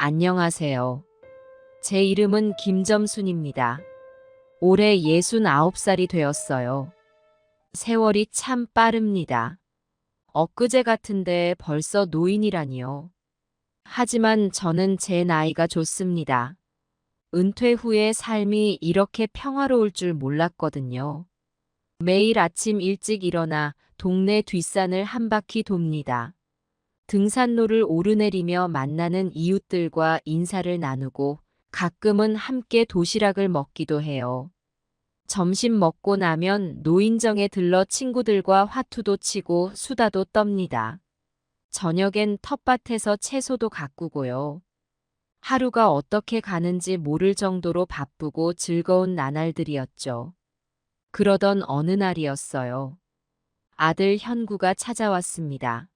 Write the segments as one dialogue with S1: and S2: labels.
S1: 안녕하세요. 제 이름은 김점순입니다. 올해 69살이 되었어요. 세월이 참 빠릅니다. 엊그제 같은데 벌써 노인이라니요. 하지만 저는 제 나이가 좋습니다. 은퇴 후의 삶이 이렇게 평화로울 줄 몰랐거든요. 매일 아침 일찍 일어나 동네 뒷산을 한 바퀴 돕니다. 등산로를 오르내리며 만나는 이웃들과 인사를 나누고 가끔은 함께 도시락을 먹기도 해요. 점심 먹고 나면 노인정에 들러 친구들과 화투도 치고 수다도 떱니다. 저녁엔 텃밭에서 채소도 가꾸고요. 하루가 어떻게 가는지 모를 정도로 바쁘고 즐거운 나날들이었죠. 그러던 어느 날이었어요. 아들 현구가 찾아왔습니다.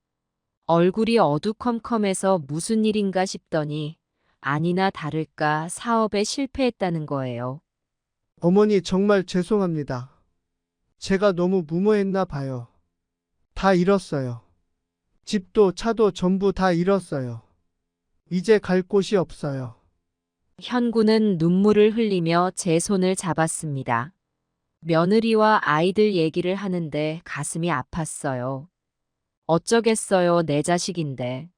S1: 얼굴이 어두컴컴해서 무슨 일인가 싶더니 아니나 다를까 사업에 실패했다는 거예요.
S2: 어머니 정말 죄송합니다. 제가 너무 무모했나 봐요. 다 잃었어요. 집도 차도 전부 다 잃었어요. 이제 갈 곳이 없어요.
S1: 현구는 눈물을 흘리며 제 손을 잡았습니다. 며느리와 아이들 얘기를 하는데 가슴이 아팠어요. 어쩌겠어요, 내 자식인데.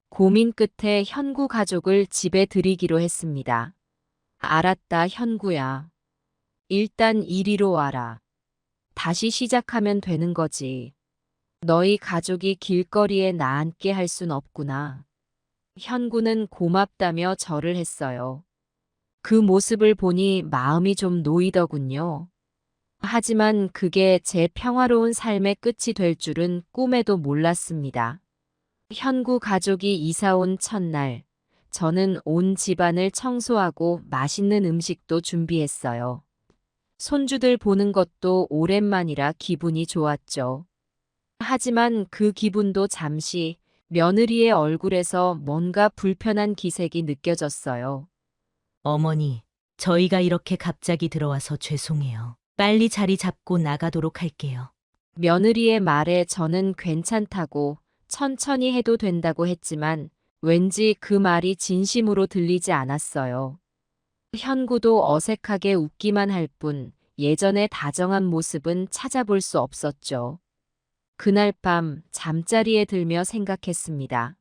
S1: 고민 끝에 현구 가족을 집에 들이기로 했습니다. 알았다, 현구야. 일단 이리로 와라. 다시 시작하면 되는 거지. 너희 가족이 길거리에 나앉게 할 순 없구나. 현구는 고맙다며 절을 했어요. 그 모습을 보니 마음이 좀 놓이더군요. 하지만 그게 제 평화로운 삶의 끝이 될 줄은 꿈에도 몰랐습니다. 현구 가족이 이사 온 첫날, 저는 온 집안을 청소하고 맛있는 음식도 준비했어요. 손주들 보는 것도 오랜만이라 기분이 좋았죠. 하지만 그 기분도 잠시 며느리의 얼굴에서 뭔가 불편한 기색이 느껴졌어요.
S3: 어머니, 저희가 이렇게 갑자기 들어와서 죄송해요. 빨리 자리 잡고 나가도록 할게요.
S1: 며느리의 말에 저는 괜찮다고 천천히 해도 된다고 했지만 왠지 그 말이 진심으로 들리지 않았어요. 현구도 어색하게 웃기만 할 뿐 예전의 다정한 모습은 찾아볼 수 없었죠. 그날 밤 잠자리에 들며 생각했습니다.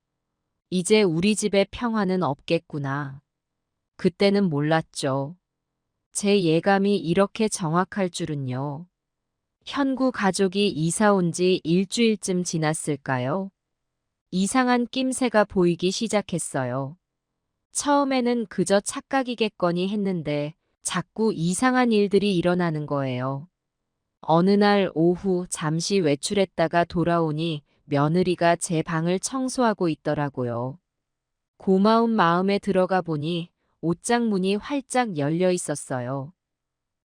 S1: 이제 우리 집에 평화는 없겠구나. 그때는 몰랐죠. 제 예감이 이렇게 정확할 줄은요. 현구 가족이 이사 온 지 일주일쯤 지났을까요? 이상한 낌새가 보이기 시작했어요. 처음에는 그저 착각이겠거니 했는데 자꾸 이상한 일들이 일어나는 거예요. 어느 날 오후 잠시 외출했다가 돌아오니 며느리가 제 방을 청소하고 있더라고요. 고마운 마음에 들어가 보니 옷장 문이 활짝 열려 있었어요.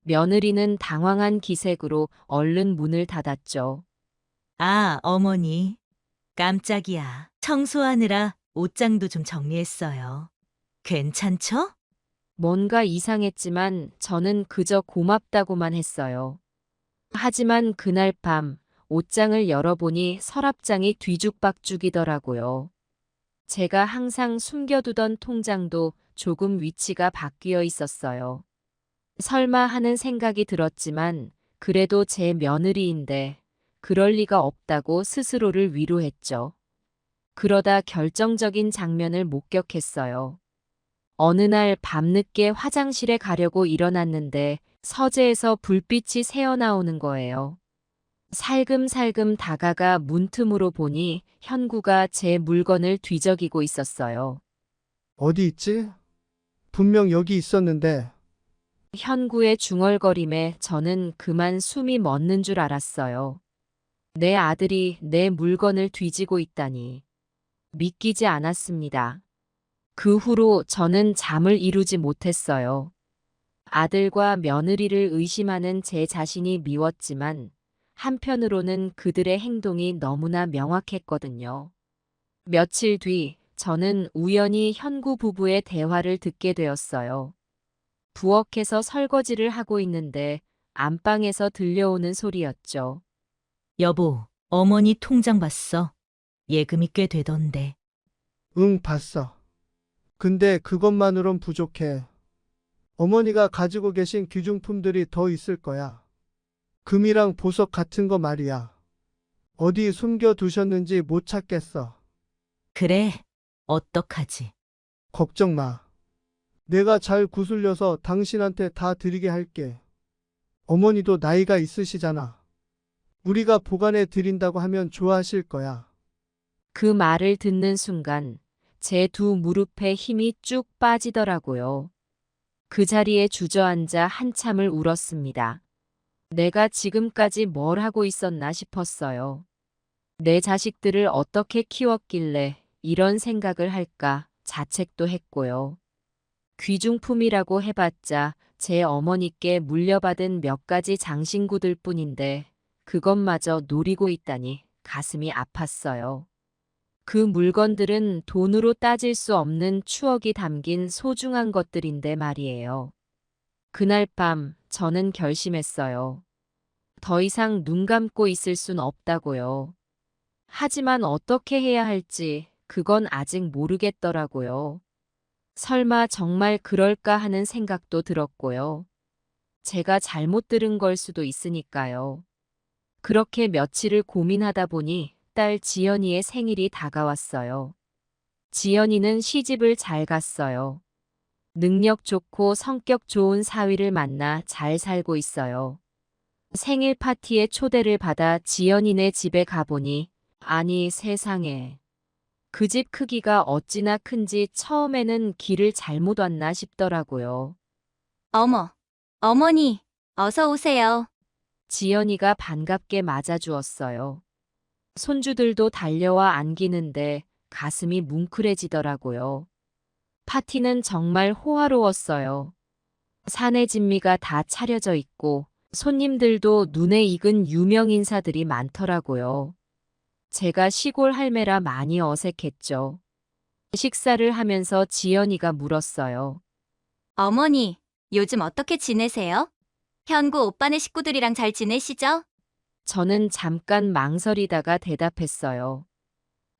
S1: 며느리는 당황한 기색으로 얼른 문을 닫았죠.
S3: 아, 어머니. 깜짝이야. 청소하느라 옷장도 좀 정리했어요. 괜찮죠?
S1: 뭔가 이상했지만 저는 그저 고맙다고만 했어요. 하지만 그날 밤 옷장을 열어보니 서랍장이 뒤죽박죽이더라고요. 제가 항상 숨겨두던 통장도 조금 위치가 바뀌어 있었어요. 설마 하는 생각이 들었지만 그래도 제 며느리인데 그럴 리가 없다고 스스로를 위로했죠. 그러다 결정적인 장면을 목격했어요. 어느 날 밤늦게 화장실에 가려고 일어났는데 서재에서 불빛이 새어나오는 거예요. 살금살금 다가가 문틈으로 보니 현구가 제 물건을 뒤적이고 있었어요.
S2: 어디 있지? 분명 여기 있었는데.
S1: 현구의 중얼거림에 저는 그만 숨이 멎는 줄 알았어요. 내 아들이 내 물건을 뒤지고 있다니. 믿기지 않았습니다. 그 후로 저는 잠을 이루지 못했어요. 아들과 며느리를 의심하는 제 자신이 미웠지만 한편으로는 그들의 행동이 너무나 명확했거든요. 며칠 뒤 저는 우연히 현구 부부의 대화를 듣게 되었어요. 부엌에서 설거지를 하고 있는데 안방에서 들려오는 소리였죠.
S3: 여보, 어머니 통장 봤어. 예금이 꽤 되던데.
S2: 응, 봤어. 근데 그것만으론 부족해. 어머니가 가지고 계신 귀중품들이 더 있을 거야. 금이랑 보석 같은 거 말이야. 어디 숨겨 두셨는지 못 찾겠어.
S3: 그래, 어떡하지?
S2: 걱정 마. 내가 잘 구슬려서 당신한테 다 드리게 할게. 어머니도 나이가 있으시잖아. 우리가 보관해 드린다고 하면 좋아하실 거야.
S1: 그 말을 듣는 순간 제 두 무릎에 힘이 쭉 빠지더라고요. 그 자리에 주저앉아 한참을 울었습니다. 내가 지금까지 뭘 하고 있었나 싶었어요. 내 자식들을 어떻게 키웠길래 이런 생각을 할까 자책도 했고요. 귀중품이라고 해봤자 제 어머니께 물려받은 몇 가지 장신구들 뿐인데 그것마저 노리고 있다니 가슴이 아팠어요. 그 물건들은 돈으로 따질 수 없는 추억이 담긴 소중한 것들인데 말이에요. 그날 밤 저는 결심했어요. 더 이상 눈 감고 있을 순 없다고요. 하지만 어떻게 해야 할지 그건 아직 모르겠더라고요. 설마 정말 그럴까 하는 생각도 들었고요. 제가 잘못 들은 걸 수도 있으니까요. 그렇게 며칠을 고민하다 보니 딸 지연이의 생일이 다가왔어요. 지연이는 시집을 잘 갔어요. 능력 좋고 성격 좋은 사위를 만나 잘 살고 있어요. 생일 파티에 초대를 받아 지연이네 집에 가보니 아니 세상에. 그 집 크기가 어찌나 큰지 처음에는 길을 잘못 왔나 싶더라고요.
S4: 어머, 어머니, 어서 오세요.
S1: 지연이가 반갑게 맞아주었어요. 손주들도 달려와 안기는데 가슴이 뭉클해지더라고요. 파티는 정말 호화로웠어요. 사내 진미가 다 차려져 있고 손님들도 눈에 익은 유명 인사들이 많더라고요. 제가 시골 할매라 많이 어색했죠. 식사를 하면서 지연이가 물었어요.
S4: 어머니, 요즘 어떻게 지내세요? 현구 오빠네 식구들이랑 잘 지내시죠?
S1: 저는 잠깐 망설이다가 대답했어요.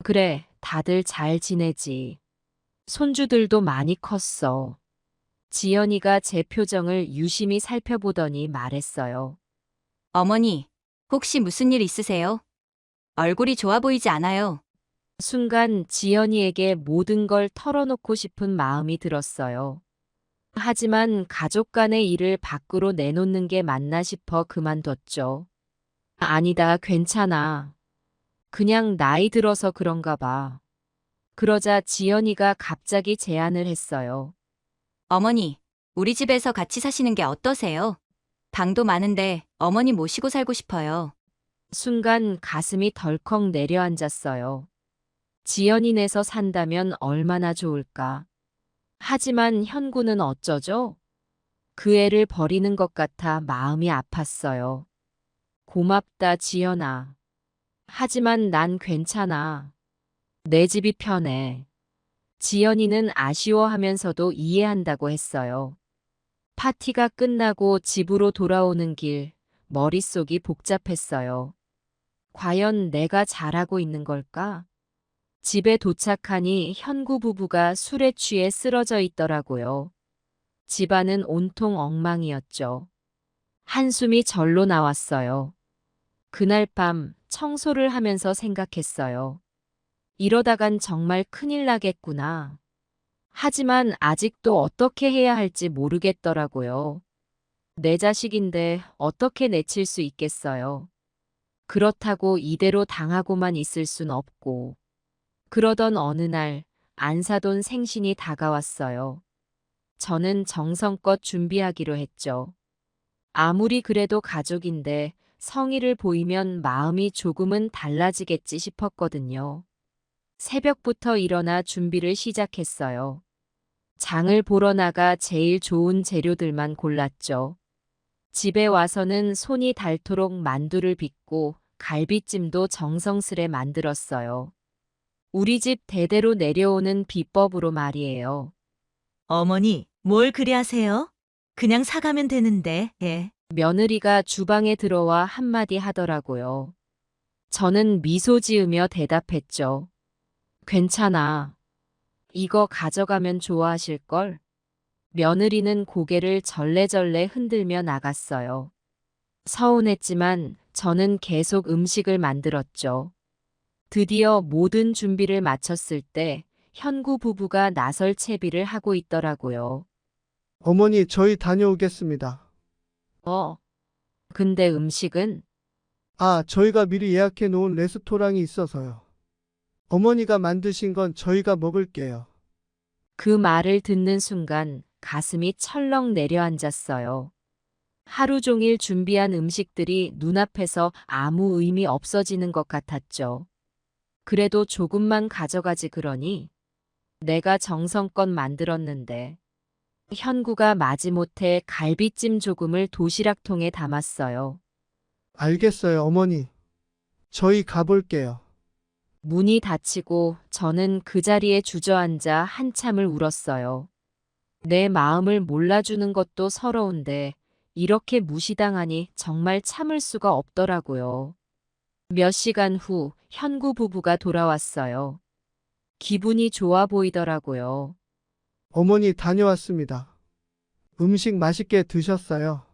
S1: 그래, 다들 잘 지내지. 손주들도 많이 컸어. 지연이가 제 표정을 유심히 살펴보더니 말했어요.
S4: 어머니, 혹시 무슨 일 있으세요? 얼굴이 좋아 보이지 않아요.
S1: 순간 지연이에게 모든 걸 털어놓고 싶은 마음이 들었어요. 하지만 가족 간의 일을 밖으로 내놓는 게 맞나 싶어 그만뒀죠. 아니다, 괜찮아. 그냥 나이 들어서 그런가 봐. 그러자 지연이가 갑자기 제안을 했어요.
S4: 어머니, 우리 집에서 같이 사시는 게 어떠세요? 방도 많은데 어머니 모시고 살고 싶어요.
S1: 순간 가슴이 덜컥 내려앉았어요. 지연이네서 산다면 얼마나 좋을까. 하지만 현구는 어쩌죠? 그 애를 버리는 것 같아 마음이 아팠어요. 고맙다, 지연아. 하지만 난 괜찮아. 내 집이 편해. 지연이는 아쉬워하면서도 이해한다고 했어요. 파티가 끝나고 집으로 돌아오는 길, 머릿속이 복잡했어요. 과연 내가 잘하고 있는 걸까? 집에 도착하니 현구 부부가 술에 취해 쓰러져 있더라고요. 집안은 온통 엉망이었죠. 한숨이 절로 나왔어요. 그날 밤 청소를 하면서 생각했어요. 이러다간 정말 큰일 나겠구나. 하지만 아직도 어떻게 해야 할지 모르겠더라고요. 내 자식인데 어떻게 내칠 수 있겠어요. 그렇다고 이대로 당하고만 있을 순 없고. 그러던 어느 날 안사돈 생신이 다가왔어요. 저는 정성껏 준비하기로 했죠. 아무리 그래도 가족인데 성의를 보이면 마음이 조금은 달라지겠지 싶었거든요. 새벽부터 일어나 준비를 시작했어요. 장을 보러 나가 제일 좋은 재료들만 골랐죠. 집에 와서는 손이 닳도록 만두를 빚고 갈비찜도 정성스레 만들었어요. 우리 집 대대로 내려오는 비법으로 말이에요.
S3: 어머니, 뭘 그리 하세요? 그냥 사가면 되는데, 예.
S1: 며느리가 주방에 들어와 한마디 하더라고요. 저는 미소 지으며 대답했죠. 괜찮아. 이거 가져가면 좋아하실걸? 며느리는 고개를 절레절레 흔들며 나갔어요. 서운했지만 저는 계속 음식을 만들었죠. 드디어 모든 준비를 마쳤을 때 현구 부부가 나설 채비를 하고 있더라고요.
S2: 어머니, 저희 다녀오겠습니다.
S1: 근데 음식은?
S2: 아, 저희가 미리 예약해 놓은 레스토랑이 있어서요. 어머니가 만드신 건 저희가 먹을게요.
S1: 그 말을 듣는 순간 가슴이 철렁 내려앉았어요. 하루 종일 준비한 음식들이 눈앞에서 아무 의미 없어지는 것 같았죠. 그래도 조금만 가져가지 그러니 내가 정성껏 만들었는데. 현구가 마지못해 갈비찜 조금을 도시락통에 담았어요.
S2: 알겠어요, 어머니. 저희 가볼게요.
S1: 문이 닫히고 저는 그 자리에 주저앉아 한참을 울었어요. 내 마음을 몰라주는 것도 서러운데 이렇게 무시당하니 정말 참을 수가 없더라고요. 몇 시간 후 현구 부부가 돌아왔어요. 기분이 좋아 보이더라고요.
S2: 어머니 다녀왔습니다. 음식 맛있게 드셨어요?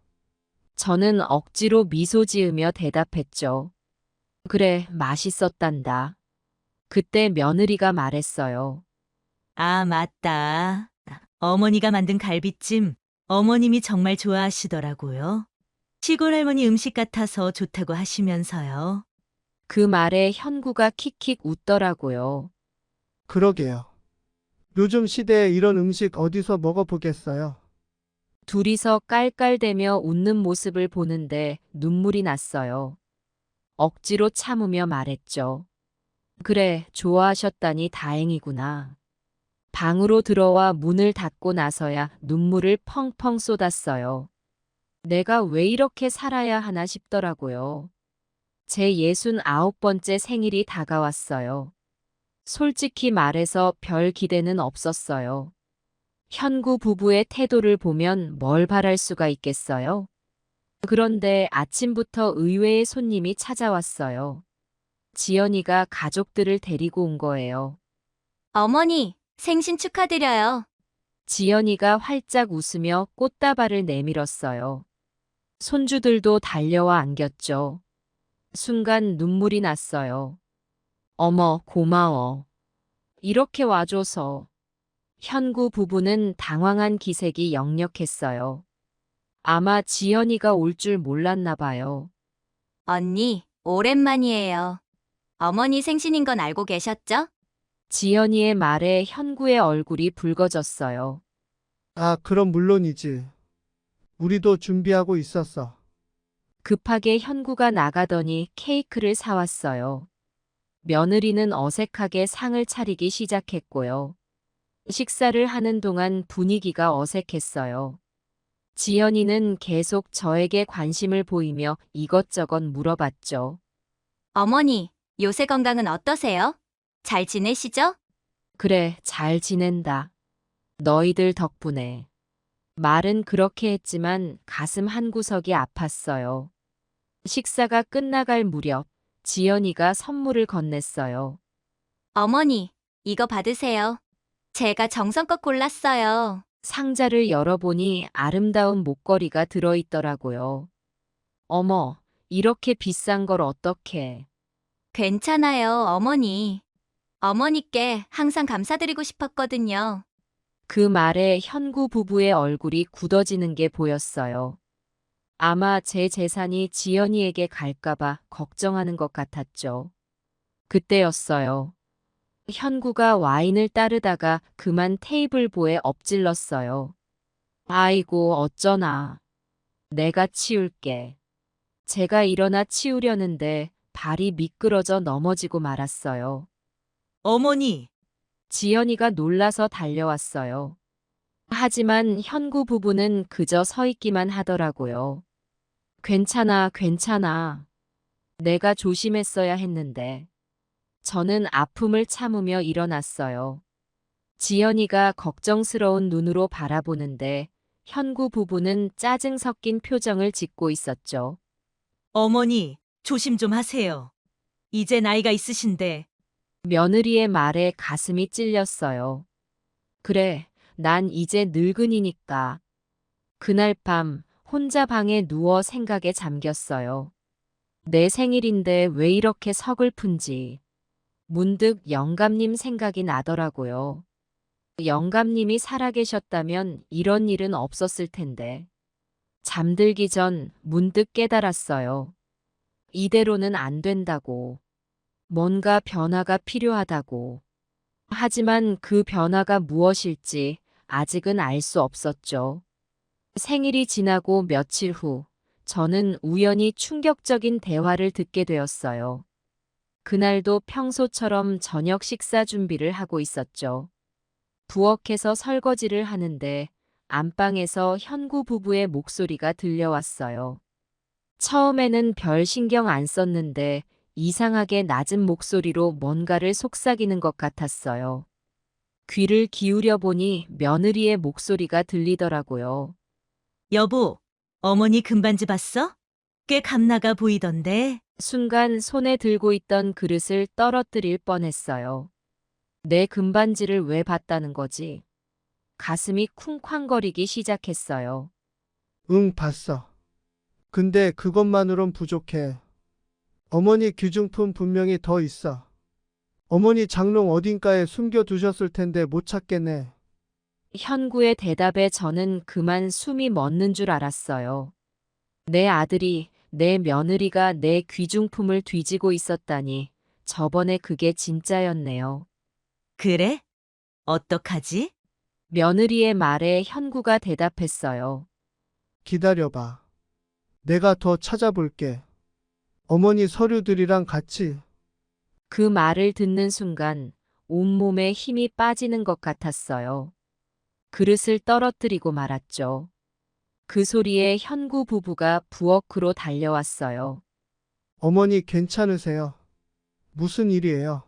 S1: 저는 억지로 미소 지으며 대답했죠. 그래, 맛있었단다. 그때 며느리가 말했어요.
S3: 아, 맞다. 어머니가 만든 갈비찜 어머님이 정말 좋아하시더라고요. 시골 할머니 음식 같아서 좋다고 하시면서요.
S1: 그 말에 현구가 킥킥 웃더라고요.
S2: 그러게요. 요즘 시대에 이런 음식 어디서 먹어보겠어요?
S1: 둘이서 깔깔대며 웃는 모습을 보는데 눈물이 났어요. 억지로 참으며 말했죠. 그래, 좋아하셨다니 다행이구나. 방으로 들어와 문을 닫고 나서야 눈물을 펑펑 쏟았어요. 내가 왜 이렇게 살아야 하나 싶더라고요. 제 69번째 생일이 다가왔어요. 솔직히 말해서 별 기대는 없었어요. 현구 부부의 태도를 보면 뭘 바랄 수가 있겠어요? 그런데 아침부터 의외의 손님이 찾아왔어요. 지연이가 가족들을 데리고 온 거예요.
S4: 어머니, 생신 축하드려요.
S1: 지연이가 활짝 웃으며 꽃다발을 내밀었어요. 손주들도 달려와 안겼죠. 순간 눈물이 났어요. 어머, 고마워. 이렇게 와줘서. 현구 부부는 당황한 기색이 역력했어요. 아마 지연이가 올 줄 몰랐나 봐요.
S4: 언니, 오랜만이에요. 어머니 생신인 건 알고 계셨죠?
S1: 지연이의 말에 현구의 얼굴이 붉어졌어요.
S2: 아, 그럼 물론이지. 우리도 준비하고 있었어.
S1: 급하게 현구가 나가더니 케이크를 사왔어요. 며느리는 어색하게 상을 차리기 시작했고요. 식사를 하는 동안 분위기가 어색했어요. 지연이는 계속 저에게 관심을 보이며 이것저것 물어봤죠.
S4: 어머니, 요새 건강은 어떠세요? 잘 지내시죠?
S1: 그래, 잘 지낸다. 너희들 덕분에. 말은 그렇게 했지만 가슴 한구석이 아팠어요. 식사가 끝나갈 무렵 지연이가 선물을 건넸어요.
S4: 어머니, 이거 받으세요. 제가 정성껏 골랐어요.
S1: 상자를 열어보니 아름다운 목걸이가 들어있더라고요. 어머, 이렇게 비싼 걸 어떡해.
S4: 괜찮아요, 어머니. 어머니께 항상 감사드리고 싶었거든요.
S1: 그 말에 현구 부부의 얼굴이 굳어지는 게 보였어요. 아마 제 재산이 지연이에게 갈까봐 걱정하는 것 같았죠. 그때였어요. 현구가 와인을 따르다가 그만 테이블보에 엎질렀어요. 아이고, 어쩌나. 내가 치울게. 제가 일어나 치우려는데 발이 미끄러져 넘어지고 말았어요.
S3: 어머니,
S1: 지연이가 놀라서 달려왔어요. 하지만 현구 부부는 그저 서 있기만 하더라고요. 괜찮아, 괜찮아. 내가 조심했어야 했는데. 저는 아픔을 참으며 일어났어요. 지연이가 걱정스러운 눈으로 바라보는데 현구 부부는 짜증 섞인 표정을 짓고 있었죠.
S3: 어머니, 조심 좀 하세요. 이제 나이가 있으신데.
S1: 며느리의 말에 가슴이 찔렸어요. 그래, 난 이제 늙은이니까. 그날 밤 혼자 방에 누워 생각에 잠겼어요. 내 생일인데 왜 이렇게 서글픈지. 문득 영감님 생각이 나더라고요. 영감님이 살아계셨다면 이런 일은 없었을 텐데. 잠들기 전 문득 깨달았어요. 이대로는 안 된다고. 뭔가 변화가 필요하다고. 하지만 그 변화가 무엇일지 아직은 알 수 없었죠. 생일이 지나고 며칠 후, 저는 우연히 충격적인 대화를 듣게 되었어요. 그날도 평소처럼 저녁 식사 준비를 하고 있었죠. 부엌에서 설거지를 하는데 안방에서 현구 부부의 목소리가 들려왔어요. 처음에는 별 신경 안 썼는데 이상하게 낮은 목소리로 뭔가를 속삭이는 것 같았어요. 귀를 기울여 보니 며느리의 목소리가 들리더라고요.
S3: 여보, 어머니 금반지 봤어? 꽤 감나가 보이던데.
S1: 순간 손에 들고 있던 그릇을 떨어뜨릴 뻔했어요. 내 금반지를 왜 봤다는 거지? 가슴이 쿵쾅거리기 시작했어요.
S2: 응, 봤어. 근데 그것만으론 부족해. 어머니 귀중품 분명히 더 있어. 어머니 장롱 어딘가에 숨겨두셨을 텐데 못 찾겠네.
S1: 현구의 대답에 저는 그만 숨이 멎는 줄 알았어요. 내 아들이, 내 며느리가 내 귀중품을 뒤지고 있었다니, 저번에 그게 진짜였네요.
S3: 그래? 어떡하지?
S1: 며느리의 말에 현구가 대답했어요.
S2: 기다려봐. 내가 더 찾아볼게. 어머니 서류들이랑 같이.
S1: 그 말을 듣는 순간 온몸에 힘이 빠지는 것 같았어요. 그릇을 떨어뜨리고 말았죠. 그 소리에 현구 부부가 부엌으로 달려왔어요.
S2: 어머니 괜찮으세요? 무슨 일이에요?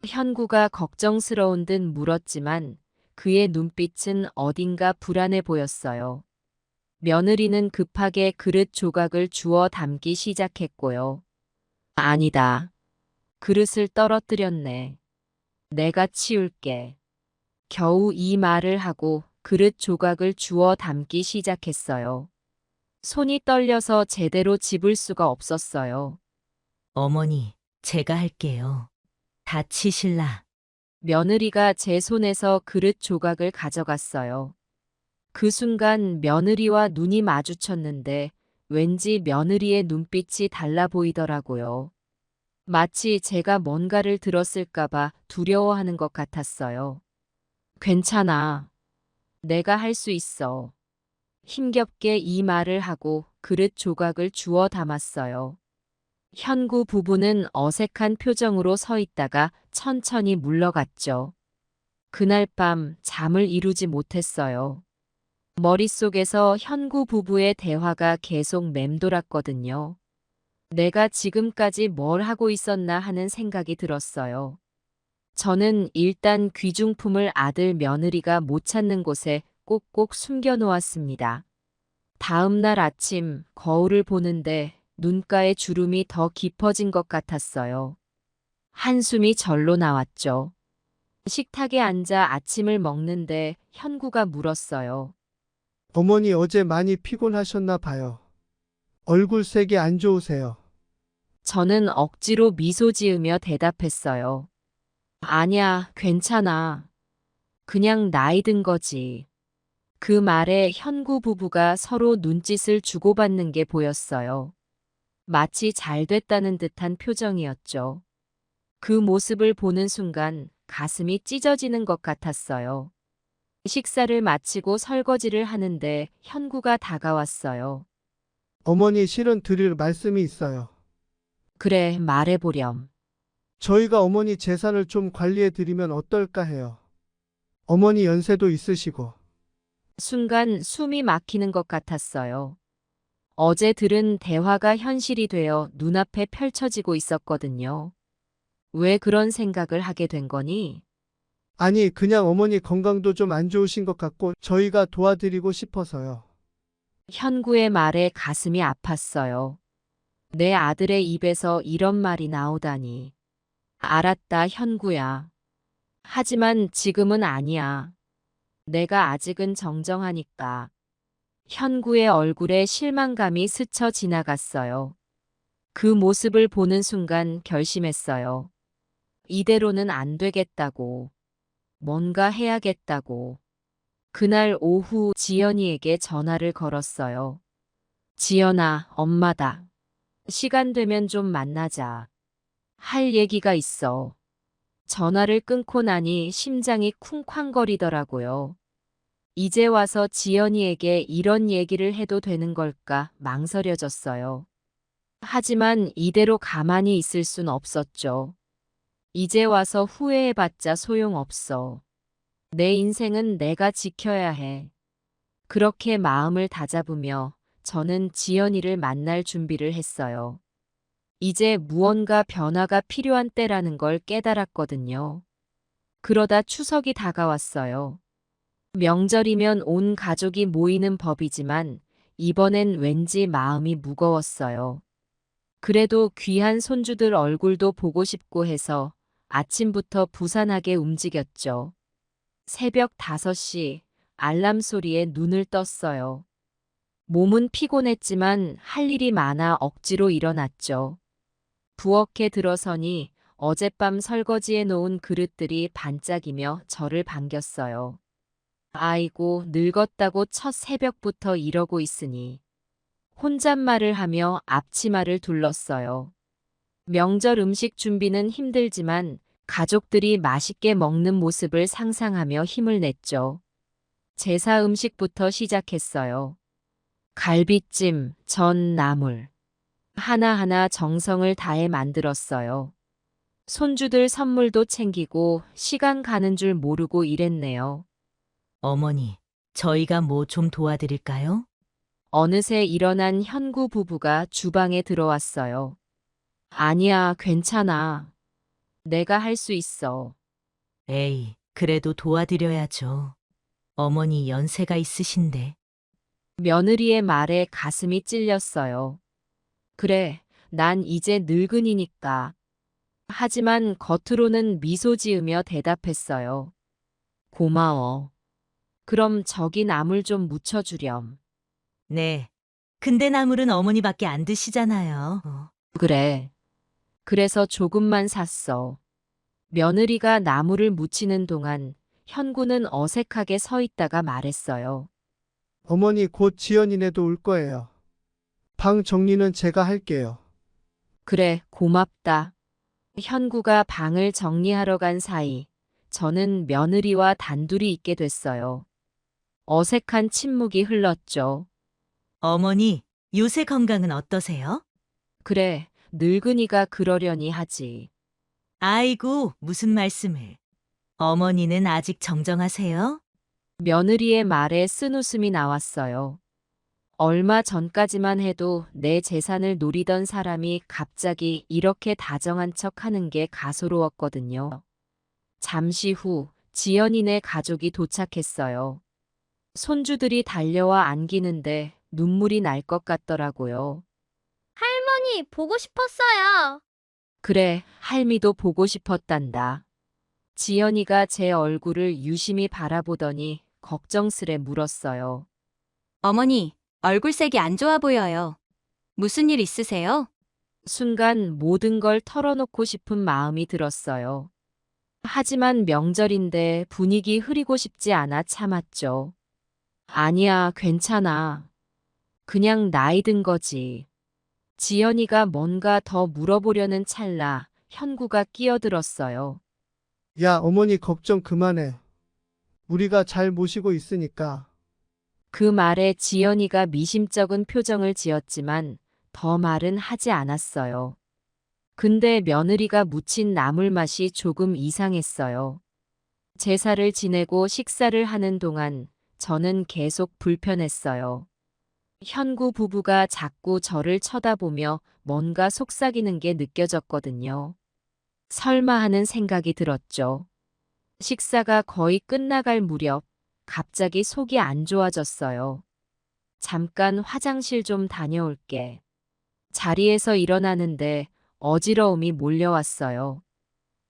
S1: 현구가 걱정스러운 듯 물었지만 그의 눈빛은 어딘가 불안해 보였어요. 며느리는 급하게 그릇 조각을 주워 담기 시작했고요. 아니다. 그릇을 떨어뜨렸네. 내가 치울게. 겨우 이 말을 하고 그릇 조각을 주워 담기 시작했어요. 손이 떨려서 제대로 집을 수가 없었어요.
S3: 어머니, 제가 할게요. 다치실라.
S1: 며느리가 제 손에서 그릇 조각을 가져갔어요. 그 순간 며느리와 눈이 마주쳤는데 왠지 며느리의 눈빛이 달라 보이더라고요. 마치 제가 뭔가를 들었을까봐 두려워하는 것 같았어요. 괜찮아. 내가 할 수 있어. 힘겹게 이 말을 하고 그릇 조각을 주워 담았어요. 현구 부부는 어색한 표정으로 서 있다가 천천히 물러갔죠. 그날 밤 잠을 이루지 못했어요. 머릿속에서 현구 부부의 대화가 계속 맴돌았거든요. 내가 지금까지 뭘 하고 있었나 하는 생각이 들었어요. 저는 일단 귀중품을 아들 며느리가 못 찾는 곳에 꼭꼭 숨겨놓았습니다. 다음 날 아침 거울을 보는데 눈가에 주름이 더 깊어진 것 같았어요. 한숨이 절로 나왔죠. 식탁에 앉아 아침을 먹는데 현구가 물었어요.
S2: 어머니 어제 많이 피곤하셨나 봐요. 얼굴색이 안 좋으세요.
S1: 저는 억지로 미소 지으며 대답했어요. 아니야, 괜찮아. 그냥 나이 든 거지. 그 말에 현구 부부가 서로 눈짓을 주고받는 게 보였어요. 마치 잘 됐다는 듯한 표정이었죠. 그 모습을 보는 순간 가슴이 찢어지는 것 같았어요. 식사를 마치고 설거지를 하는데 현구가 다가왔어요.
S2: 어머니 실은 드릴 말씀이 있어요.
S1: 그래, 말해보렴.
S2: 저희가 어머니 재산을 좀 관리해 드리면 어떨까 해요. 어머니 연세도 있으시고.
S1: 순간 숨이 막히는 것 같았어요. 어제 들은 대화가 현실이 되어 눈앞에 펼쳐지고 있었거든요. 왜 그런 생각을 하게 된 거니?
S2: 아니, 그냥 어머니 건강도 좀 안 좋으신 것 같고 저희가 도와드리고 싶어서요.
S1: 현구의 말에 가슴이 아팠어요. 내 아들의 입에서 이런 말이 나오다니. 알았다, 현구야. 하지만 지금은 아니야. 내가 아직은 정정하니까. 현구의 얼굴에 실망감이 스쳐 지나갔어요. 그 모습을 보는 순간 결심했어요. 이대로는 안 되겠다고. 뭔가 해야겠다고. 그날 오후 지연이에게 전화를 걸었어요. 지연아, 엄마다. 시간 되면 좀 만나자. 할 얘기가 있어. 전화를 끊고 나니 심장이 쿵쾅거리더라고요. 이제 와서 지연이에게 이런 얘기를 해도 되는 걸까 망설여졌어요. 하지만 이대로 가만히 있을 순 없었죠. 이제 와서 후회해봤자 소용없어. 내 인생은 내가 지켜야 해. 그렇게 마음을 다잡으며 저는 지연이를 만날 준비를 했어요. 이제 무언가 변화가 필요한 때라는 걸 깨달았거든요. 그러다 추석이 다가왔어요. 명절이면 온 가족이 모이는 법이지만 이번엔 왠지 마음이 무거웠어요. 그래도 귀한 손주들 얼굴도 보고 싶고 해서 아침부터 부산하게 움직였죠. 새벽 5시 알람 소리에 눈을 떴어요. 몸은 피곤했지만 할 일이 많아 억지로 일어났죠. 부엌에 들어서니 어젯밤 설거지해 놓은 그릇들이 반짝이며 저를 반겼어요. 아이고, 늙었다고 첫 새벽부터 이러고 있으니. 혼잣말을 하며 앞치마를 둘렀어요. 명절 음식 준비는 힘들지만 가족들이 맛있게 먹는 모습을 상상하며 힘을 냈죠. 제사 음식부터 시작했어요. 갈비찜, 전, 나물. 하나하나 정성을 다해 만들었어요. 손주들 선물도 챙기고 시간 가는 줄 모르고 일했네요.
S3: 어머니, 저희가 뭐 좀 도와드릴까요?
S1: 어느새 일어난 현구 부부가 주방에 들어왔어요. 아니야, 괜찮아. 내가 할 수 있어.
S3: 에이, 그래도 도와드려야죠. 어머니 연세가 있으신데.
S1: 며느리의 말에 가슴이 찔렸어요. 그래, 난 이제 늙은이니까. 하지만 겉으로는 미소 지으며 대답했어요. 고마워. 그럼 저기 나물 좀 묻혀주렴.
S3: 네. 근데 나물은 어머니밖에 안 드시잖아요.
S1: 그래. 그래서 조금만 샀어. 며느리가 나물을 묻히는 동안 현구는 어색하게 서 있다가 말했어요.
S2: 어머니 곧 지연이네도 올 거예요. 방 정리는 제가 할게요.
S1: 그래, 고맙다. 현구가 방을 정리하러 간 사이 저는 며느리와 단둘이 있게 됐어요. 어색한 침묵이 흘렀죠.
S3: 어머니, 요새 건강은 어떠세요?
S1: 그래, 늙은이가 그러려니 하지.
S3: 아이고, 무슨 말씀을. 어머니는 아직 정정하세요?
S1: 며느리의 말에 쓴웃음이 나왔어요. 얼마 전까지만 해도 내 재산을 노리던 사람이 갑자기 이렇게 다정한 척 하는 게 가소로웠거든요. 잠시 후 지연이네 가족이 도착했어요. 손주들이 달려와 안기는데 눈물이 날 것 같더라고요.
S5: 할머니, 보고 싶었어요.
S1: 그래, 할미도 보고 싶었단다. 지연이가 제 얼굴을 유심히 바라보더니 걱정스레 물었어요.
S4: 어머니, 얼굴색이 안 좋아 보여요. 무슨 일 있으세요?
S1: 순간 모든 걸 털어놓고 싶은 마음이 들었어요. 하지만 명절인데 분위기 흐리고 싶지 않아 참았죠. 아니야, 괜찮아. 그냥 나이 든 거지. 지연이가 뭔가 더 물어보려는 찰나 현구가 끼어들었어요.
S2: 야, 어머니 걱정 그만해. 우리가 잘 모시고 있으니까.
S1: 그 말에 지연이가 미심쩍은 표정을 지었지만 더 말은 하지 않았어요. 근데 며느리가 무친 나물 맛이 조금 이상했어요. 제사를 지내고 식사를 하는 동안 저는 계속 불편했어요. 현구 부부가 자꾸 저를 쳐다보며 뭔가 속삭이는 게 느껴졌거든요. 설마 하는 생각이 들었죠. 식사가 거의 끝나갈 무렵 갑자기 속이 안 좋아졌어요. 잠깐 화장실 좀 다녀올게. 자리에서 일어나는데 어지러움이 몰려왔어요.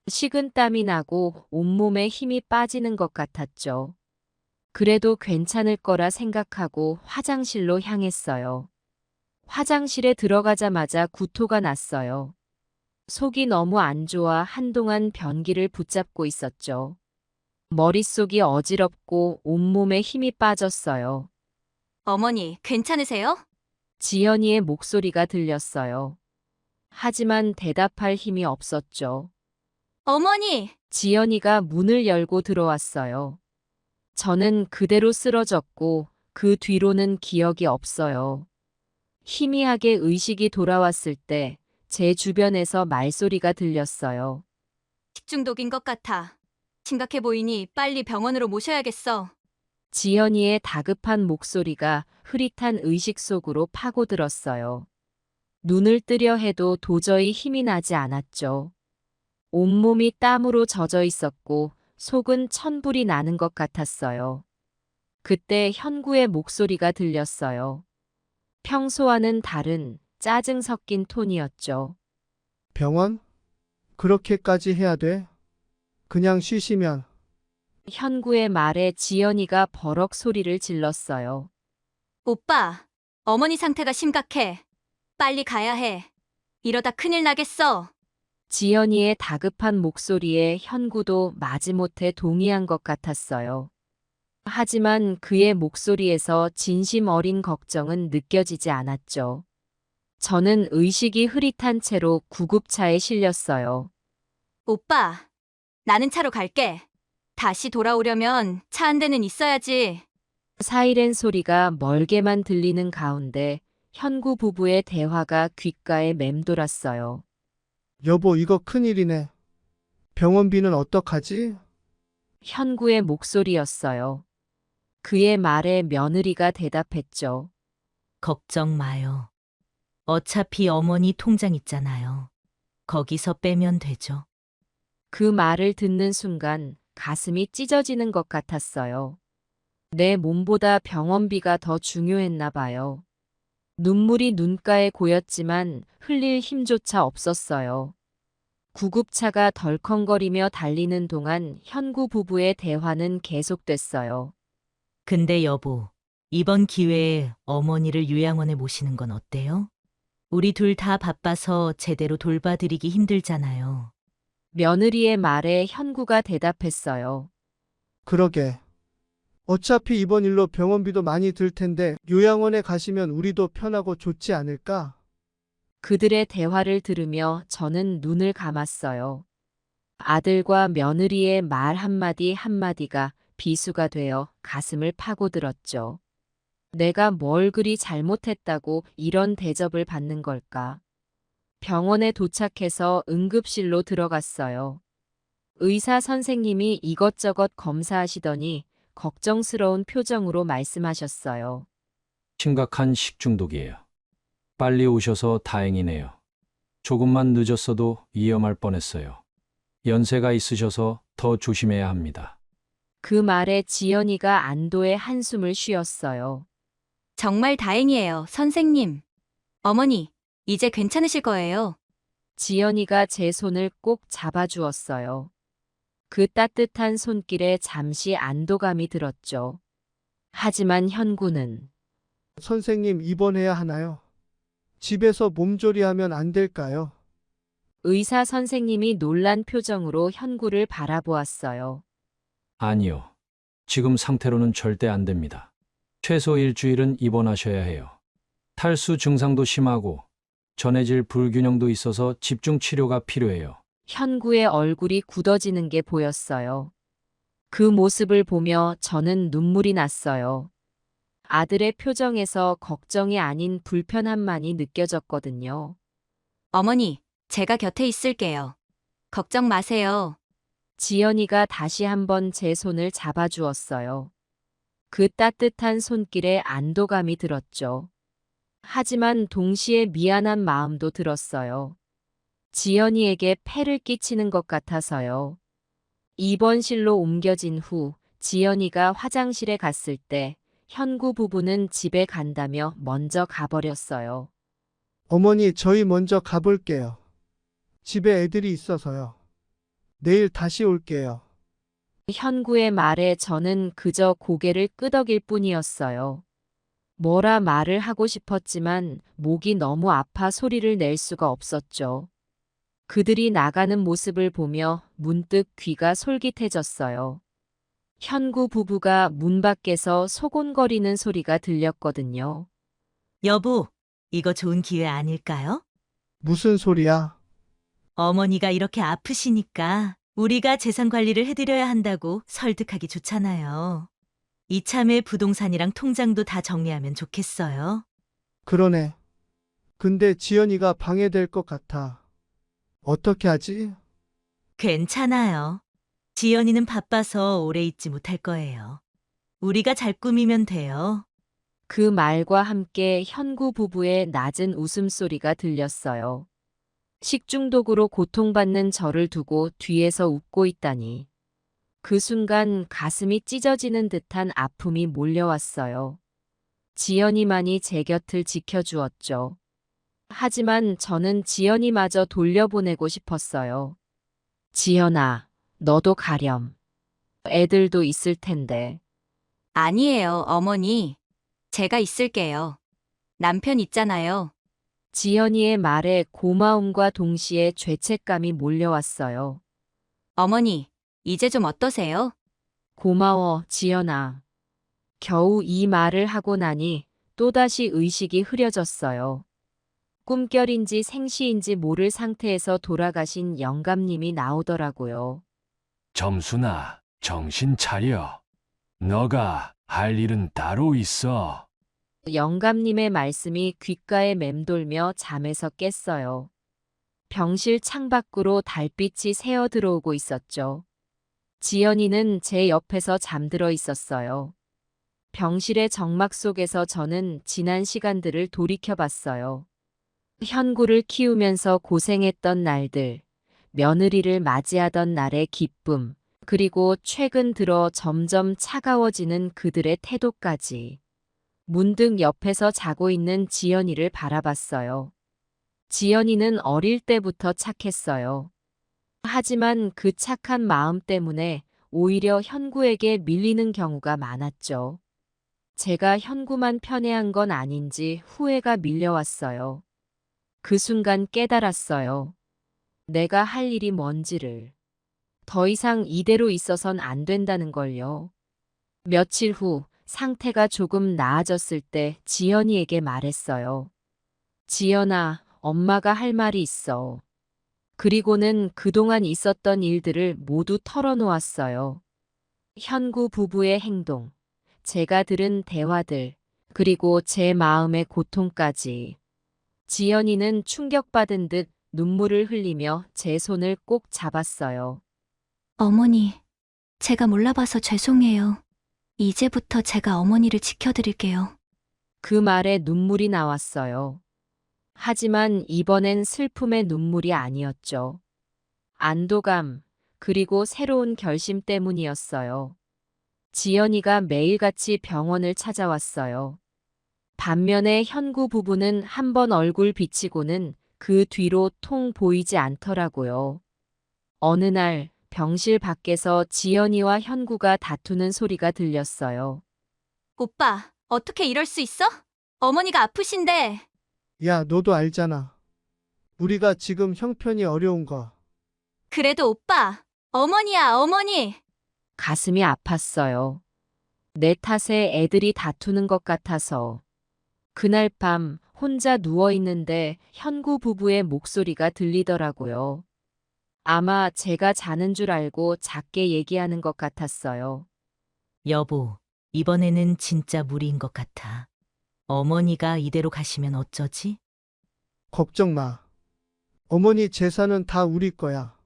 S1: 식은 땀이 나고 온몸에 힘이 빠지는 것 같았죠. 그래도 괜찮을 거라 생각하고 화장실로 향했어요. 화장실에 들어가자마자 구토가 났어요. 속이 너무 안 좋아 한동안 변기를 붙잡고 있었죠. 머릿속이 어지럽고 온몸에 힘이 빠졌어요.
S4: 어머니, 괜찮으세요?
S1: 지연이의 목소리가 들렸어요. 하지만 대답할 힘이 없었죠.
S4: 어머니!
S1: 지연이가 문을 열고 들어왔어요. 저는 그대로 쓰러졌고 그 뒤로는 기억이 없어요. 희미하게 의식이 돌아왔을 때 제 주변에서 말소리가 들렸어요.
S4: 식중독인 것 같아. 심각해 보이니 빨리 병원으로 모셔야겠어.
S1: 지연이의 다급한 목소리가 흐릿한 의식 속으로 파고들었어요. 눈을 뜨려 해도 도저히 힘이 나지 않았죠. 온몸이 땀으로 젖어 있었고 속은 천불이 나는 것 같았어요. 그때 현구의 목소리가 들렸어요. 평소와는 다른 짜증 섞인 톤이었죠.
S2: 병원? 그렇게까지 해야 돼? 그냥 쉬시면.
S1: 현구의 말에 지연이가 버럭 소리를 질렀어요.
S4: 오빠, 어머니 상태가 심각해. 빨리 가야 해. 이러다 큰일 나겠어.
S1: 지연이의 다급한 목소리에 현구도 마지못해 동의한 것 같았어요. 하지만 그의 목소리에서 진심 어린 걱정은 느껴지지 않았죠. 저는 의식이 흐릿한 채로 구급차에 실렸어요.
S4: 오빠, 나는 차로 갈게. 다시 돌아오려면 차 한 대는 있어야지.
S1: 사이렌 소리가 멀게만 들리는 가운데 현구 부부의 대화가 귓가에 맴돌았어요.
S2: 여보, 이거 큰일이네. 병원비는 어떡하지?
S1: 현구의 목소리였어요. 그의 말에 며느리가 대답했죠.
S3: 걱정 마요. 어차피 어머니 통장 있잖아요. 거기서 빼면 되죠.
S1: 그 말을 듣는 순간 가슴이 찢어지는 것 같았어요. 내 몸보다 병원비가 더 중요했나 봐요. 눈물이 눈가에 고였지만 흘릴 힘조차 없었어요. 구급차가 덜컹거리며 달리는 동안 현구 부부의 대화는 계속됐어요.
S3: 근데 여보, 이번 기회에 어머니를 요양원에 모시는 건 어때요? 우리 둘 다 바빠서 제대로 돌봐드리기 힘들잖아요.
S1: 며느리의 말에 현구가 대답했어요.
S2: 그러게. 어차피 이번 일로 병원비도 많이 들 텐데 요양원에 가시면 우리도 편하고 좋지 않을까?
S1: 그들의 대화를 들으며 저는 눈을 감았어요. 아들과 며느리의 말 한마디 한마디가 비수가 되어 가슴을 파고들었죠. 내가 뭘 그리 잘못했다고 이런 대접을 받는 걸까? 병원에 도착해서 응급실로 들어갔어요. 의사 선생님이 이것저것 검사하시더니 걱정스러운 표정으로 말씀하셨어요.
S6: 심각한 식중독이에요. 빨리 오셔서 다행이네요. 조금만 늦었어도 위험할 뻔했어요. 연세가 있으셔서 더 조심해야 합니다.
S1: 그 말에 지연이가 안도의 한숨을 쉬었어요.
S4: 정말 다행이에요, 선생님. 어머니, 이제 괜찮으실 거예요.
S1: 지연이가 제 손을 꼭 잡아주었어요. 그 따뜻한 손길에 잠시 안도감이 들었죠. 하지만 현구는
S2: 선생님, 입원해야 하나요? 집에서 몸조리하면 안 될까요?
S1: 의사 선생님이 놀란 표정으로 현구를 바라보았어요.
S6: 아니요. 지금 상태로는 절대 안 됩니다. 최소 일주일은 입원하셔야 해요. 탈수 증상도 심하고 전해질 불균형도 있어서 집중 치료가 필요해요.
S1: 현구의 얼굴이 굳어지는 게 보였어요. 그 모습을 보며 저는 눈물이 났어요. 아들의 표정에서 걱정이 아닌 불편함만이 느껴졌거든요.
S4: 어머니, 제가 곁에 있을게요. 걱정 마세요.
S1: 지연이가 다시 한번 제 손을 잡아주었어요. 그 따뜻한 손길에 안도감이 들었죠. 하지만 동시에 미안한 마음도 들었어요. 지연이에게 폐를 끼치는 것 같아서요. 입원실로 옮겨진 후 지연이가 화장실에 갔을 때 현구 부부는 집에 간다며 먼저 가버렸어요.
S2: 어머니, 저희 먼저 가볼게요. 집에 애들이 있어서요. 내일 다시 올게요.
S1: 현구의 말에 저는 그저 고개를 끄덕일 뿐이었어요. 뭐라 말을 하고 싶었지만 목이 너무 아파 소리를 낼 수가 없었죠. 그들이 나가는 모습을 보며 문득 귀가 솔깃해졌어요. 현구 부부가 문 밖에서 소곤거리는 소리가 들렸거든요.
S3: 여보, 이거 좋은 기회 아닐까요?
S2: 무슨 소리야?
S3: 어머니가 이렇게 아프시니까 우리가 재산 관리를 해드려야 한다고 설득하기 좋잖아요. 이참에 부동산이랑 통장도 다 정리하면 좋겠어요.
S2: 그러네. 근데 지연이가 방해될 것 같아. 어떻게 하지?
S3: 괜찮아요. 지연이는 바빠서 오래 있지 못할 거예요. 우리가 잘 꾸미면 돼요.
S1: 그 말과 함께 현구 부부의 낮은 웃음소리가 들렸어요. 식중독으로 고통받는 저를 두고 뒤에서 웃고 있다니. 그 순간 가슴이 찢어지는 듯한 아픔이 몰려왔어요. 지연이만이 제 곁을 지켜주었죠. 하지만 저는 지연이마저 돌려보내고 싶었어요. 지연아, 너도 가렴. 애들도 있을 텐데.
S4: 아니에요, 어머니. 제가 있을게요. 남편 있잖아요.
S1: 지연이의 말에 고마움과 동시에 죄책감이 몰려왔어요.
S4: 어머니, 이제 좀 어떠세요?
S1: 고마워, 지연아. 겨우 이 말을 하고 나니 또다시 의식이 흐려졌어요. 꿈결인지 생시인지 모를 상태에서 돌아가신 영감님이 나오더라고요.
S7: 점순아, 정신 차려. 너가 할 일은 따로 있어.
S1: 영감님의 말씀이 귓가에 맴돌며 잠에서 깼어요. 병실 창밖으로 달빛이 새어 들어오고 있었죠. 지연이는 제 옆에서 잠들어 있었어요. 병실의 정막 속에서 저는 지난 시간들을 돌이켜봤어요. 현구를 키우면서 고생했던 날들, 며느리를 맞이하던 날의 기쁨, 그리고 최근 들어 점점 차가워지는 그들의 태도까지. 문득 옆에서 자고 있는 지연이를 바라봤어요. 지연이는 어릴 때부터 착했어요. 하지만 그 착한 마음 때문에 오히려 현구에게 밀리는 경우가 많았죠. 제가 현구만 편애한 건 아닌지 후회가 밀려왔어요. 그 순간 깨달았어요. 내가 할 일이 뭔지를. 더 이상 이대로 있어선 안 된다는 걸요. 며칠 후 상태가 조금 나아졌을 때 지연이에게 말했어요. 지연아, 엄마가 할 말이 있어. 그리고는 그동안 있었던 일들을 모두 털어놓았어요. 현구 부부의 행동, 제가 들은 대화들, 그리고 제 마음의 고통까지. 지연이는 충격받은 듯 눈물을 흘리며 제 손을 꼭 잡았어요.
S5: 어머니, 제가 몰라봐서 죄송해요. 이제부터 제가 어머니를 지켜드릴게요.
S1: 그 말에 눈물이 나왔어요. 하지만 이번엔 슬픔의 눈물이 아니었죠. 안도감, 그리고 새로운 결심 때문이었어요. 지연이가 매일같이 병원을 찾아왔어요. 반면에 현구 부부는 한 번 얼굴 비치고는 그 뒤로 통 보이지 않더라고요. 어느 날 병실 밖에서 지연이와 현구가 다투는 소리가 들렸어요.
S4: 오빠, 어떻게 이럴 수 있어? 어머니가 아프신데.
S2: 야, 너도 알잖아. 우리가 지금 형편이 어려운 거.
S4: 그래도 오빠, 어머니야, 어머니.
S1: 가슴이 아팠어요. 내 탓에 애들이 다투는 것 같아서. 그날 밤 혼자 누워 있는데 현구 부부의 목소리가 들리더라고요. 아마 제가 자는 줄 알고 작게 얘기하는 것 같았어요.
S3: 여보, 이번에는 진짜 무리인 것 같아. 어머니가 이대로 가시면 어쩌지?
S2: 걱정 마. 어머니 재산은 다 우리 거야.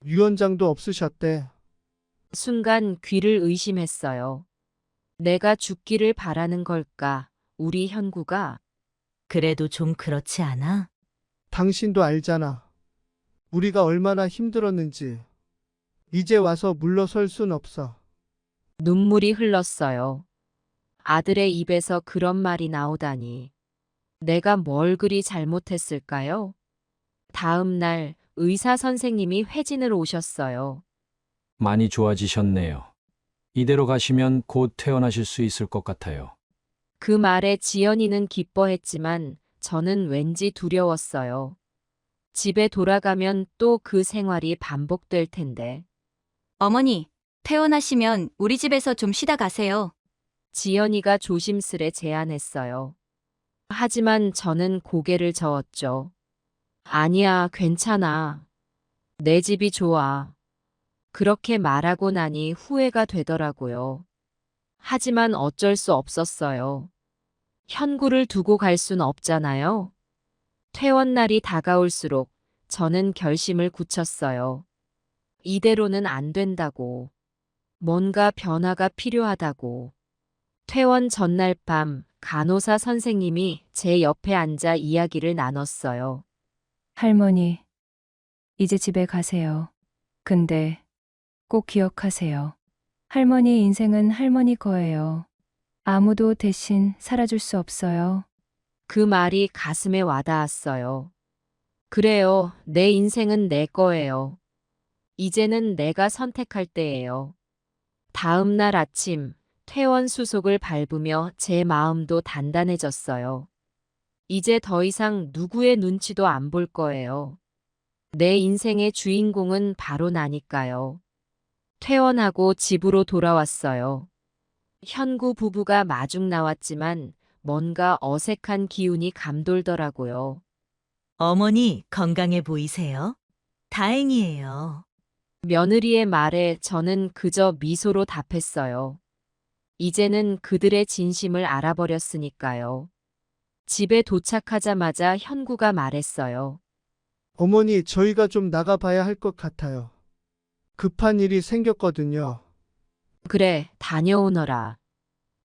S2: 유언장도 없으셨대.
S1: 순간 귀를 의심했어요. 내가 죽기를 바라는 걸까, 우리 현구가?
S3: 그래도 좀 그렇지 않아?
S2: 당신도 알잖아. 우리가 얼마나 힘들었는지. 이제 와서 물러설 순 없어.
S1: 눈물이 흘렀어요. 아들의 입에서 그런 말이 나오다니. 내가 뭘 그리 잘못했을까요? 다음 날 의사 선생님이 회진을 오셨어요.
S6: 많이 좋아지셨네요. 이대로 가시면 곧 퇴원하실 수 있을 것 같아요.
S1: 그 말에 지연이는 기뻐했지만 저는 왠지 두려웠어요. 집에 돌아가면 또 그 생활이 반복될 텐데.
S4: 어머니, 퇴원하시면 우리 집에서 좀 쉬다 가세요.
S1: 지연이가 조심스레 제안했어요. 하지만 저는 고개를 저었죠. 아니야, 괜찮아. 내 집이 좋아. 그렇게 말하고 나니 후회가 되더라고요. 하지만 어쩔 수 없었어요. 현구를 두고 갈 순 없잖아요. 퇴원 날이 다가올수록 저는 결심을 굳혔어요. 이대로는 안 된다고. 뭔가 변화가 필요하다고. 퇴원 전날 밤 간호사 선생님이 제 옆에 앉아 이야기를 나눴어요.
S8: 할머니, 이제 집에 가세요. 근데 꼭 기억하세요. 할머니 인생은 할머니 거예요. 아무도 대신 살아줄 수 없어요.
S1: 그 말이 가슴에 와닿았어요. 그래요. 내 인생은 내 거예요. 이제는 내가 선택할 때예요. 다음 날 아침 퇴원 수속을 밟으며 제 마음도 단단해졌어요. 이제 더 이상 누구의 눈치도 안 볼 거예요. 내 인생의 주인공은 바로 나니까요. 퇴원하고 집으로 돌아왔어요. 현구 부부가 마중 나왔지만 뭔가 어색한 기운이 감돌더라고요.
S3: 어머니 건강해 보이세요? 다행이에요.
S1: 며느리의 말에 저는 그저 미소로 답했어요. 이제는 그들의 진심을 알아버렸으니까요. 집에 도착하자마자 현구가 말했어요.
S2: 어머니, 저희가 좀 나가봐야 할 것 같아요. 급한 일이 생겼거든요.
S1: 그래, 다녀오너라.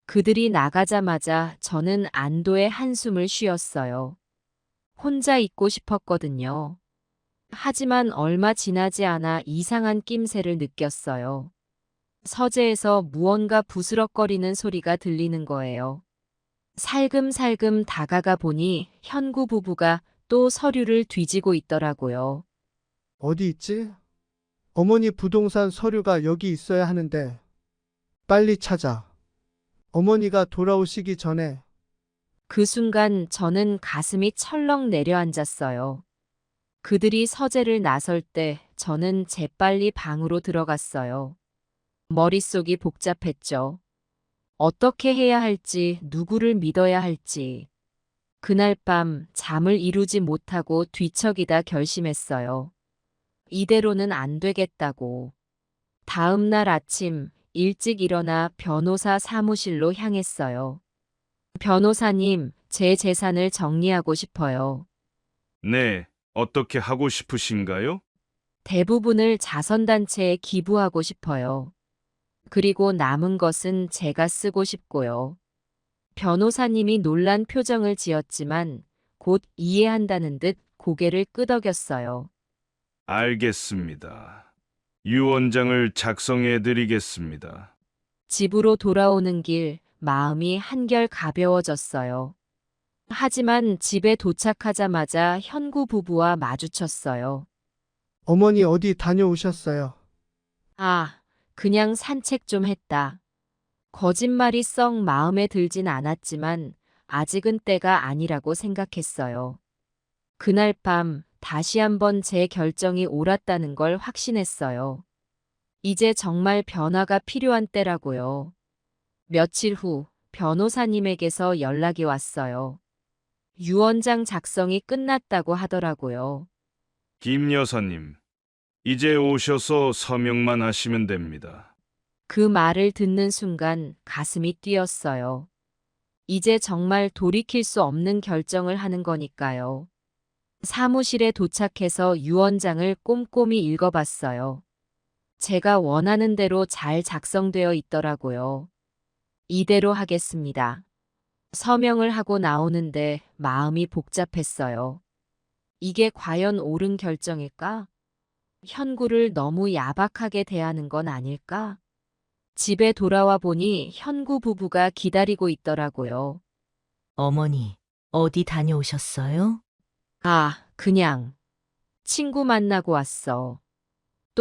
S1: 그들이 나가자마자 저는 안도의 한숨을 쉬었어요. 혼자 있고 싶었거든요. 하지만 얼마 지나지 않아 이상한 낌새를 느꼈어요. 서재에서 무언가 부스럭거리는 소리가 들리는 거예요. 살금살금 다가가 보니 현구 부부가 또 서류를 뒤지고 있더라고요.
S2: 어디 있지? 어머니 부동산 서류가 여기 있어야 하는데. 빨리 찾아. 어머니가 돌아오시기 전에.
S1: 그 순간 저는 가슴이 철렁 내려앉았어요. 그들이 서재를 나설 때 저는 재빨리 방으로 들어갔어요. 머릿속이 복잡했죠. 어떻게 해야 할지, 누구를 믿어야 할지. 그날 밤 잠을 이루지 못하고 뒤척이다 결심했어요. 이대로는 안 되겠다고. 다음 날 아침 일찍 일어나 변호사 사무실로 향했어요. 변호사님, 제 재산을 정리하고 싶어요.
S9: 네, 어떻게 하고 싶으신가요?
S1: 대부분을 자선단체에 기부하고 싶어요. 그리고 남은 것은 제가 쓰고 싶고요. 변호사님이 놀란 표정을 지었지만 곧 이해한다는 듯 고개를 끄덕였어요.
S9: 알겠습니다. 유언장을 작성해 드리겠습니다.
S1: 집으로 돌아오는 길 마음이 한결 가벼워졌어요. 하지만 집에 도착하자마자 현구 부부와 마주쳤어요.
S2: 어머니 어디 다녀오셨어요?
S1: 아, 그냥 산책 좀 했다. 거짓말이 썩 마음에 들진 않았지만 아직은 때가 아니라고 생각했어요. 그날 밤 다시 한번 제 결정이 옳았다는 걸 확신했어요. 이제 정말 변화가 필요한 때라고요. 며칠 후 변호사님에게서 연락이 왔어요. 유언장 작성이 끝났다고 하더라고요.
S9: 김 여사님, 이제 오셔서 서명만 하시면 됩니다.
S1: 그 말을 듣는 순간 가슴이 뛰었어요. 이제 정말 돌이킬 수 없는 결정을 하는 거니까요. 사무실에 도착해서 유언장을 꼼꼼히 읽어봤어요. 제가 원하는 대로 잘 작성되어 있더라고요. 이대로 하겠습니다. 서명을 하고 나오는데 마음이 복잡했어요. 이게 과연 옳은 결정일까? 현구를 너무 야박하게 대하는 건 아닐까? 집에 돌아와 보니 현구 부부가 기다리고 있더라고요.
S3: 어머니, 어디 다녀오셨어요?
S1: 아, 그냥 친구 만나고 왔어.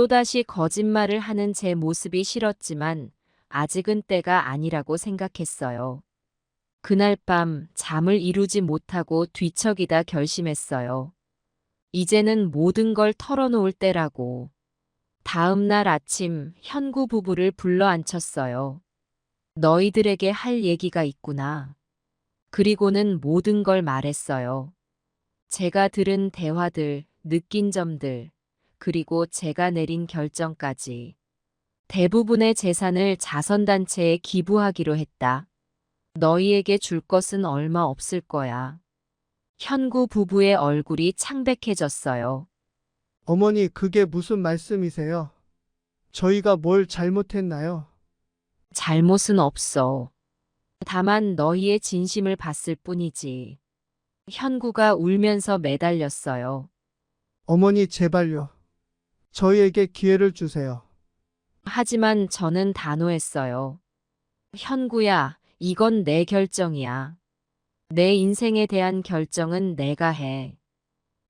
S1: 또다시 거짓말을 하는 제 모습이 싫었지만 아직은 때가 아니라고 생각했어요. 그날 밤 잠을 이루지 못하고 뒤척이다 결심했어요. 이제는 모든 걸 털어놓을 때라고. 다음 날 아침 현구 부부를 불러 앉혔어요. 너희들에게 할 얘기가 있구나. 그리고는 모든 걸 말했어요. 제가 들은 대화들, 느낀 점들, 그리고 제가 내린 결정까지. 대부분의 재산을 자선단체에 기부하기로 했다. 너희에게 줄 것은 얼마 없을 거야. 현구 부부의 얼굴이 창백해졌어요.
S2: 어머니, 그게 무슨 말씀이세요? 저희가 뭘 잘못했나요?
S1: 잘못은 없어. 다만 너희의 진심을 봤을 뿐이지. 현구가 울면서 매달렸어요.
S2: 어머니, 제발요. 저희에게 기회를 주세요.
S1: 하지만 저는 단호했어요. 현구야, 이건 내 결정이야. 내 인생에 대한 결정은 내가 해.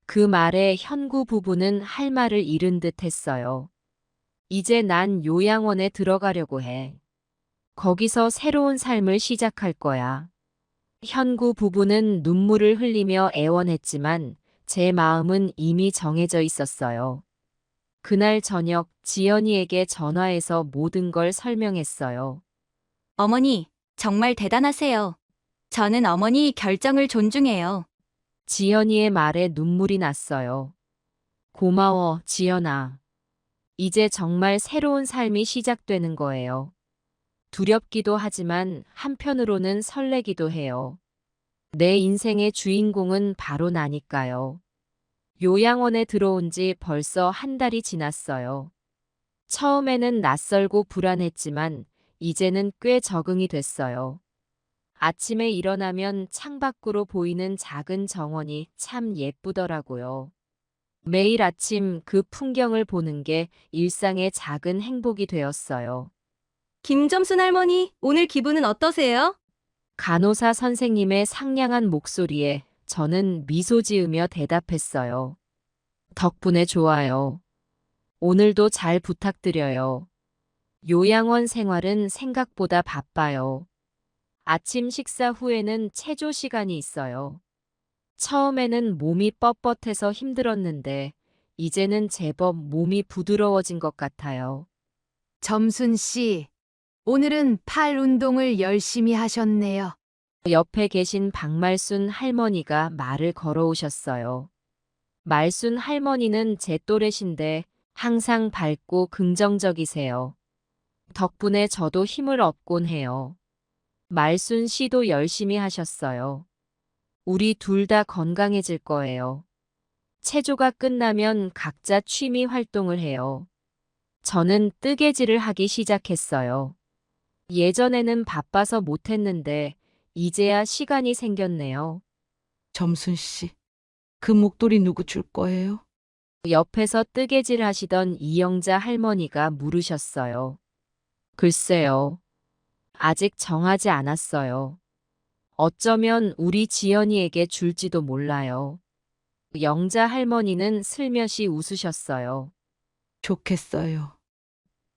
S1: 그 말에 현구 부부는 할 말을 잃은 듯 했어요. 이제 난 요양원에 들어가려고 해. 거기서 새로운 삶을 시작할 거야. 현구 부부는 눈물을 흘리며 애원했지만 제 마음은 이미 정해져 있었어요. 그날 저녁 지연이에게 전화해서 모든 걸 설명했어요.
S4: 어머니, 정말 대단하세요. 저는 어머니 결정을 존중해요.
S1: 지연이의 말에 눈물이 났어요. 고마워, 지연아. 이제 정말 새로운 삶이 시작되는 거예요. 두렵기도 하지만 한편으로는 설레기도 해요. 내 인생의 주인공은 바로 나니까요. 요양원에 들어온 지 벌써 한 달이 지났어요. 처음에는 낯설고 불안했지만 이제는 꽤 적응이 됐어요. 아침에 일어나면 창밖으로 보이는 작은 정원이 참 예쁘더라고요. 매일 아침 그 풍경을 보는 게 일상의 작은 행복이 되었어요.
S4: 김점순 할머니, 오늘 기분은 어떠세요?
S1: 간호사 선생님의 상냥한 목소리에 저는 미소 지으며 대답했어요. 덕분에 좋아요. 오늘도 잘 부탁드려요. 요양원 생활은 생각보다 바빠요. 아침 식사 후에는 체조 시간이 있어요. 처음에는 몸이 뻣뻣해서 힘들었는데 이제는 제법 몸이 부드러워진 것 같아요.
S10: 점순 씨, 오늘은 팔 운동을 열심히 하셨네요.
S1: 옆에 계신 박말순 할머니가 말을 걸어오셨어요. 말순 할머니는 제 또래신데 항상 밝고 긍정적이세요. 덕분에 저도 힘을 얻곤 해요. 말순 씨도 열심히 하셨어요. 우리 둘 다 건강해질 거예요. 체조가 끝나면 각자 취미 활동을 해요. 저는 뜨개질을 하기 시작했어요. 예전에는 바빠서 못했는데 이제야 시간이 생겼네요.
S11: 점순 씨, 그 목도리 누구 줄 거예요?
S1: 옆에서 뜨개질 하시던 이영자 할머니가 물으셨어요. 글쎄요. 아직 정하지 않았어요. 어쩌면 우리 지연이에게 줄지도 몰라요. 영자 할머니는 슬며시 웃으셨어요.
S11: 좋겠어요.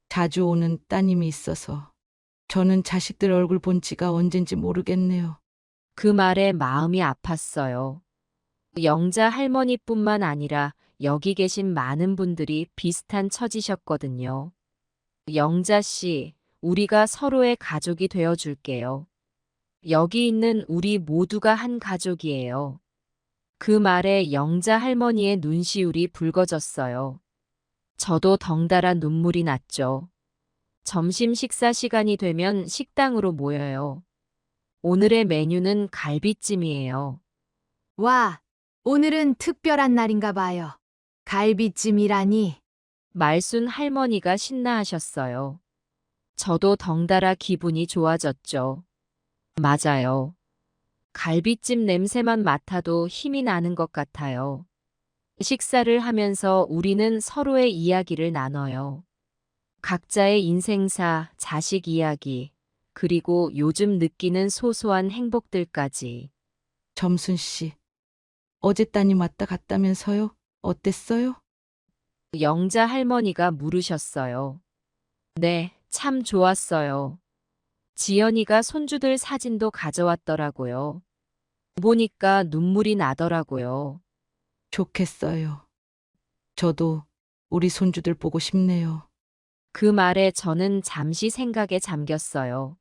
S11: 자주 오는 따님이 있어서 저는 자식들 얼굴 본 지가 언젠지 모르겠네요.
S1: 그 말에 마음이 아팠어요. 영자 할머니뿐만 아니라 여기 계신 많은 분들이 비슷한 처지셨거든요. 영자 씨, 우리가 서로의 가족이 되어줄게요. 여기 있는 우리 모두가 한 가족이에요. 그 말에 영자 할머니의 눈시울이 붉어졌어요. 저도 덩달아 눈물이 났죠. 점심 식사 시간이 되면 식당으로 모여요. 오늘의 메뉴는 갈비찜이에요.
S10: 와, 오늘은 특별한 날인가 봐요. 갈비찜이라니.
S1: 말순 할머니가 신나하셨어요. 저도 덩달아 기분이 좋아졌죠. 맞아요. 갈비찜 냄새만 맡아도 힘이 나는 것 같아요. 식사를 하면서 우리는 서로의 이야기를 나눠요. 각자의 인생사, 자식 이야기, 그리고 요즘 느끼는 소소한 행복들까지.
S11: 점순 씨, 어제 따님 왔다 갔다면서요? 어땠어요?
S1: 영자 할머니가 물으셨어요. 네, 참 좋았어요. 지연이가 손주들 사진도 가져왔더라고요. 보니까 눈물이 나더라고요.
S11: 좋겠어요. 저도 우리 손주들 보고 싶네요.
S1: 그 말에 저는 잠시 생각에 잠겼어요.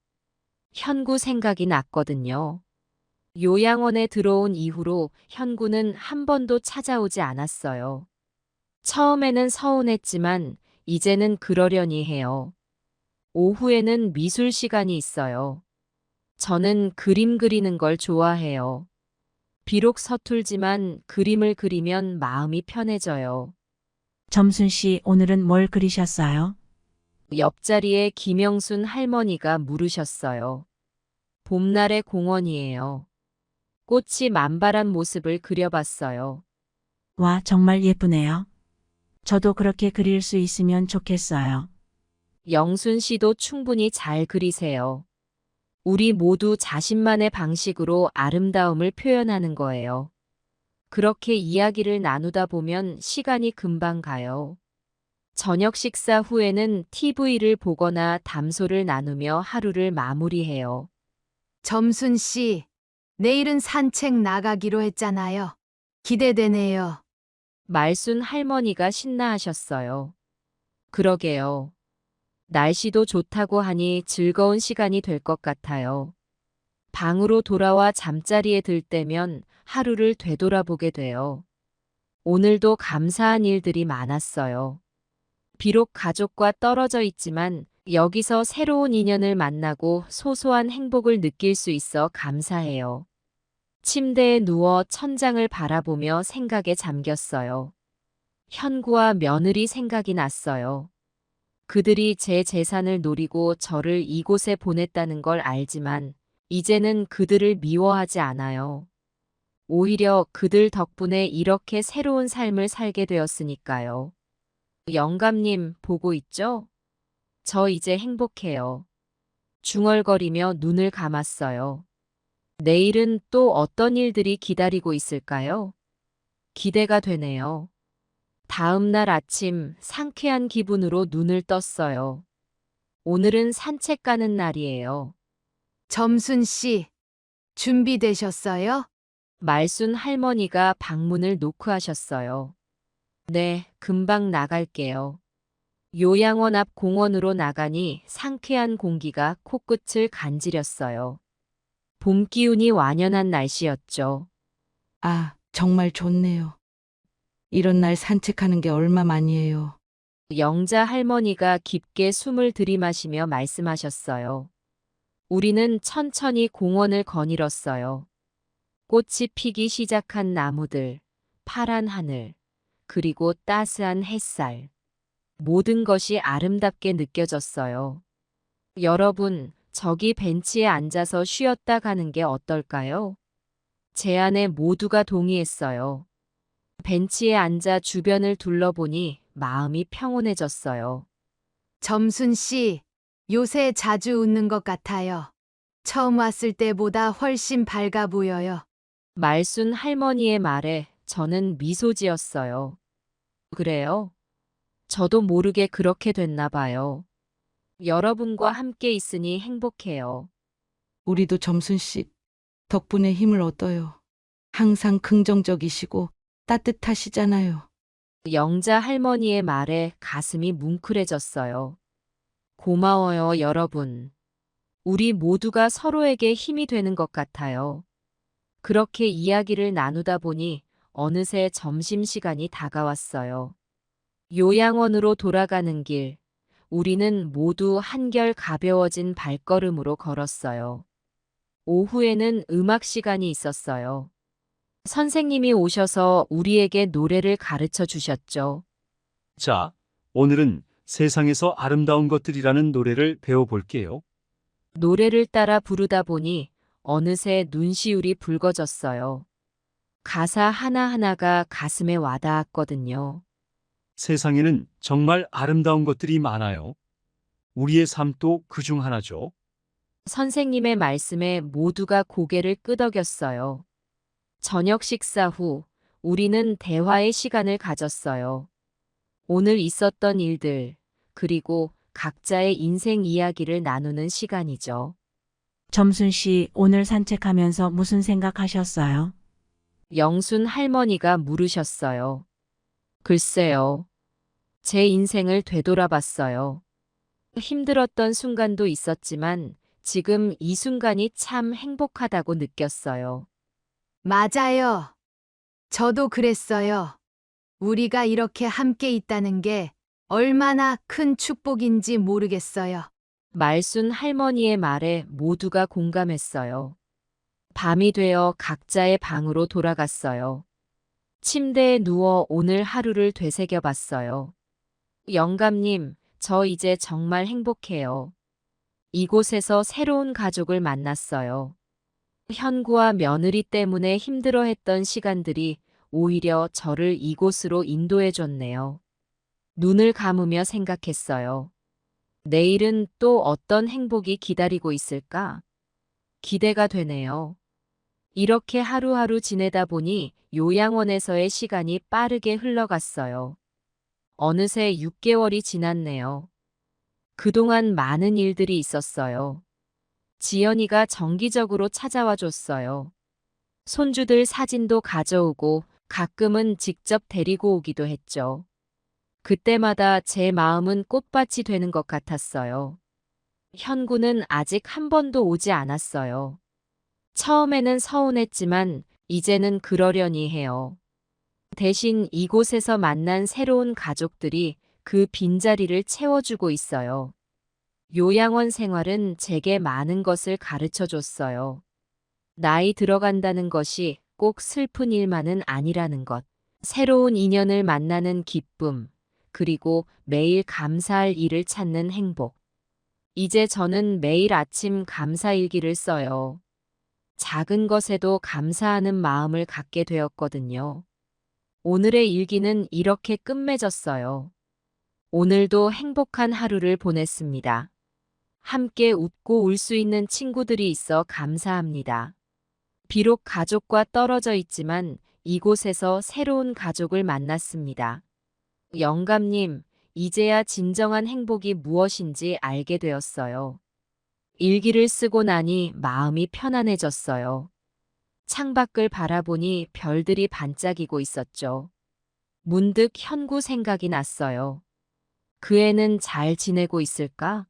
S1: 현구 생각이 났거든요. 요양원에 들어온 이후로 현구는 한 번도 찾아오지 않았어요. 처음에는 서운했지만 이제는 그러려니 해요. 오후에는 미술 시간이 있어요. 저는 그림 그리는 걸 좋아해요. 비록 서툴지만 그림을 그리면 마음이 편해져요.
S12: 점순 씨, 오늘은 뭘 그리셨어요?
S1: 옆자리에 김영순 할머니가 물으셨어요. 봄날의 공원이에요. 꽃이 만발한 모습을 그려봤어요.
S12: 와, 정말 예쁘네요. 저도 그렇게 그릴 수 있으면 좋겠어요.
S1: 영순 씨도 충분히 잘 그리세요. 우리 모두 자신만의 방식으로 아름다움을 표현하는 거예요. 그렇게 이야기를 나누다 보면 시간이 금방 가요. 저녁 식사 후에는 TV를 보거나 담소를 나누며 하루를 마무리해요.
S10: 점순 씨, 내일은 산책 나가기로 했잖아요. 기대되네요.
S1: 말순 할머니가 신나하셨어요. 그러게요. 날씨도 좋다고 하니 즐거운 시간이 될 것 같아요. 방으로 돌아와 잠자리에 들 때면 하루를 되돌아보게 돼요. 오늘도 감사한 일들이 많았어요. 비록 가족과 떨어져 있지만 여기서 새로운 인연을 만나고 소소한 행복을 느낄 수 있어 감사해요. 침대에 누워 천장을 바라보며 생각에 잠겼어요. 현구와 며느리 생각이 났어요. 그들이 제 재산을 노리고 저를 이곳에 보냈다는 걸 알지만 이제는 그들을 미워하지 않아요. 오히려 그들 덕분에 이렇게 새로운 삶을 살게 되었으니까요. 영감님, 보고 있죠? 저 이제 행복해요. 중얼거리며 눈을 감았어요. 내일은 또 어떤 일들이 기다리고 있을까요? 기대가 되네요. 다음 날 아침 상쾌한 기분으로 눈을 떴어요. 오늘은 산책 가는 날이에요.
S10: 점순 씨, 준비되셨어요?
S1: 말순 할머니가 방문을 노크하셨어요. 네, 금방 나갈게요. 요양원 앞 공원으로 나가니 상쾌한 공기가 코끝을 간지렸어요. 봄 기운이 완연한 날씨였죠.
S11: 아, 정말 좋네요. 이런 날 산책하는 게 얼마만이에요.
S1: 영자 할머니가 깊게 숨을 들이마시며 말씀하셨어요. 우리는 천천히 공원을 거닐었어요. 꽃이 피기 시작한 나무들, 파란 하늘, 그리고 따스한 햇살. 모든 것이 아름답게 느껴졌어요. 여러분, 저기 벤치에 앉아서 쉬었다 가는 게 어떨까요? 제 안에 모두가 동의했어요. 벤치에 앉아 주변을 둘러보니 마음이 평온해졌어요.
S10: 점순 씨, 요새 자주 웃는 것 같아요. 처음 왔을 때보다 훨씬 밝아 보여요.
S1: 말순 할머니의 말에 저는 미소 지었어요. 그래요? 저도 모르게 그렇게 됐나 봐요. 여러분과 함께 있으니 행복해요.
S11: 우리도 점순 씨 덕분에 힘을 얻어요. 항상 긍정적이시고 따뜻하시잖아요.
S1: 영자 할머니의 말에 가슴이 뭉클해졌어요. 고마워요, 여러분. 우리 모두가 서로에게 힘이 되는 것 같아요. 그렇게 이야기를 나누다 보니 어느새 점심시간이 다가왔어요. 요양원으로 돌아가는 길, 우리는 모두 한결 가벼워진 발걸음으로 걸었어요. 오후에는 음악 시간이 있었어요. 선생님이 오셔서 우리에게 노래를 가르쳐 주셨죠.
S13: 자, 오늘은 세상에서 아름다운 것들이라는 노래를 배워볼게요.
S1: 노래를 따라 부르다 보니 어느새 눈시울이 붉어졌어요. 가사 하나하나가 가슴에 와닿았거든요.
S13: 세상에는 정말 아름다운 것들이 많아요. 우리의 삶도 그중 하나죠.
S1: 선생님의 말씀에 모두가 고개를 끄덕였어요. 저녁 식사 후 우리는 대화의 시간을 가졌어요. 오늘 있었던 일들, 그리고 각자의 인생 이야기를 나누는 시간이죠.
S12: 점순 씨, 오늘 산책하면서 무슨 생각하셨어요?
S1: 영순 할머니가 물으셨어요. 글쎄요. 제 인생을 되돌아봤어요. 힘들었던 순간도 있었지만 지금 이 순간이 참 행복하다고 느꼈어요.
S10: 맞아요. 저도 그랬어요. 우리가 이렇게 함께 있다는 게 얼마나 큰 축복인지 모르겠어요.
S1: 말순 할머니의 말에 모두가 공감했어요. 밤이 되어 각자의 방으로 돌아갔어요. 침대에 누워 오늘 하루를 되새겨 봤어요. 영감님, 저 이제 정말 행복해요. 이곳에서 새로운 가족을 만났어요. 현구와 며느리 때문에 힘들어했던 시간들이 오히려 저를 이곳으로 인도해 줬네요. 눈을 감으며 생각했어요. 내일은 또 어떤 행복이 기다리고 있을까? 기대가 되네요. 이렇게 하루하루 지내다 보니 요양원에서의 시간이 빠르게 흘러갔어요. 어느새 6개월이 지났네요. 그동안 많은 일들이 있었어요. 지연이가 정기적으로 찾아와 줬어요. 손주들 사진도 가져오고 가끔은 직접 데리고 오기도 했죠. 그때마다 제 마음은 꽃밭이 되는 것 같았어요. 현구는 아직 한 번도 오지 않았어요. 처음에는 서운했지만 이제는 그러려니 해요. 대신 이곳에서 만난 새로운 가족들이 그 빈자리를 채워주고 있어요. 요양원 생활은 제게 많은 것을 가르쳐 줬어요. 나이 들어간다는 것이 꼭 슬픈 일만은 아니라는 것. 새로운 인연을 만나는 기쁨, 그리고 매일 감사할 일을 찾는 행복. 이제 저는 매일 아침 감사일기를 써요. 작은 것에도 감사하는 마음을 갖게 되었거든요. 오늘의 일기는 이렇게 끝맺었어요. 오늘도 행복한 하루를 보냈습니다. 함께 웃고 울 수 있는 친구들이 있어 감사합니다. 비록 가족과 떨어져 있지만 이곳에서 새로운 가족을 만났습니다. 영감님, 이제야 진정한 행복이 무엇인지 알게 되었어요. 일기를 쓰고 나니 마음이 편안해졌어요. 창밖을 바라보니 별들이 반짝이고 있었죠. 문득 현구 생각이 났어요. 그 애는 잘 지내고 있을까?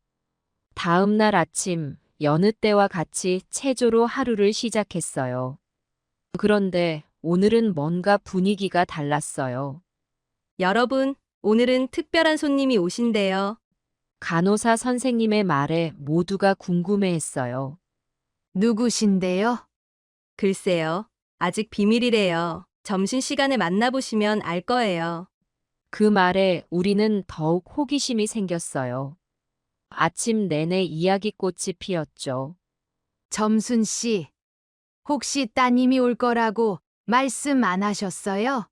S1: 다음 날 아침, 여느 때와 같이 체조로 하루를 시작했어요. 그런데 오늘은 뭔가 분위기가 달랐어요.
S4: 여러분, 오늘은 특별한 손님이 오신대요.
S1: 간호사 선생님의 말에 모두가 궁금해했어요.
S10: 누구신데요?
S4: 글쎄요. 아직 비밀이래요. 점심시간에 만나보시면 알 거예요.
S1: 그 말에 우리는 더욱 호기심이 생겼어요. 아침 내내 이야기꽃이 피었죠.
S10: 점순 씨, 혹시 따님이 올 거라고 말씀 안 하셨어요?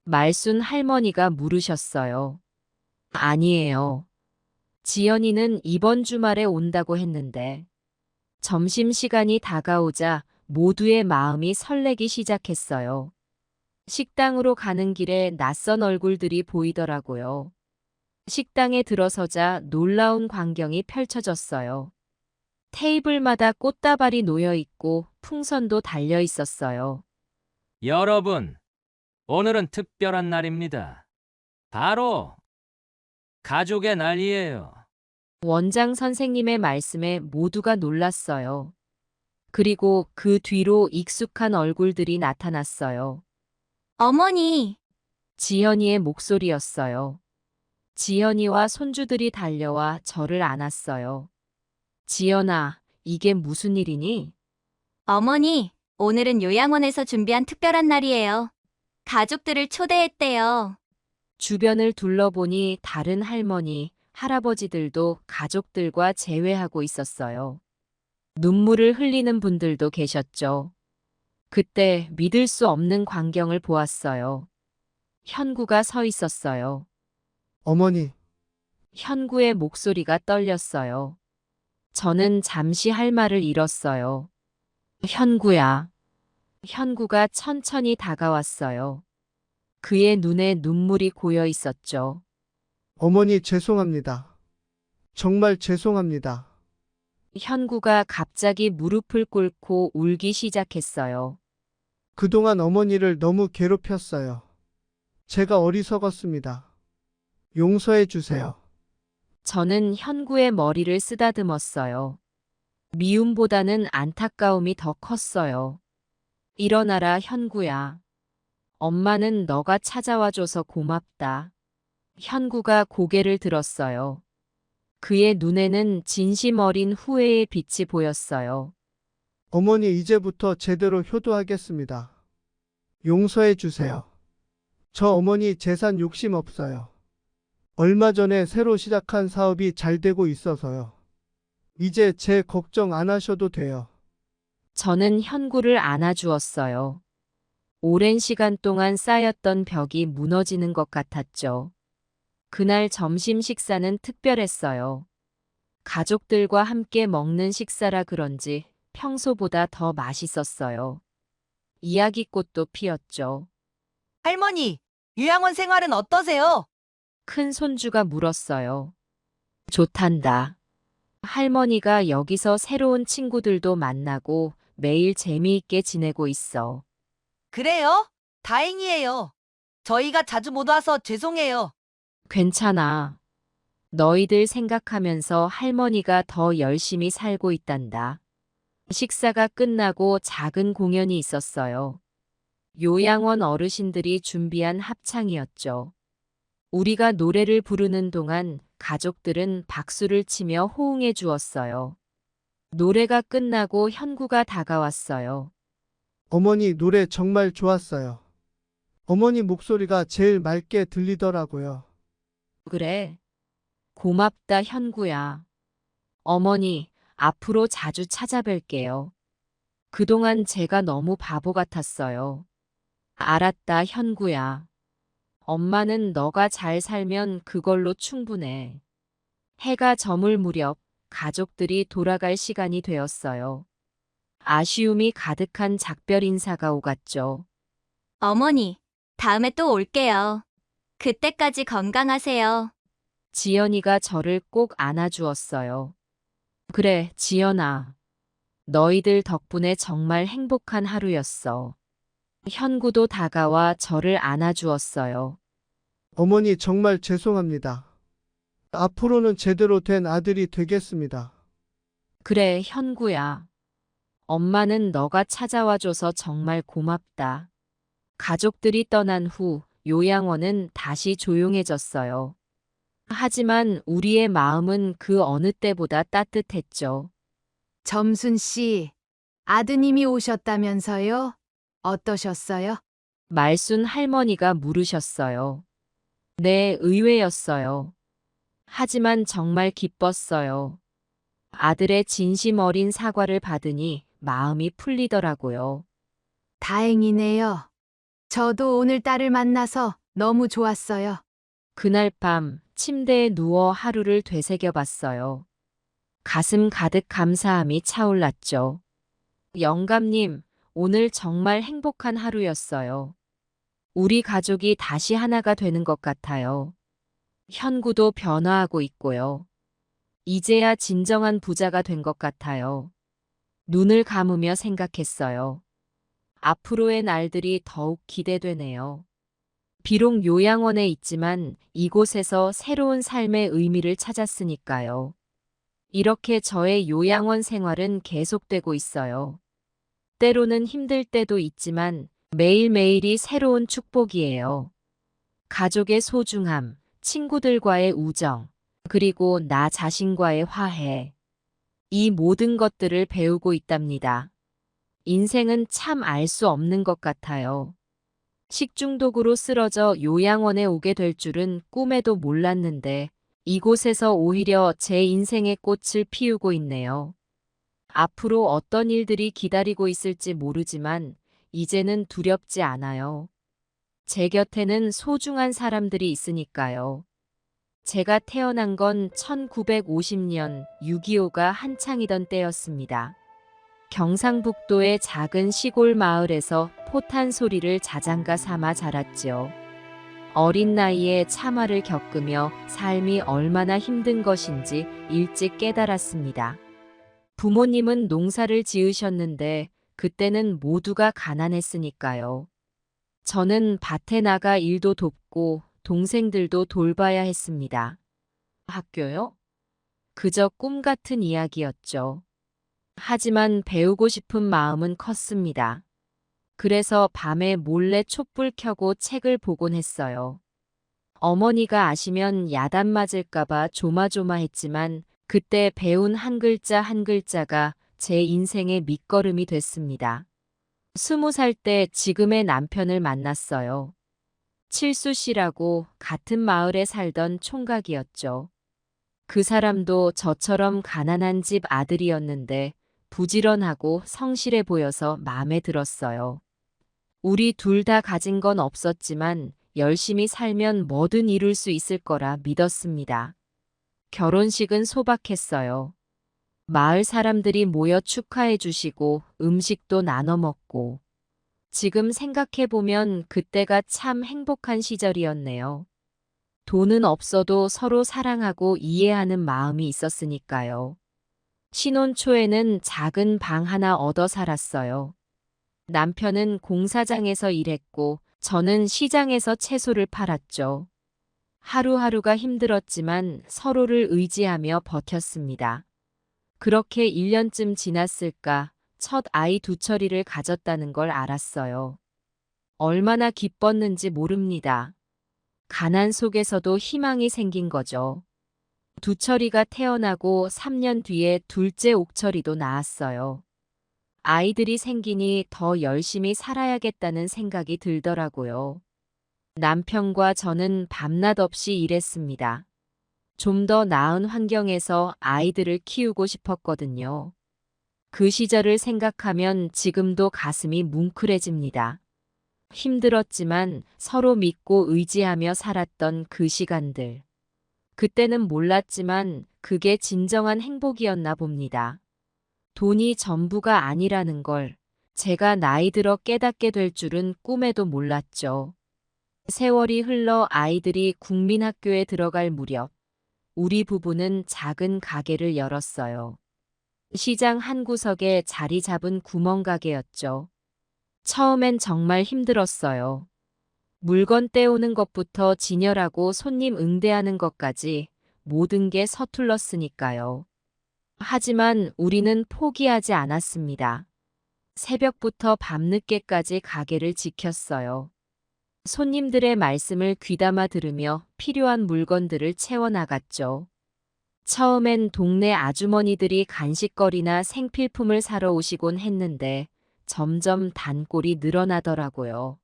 S1: 말순 할머니가 물으셨어요. 아니에요. 지연이는 이번 주말에 온다고 했는데. 점심시간이 다가오자 모두의 마음이 설레기 시작했어요. 식당으로 가는 길에 낯선 얼굴들이 보이더라고요. 식당에 들어서자 놀라운 광경이 펼쳐졌어요. 테이블마다 꽃다발이 놓여 있고 풍선도 달려 있었어요.
S14: 여러분, 오늘은 특별한 날입니다. 바로 가족의 날이에요.
S1: 원장 선생님의 말씀에 모두가 놀랐어요. 그리고 그 뒤로 익숙한 얼굴들이 나타났어요.
S5: 어머니,
S1: 지연이의 목소리였어요. 지연이와 손주들이 달려와 저를 안았어요. 지연아, 이게 무슨 일이니?
S5: 어머니, 오늘은 요양원에서 준비한 특별한 날이에요. 가족들을 초대했대요.
S1: 주변을 둘러보니 다른 할머니, 할아버지들도 가족들과 재회하고 있었어요. 눈물을 흘리는 분들도 계셨죠. 그때 믿을 수 없는 광경을 보았어요. 현구가 서 있었어요.
S2: 어머니,
S1: 현구의 목소리가 떨렸어요. 저는 잠시 할 말을 잃었어요. 현구야. 현구가 천천히 다가왔어요. 그의 눈에 눈물이 고여 있었죠.
S2: 어머니 죄송합니다. 정말 죄송합니다.
S1: 현구가 갑자기 무릎을 꿇고 울기 시작했어요.
S2: 그동안 어머니를 너무 괴롭혔어요. 제가 어리석었습니다. 용서해 주세요.
S1: 저는 현구의 머리를 쓰다듬었어요. 미움보다는 안타까움이 더 컸어요. 일어나라, 현구야. 엄마는 너가 찾아와줘서 고맙다. 현구가 고개를 들었어요. 그의 눈에는 진심 어린 후회의 빛이 보였어요.
S2: 어머니 이제부터 제대로 효도하겠습니다. 용서해 주세요. 저 어머니 재산 욕심 없어요. 얼마 전에 새로 시작한 사업이 잘 되고 있어서요. 이제 제 걱정 안 하셔도 돼요.
S1: 저는 현구를 안아주었어요. 오랜 시간 동안 쌓였던 벽이 무너지는 것 같았죠. 그날 점심 식사는 특별했어요. 가족들과 함께 먹는 식사라 그런지 평소보다 더 맛있었어요. 이야기꽃도 피었죠.
S15: 할머니, 요양원 생활은 어떠세요?
S1: 큰 손주가 물었어요. 좋단다. 할머니가 여기서 새로운 친구들도 만나고 매일 재미있게 지내고 있어.
S15: 그래요? 다행이에요. 저희가 자주 못 와서 죄송해요.
S1: 괜찮아. 너희들 생각하면서 할머니가 더 열심히 살고 있단다. 식사가 끝나고 작은 공연이 있었어요. 요양원 어르신들이 준비한 합창이었죠. 우리가 노래를 부르는 동안 가족들은 박수를 치며 호응해 주었어요. 노래가 끝나고 현구가 다가왔어요.
S2: 어머니 노래 정말 좋았어요. 어머니 목소리가 제일 맑게 들리더라고요.
S1: 그래. 고맙다, 현구야. 어머니, 앞으로 자주 찾아뵐게요. 그동안 제가 너무 바보 같았어요. 알았다, 현구야. 엄마는 너가 잘 살면 그걸로 충분해. 해가 저물 무렵 가족들이 돌아갈 시간이 되었어요. 아쉬움이 가득한 작별 인사가 오갔죠.
S5: 어머니, 다음에 또 올게요. 그때까지 건강하세요.
S1: 지연이가 저를 꼭 안아주었어요. 그래, 지연아. 너희들 덕분에 정말 행복한 하루였어. 현구도 다가와 저를 안아주었어요.
S2: 어머니 정말 죄송합니다. 앞으로는 제대로 된 아들이 되겠습니다.
S1: 그래, 현구야. 엄마는 너가 찾아와줘서 정말 고맙다. 가족들이 떠난 후 요양원은 다시 조용해졌어요. 하지만 우리의 마음은 그 어느 때보다 따뜻했죠.
S10: 점순 씨, 아드님이 오셨다면서요? 어떠셨어요?
S1: 말순 할머니가 물으셨어요. 네, 의외였어요. 하지만 정말 기뻤어요. 아들의 진심 어린 사과를 받으니 마음이 풀리더라고요.
S10: 다행이네요. 저도 오늘 딸을 만나서 너무 좋았어요.
S1: 그날 밤 침대에 누워 하루를 되새겨 봤어요. 가슴 가득 감사함이 차올랐죠. 영감님, 오늘 정말 행복한 하루였어요. 우리 가족이 다시 하나가 되는 것 같아요. 현구도 변화하고 있고요. 이제야 진정한 부자가 된 것 같아요. 눈을 감으며 생각했어요. 앞으로의 날들이 더욱 기대되네요. 비록 요양원에 있지만 이곳에서 새로운 삶의 의미를 찾았으니까요. 이렇게 저의 요양원 생활은 계속되고 있어요. 때로는 힘들 때도 있지만 매일매일이 새로운 축복이에요. 가족의 소중함, 친구들과의 우정, 그리고 나 자신과의 화해. 이 모든 것들을 배우고 있답니다. 인생은 참 알 수 없는 것 같아요. 식중독으로 쓰러져 요양원에 오게 될 줄은 꿈에도 몰랐는데 이곳에서 오히려 제 인생의 꽃을 피우고 있네요. 앞으로 어떤 일들이 기다리고 있을지 모르지만 이제는 두렵지 않아요. 제 곁에는 소중한 사람들이 있으니까요. 제가 태어난 건 1950년 6.25가 한창이던 때였습니다. 경상북도의 작은 시골 마을에서 포탄 소리를 자장가 삼아 자랐지요. 어린 나이에 참화를 겪으며 삶이 얼마나 힘든 것인지 일찍 깨달았습니다. 부모님은 농사를 지으셨는데 그때는 모두가 가난했으니까요. 저는 밭에 나가 일도 돕고 동생들도 돌봐야 했습니다. 학교요? 그저 꿈 같은 이야기였죠. 하지만 배우고 싶은 마음은 컸습니다. 그래서 밤에 몰래 촛불 켜고 책을 보곤 했어요. 어머니가 아시면 야단 맞을까봐 조마조마했지만 그때 배운 한 글자 한 글자가 제 인생의 밑거름이 됐습니다. 20살 때 지금의 남편을 만났어요. 칠수 씨라고 같은 마을에 살던 총각이었죠. 그 사람도 저처럼 가난한 집 아들이었는데 부지런하고 성실해 보여서 마음에 들었어요. 우리 둘 다 가진 건 없었지만 열심히 살면 뭐든 이룰 수 있을 거라 믿었습니다. 결혼식은 소박했어요. 마을 사람들이 모여 축하해 주시고 음식도 나눠 먹고. 지금 생각해보면 그때가 참 행복한 시절이었네요. 돈은 없어도 서로 사랑하고 이해하는 마음이 있었으니까요. 신혼 초에는 작은 방 하나 얻어 살았어요. 남편은 공사장에서 일했고 저는 시장에서 채소를 팔았죠. 하루하루가 힘들었지만 서로를 의지하며 버텼습니다. 그렇게 1년쯤 지났을까 첫 아이 두철이를 가졌다는 걸 알았어요. 얼마나 기뻤는지 모릅니다. 가난 속에서도 희망이 생긴 거죠. 두철이가 태어나고 3년 뒤에 둘째 옥철이도 나았어요. 아이들이 생기니 더 열심히 살아야겠다는 생각이 들더라고요. 남편과 저는 밤낮 없이 일했습니다. 좀 더 나은 환경에서 아이들을 키우고 싶었거든요. 그 시절을 생각하면 지금도 가슴이 뭉클해집니다. 힘들었지만 서로 믿고 의지하며 살았던 그 시간들. 그때는 몰랐지만 그게 진정한 행복이었나 봅니다. 돈이 전부가 아니라는 걸 제가 나이 들어 깨닫게 될 줄은 꿈에도 몰랐죠. 세월이 흘러 아이들이 국민학교에 들어갈 무렵 우리 부부는 작은 가게를 열었어요. 시장 한 구석에 자리 잡은 구멍가게였죠. 처음엔 정말 힘들었어요. 물건 떼오는 것부터 진열하고 손님 응대하는 것까지 모든 게 서툴렀으니까요. 하지만 우리는 포기하지 않았습니다. 새벽부터 밤늦게까지 가게를 지켰어요. 손님들의 말씀을 귀담아 들으며 필요한 물건들을 채워나갔죠. 처음엔 동네 아주머니들이 간식거리나 생필품을 사러 오시곤 했는데 점점 단골이 늘어나더라고요.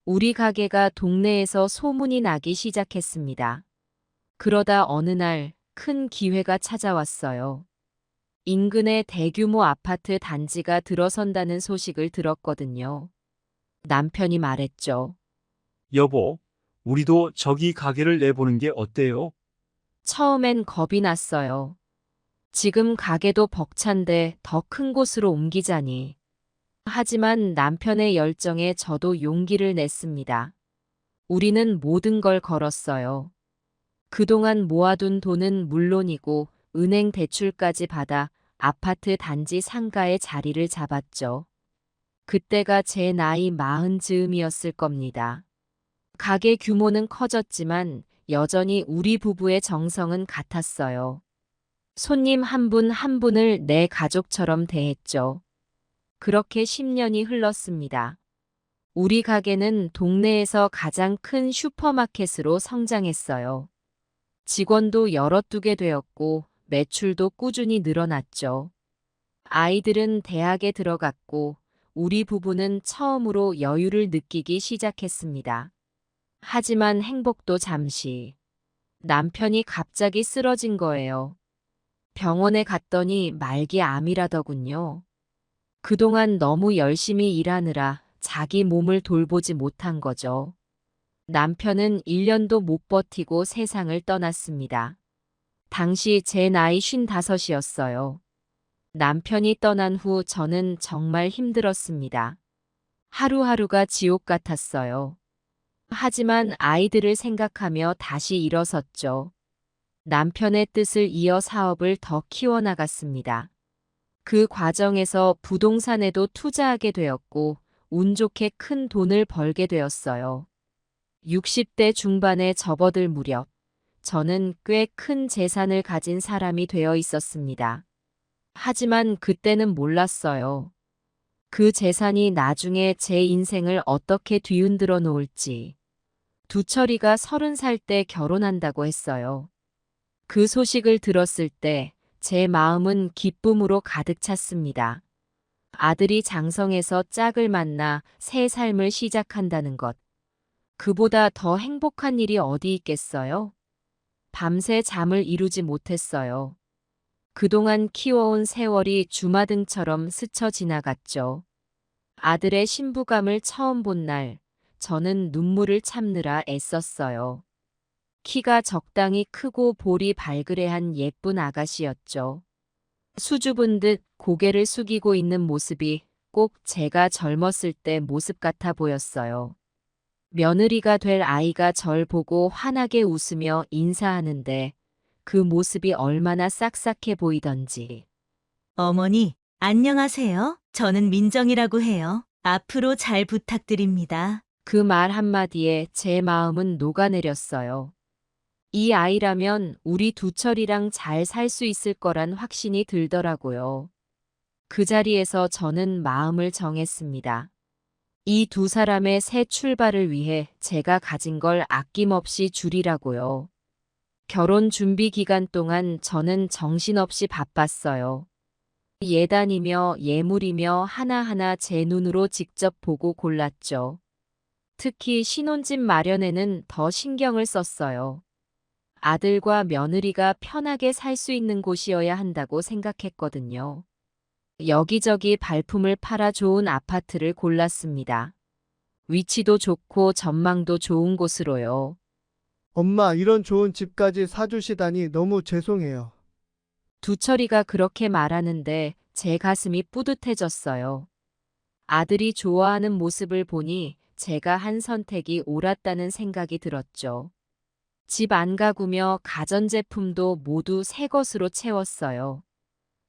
S1: 우리 가게가 동네에서 소문이 나기 시작했습니다. 그러다 어느 날 큰 기회가 찾아왔어요. 인근에 대규모 아파트 단지가 들어선다는 소식을 들었거든요. 남편이 말했죠.
S13: 여보, 우리도 저기 가게를 내보는 게 어때요?
S1: 처음엔 겁이 났어요. 지금 가게도 벅찬데 더 큰 곳으로 옮기자니. 하지만 남편의 열정에 저도 용기를 냈습니다. 우리는 모든 걸 걸었어요. 그동안 모아둔 돈은 물론이고 은행 대출까지 받아 아파트 단지 상가에 자리를 잡았죠. 그때가 제 나이 40즈음이었을 겁니다. 가게 규모는 커졌지만 여전히 우리 부부의 정성은 같았어요. 손님 한 분 한 분을 내 가족처럼 대했죠. 그렇게 10년이 흘렀습니다. 우리 가게는 동네에서 가장 큰 슈퍼마켓으로 성장했어요. 직원도 여러 두게 되었고 매출도 꾸준히 늘어났죠. 아이들은 대학에 들어갔고 우리 부부는 처음으로 여유를 느끼기 시작했습니다. 하지만 행복도 잠시. 남편이 갑자기 쓰러진 거예요. 병원에 갔더니 말기 암이라더군요. 그동안 너무 열심히 일하느라 자기 몸을 돌보지 못한 거죠. 남편은 1년도 못 버티고 세상을 떠났습니다. 당시 제 나이 55이었어요. 남편이 떠난 후 저는 정말 힘들었습니다. 하루하루가 지옥 같았어요. 하지만 아이들을 생각하며 다시 일어섰죠. 남편의 뜻을 이어 사업을 더 키워나갔습니다. 그 과정에서 부동산에도 투자하게 되었고, 운 좋게 큰 돈을 벌게 되었어요. 60대 중반에 접어들 무렵, 저는 꽤 큰 재산을 가진 사람이 되어 있었습니다. 하지만 그때는 몰랐어요. 그 재산이 나중에 제 인생을 어떻게 뒤흔들어 놓을지. 두철이가 30살 때 결혼한다고 했어요. 그 소식을 들었을 때 제 마음은 기쁨으로 가득 찼습니다. 아들이 장성에서 짝을 만나 새 삶을 시작한다는 것. 그보다 더 행복한 일이 어디 있겠어요? 밤새 잠을 이루지 못했어요. 그동안 키워온 세월이 주마등처럼 스쳐 지나갔죠. 아들의 신부감을 처음 본 날, 저는 눈물을 참느라 애썼어요. 키가 적당히 크고 볼이 발그레한 예쁜 아가씨였죠. 수줍은 듯 고개를 숙이고 있는 모습이 꼭 제가 젊었을 때 모습 같아 보였어요. 며느리가 될 아이가 절 보고 환하게 웃으며 인사하는데 그 모습이 얼마나 싹싹해 보이던지.
S3: 어머니, 안녕하세요. 저는 민정이라고 해요. 앞으로 잘 부탁드립니다.
S1: 그 말 한마디에 제 마음은 녹아내렸어요. 이 아이라면 우리 두철이랑 잘 살 수 있을 거란 확신이 들더라고요. 그 자리에서 저는 마음을 정했습니다. 이 두 사람의 새 출발을 위해 제가 가진 걸 아낌없이 줄이라고요. 결혼 준비 기간 동안 저는 정신없이 바빴어요. 예단이며 예물이며 하나하나 제 눈으로 직접 보고 골랐죠. 특히 신혼집 마련에는 더 신경을 썼어요. 아들과 며느리가 편하게 살 수 있는 곳이어야 한다고 생각했거든요. 여기저기 발품을 팔아 좋은 아파트를 골랐습니다. 위치도 좋고 전망도 좋은 곳으로요.
S2: 엄마, 이런 좋은 집까지 사주시다니 너무 죄송해요.
S1: 두철이가 그렇게 말하는데 제 가슴이 뿌듯해졌어요. 아들이 좋아하는 모습을 보니 제가 한 선택이 옳았다는 생각이 들었죠. 집 안 가구며 가전제품도 모두 새 것으로 채웠어요.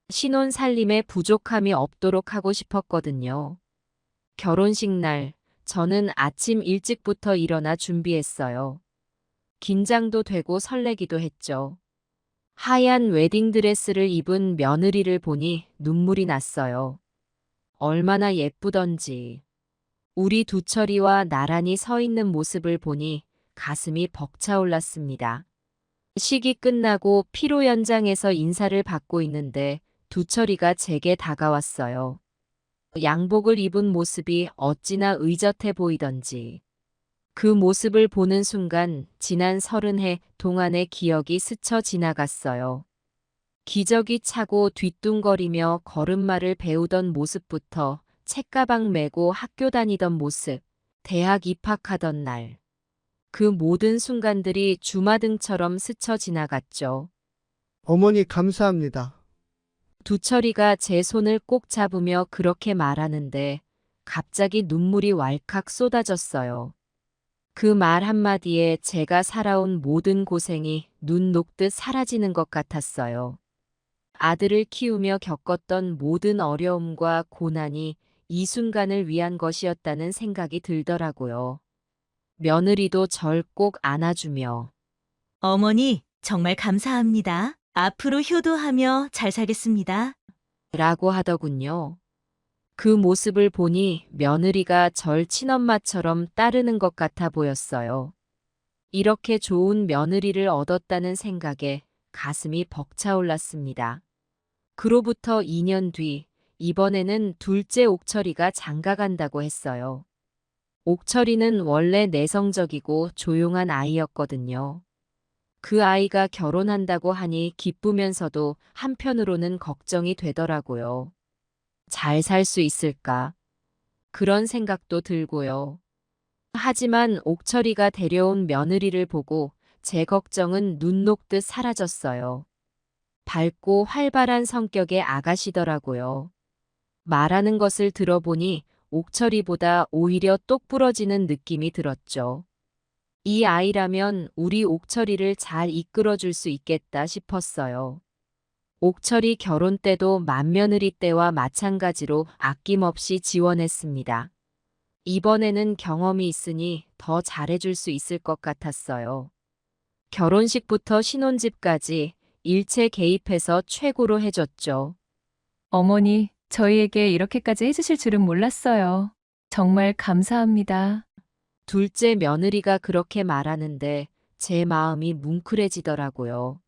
S1: 신혼 살림에 부족함이 없도록 하고 싶었거든요. 결혼식 날, 저는 아침 일찍부터 일어나 준비했어요. 긴장도 되고 설레기도 했죠. 하얀 웨딩드레스를 입은 며느리를 보니 눈물이 났어요. 얼마나 예쁘던지. 우리 두철이와 나란히 서 있는 모습을 보니 가슴이 벅차올랐습니다. 식이 끝나고 피로 연장에서 인사를 받고 있는데 두철이가 제게 다가왔어요. 양복을 입은 모습이 어찌나 의젓해 보이던지. 그 모습을 보는 순간 지난 30해 동안의 기억이 스쳐 지나갔어요. 기저귀 차고 뒤뚱거리며 걸음마를 배우던 모습부터 책가방 메고 학교 다니던 모습, 대학 입학하던 날. 그 모든 순간들이 주마등처럼 스쳐 지나갔죠.
S2: 어머니, 감사합니다.
S1: 두철이가 제 손을 꼭 잡으며 그렇게 말하는데 갑자기 눈물이 왈칵 쏟아졌어요. 그 말 한마디에 제가 살아온 모든 고생이 눈 녹듯 사라지는 것 같았어요. 아들을 키우며 겪었던 모든 어려움과 고난이 이 순간을 위한 것이었다는 생각이 들더라고요. 며느리도 절 꼭 안아주며
S3: 어머니, 정말 감사합니다. 앞으로 효도하며 잘 살겠습니다.
S1: 라고 하더군요. 그 모습을 보니 며느리가 절 친엄마처럼 따르는 것 같아 보였어요. 이렇게 좋은 며느리를 얻었다는 생각에 가슴이 벅차올랐습니다. 그로부터 2년 뒤, 이번에는 둘째 옥철이가 장가간다고 했어요. 옥철이는 원래 내성적이고 조용한 아이였거든요. 그 아이가 결혼한다고 하니 기쁘면서도 한편으로는 걱정이 되더라고요. 잘 살 수 있을까? 그런 생각도 들고요. 하지만 옥철이가 데려온 며느리를 보고 제 걱정은 눈 녹듯 사라졌어요. 밝고 활발한 성격의 아가씨더라고요. 말하는 것을 들어보니 옥철이보다 오히려 똑부러지는 느낌이 들었죠. 이 아이라면 우리 옥철이를 잘 이끌어줄 수 있겠다 싶었어요. 옥철이 결혼 때도 맏며느리 때와 마찬가지로 아낌없이 지원했습니다. 이번에는 경험이 있으니 더 잘해줄 수 있을 것 같았어요. 결혼식부터 신혼집까지 일체 개입해서 최고로 해줬죠.
S8: 어머니, 저희에게 이렇게까지 해주실 줄은 몰랐어요. 정말 감사합니다.
S1: 둘째 며느리가 그렇게 말하는데 제 마음이 뭉클해지더라고요.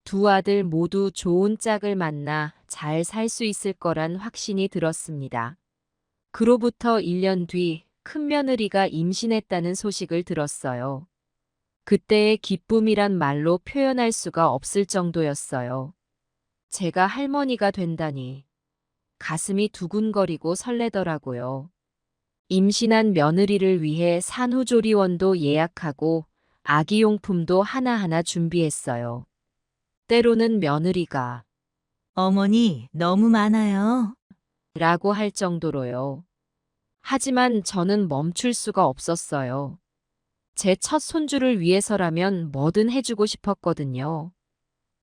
S1: 두 아들 모두 좋은 짝을 만나 잘 살 수 있을 거란 확신이 들었습니다. 그로부터 1년 뒤 큰며느리가 임신했다는 소식을 들었어요. 그때의 기쁨이란 말로 표현할 수가 없을 정도였어요. 제가 할머니가 된다니 가슴이 두근거리고 설레더라고요. 임신한 며느리를 위해 산후조리원도 예약하고 아기용품도 하나하나 준비했어요. 때로는 며느리가
S3: 어머니, 너무 많아요.
S1: 라고 할 정도로요. 하지만 저는 멈출 수가 없었어요. 제 첫 손주를 위해서라면 뭐든 해주고 싶었거든요.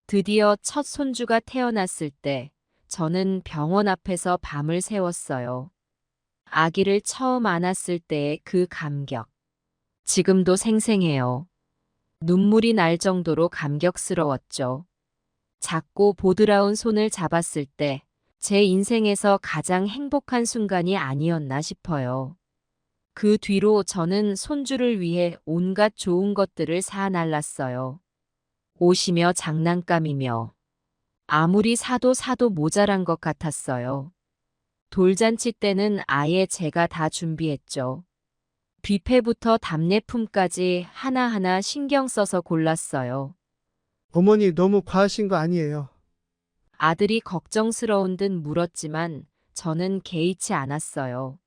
S1: 드디어 첫 손주가 태어났을 때 저는 병원 앞에서 밤을 새웠어요. 아기를 처음 안았을 때의 그 감격. 지금도 생생해요. 눈물이 날 정도로 감격스러웠죠. 작고 보드라운 손을 잡았을 때 제 인생에서 가장 행복한 순간이 아니었나 싶어요. 그 뒤로 저는 손주를 위해 온갖 좋은 것들을 사날랐어요. 옷이며 장난감이며 아무리 사도 모자란 것 같았어요. 돌잔치 때는 아예 제가 다 준비했죠. 뷔페부터 답례품까지 하나하나 신경 써서 골랐어요.
S2: 어머니 너무 과하신 거 아니에요?
S1: 아들이 걱정스러운 듯 물었지만 저는 개의치 않았어요.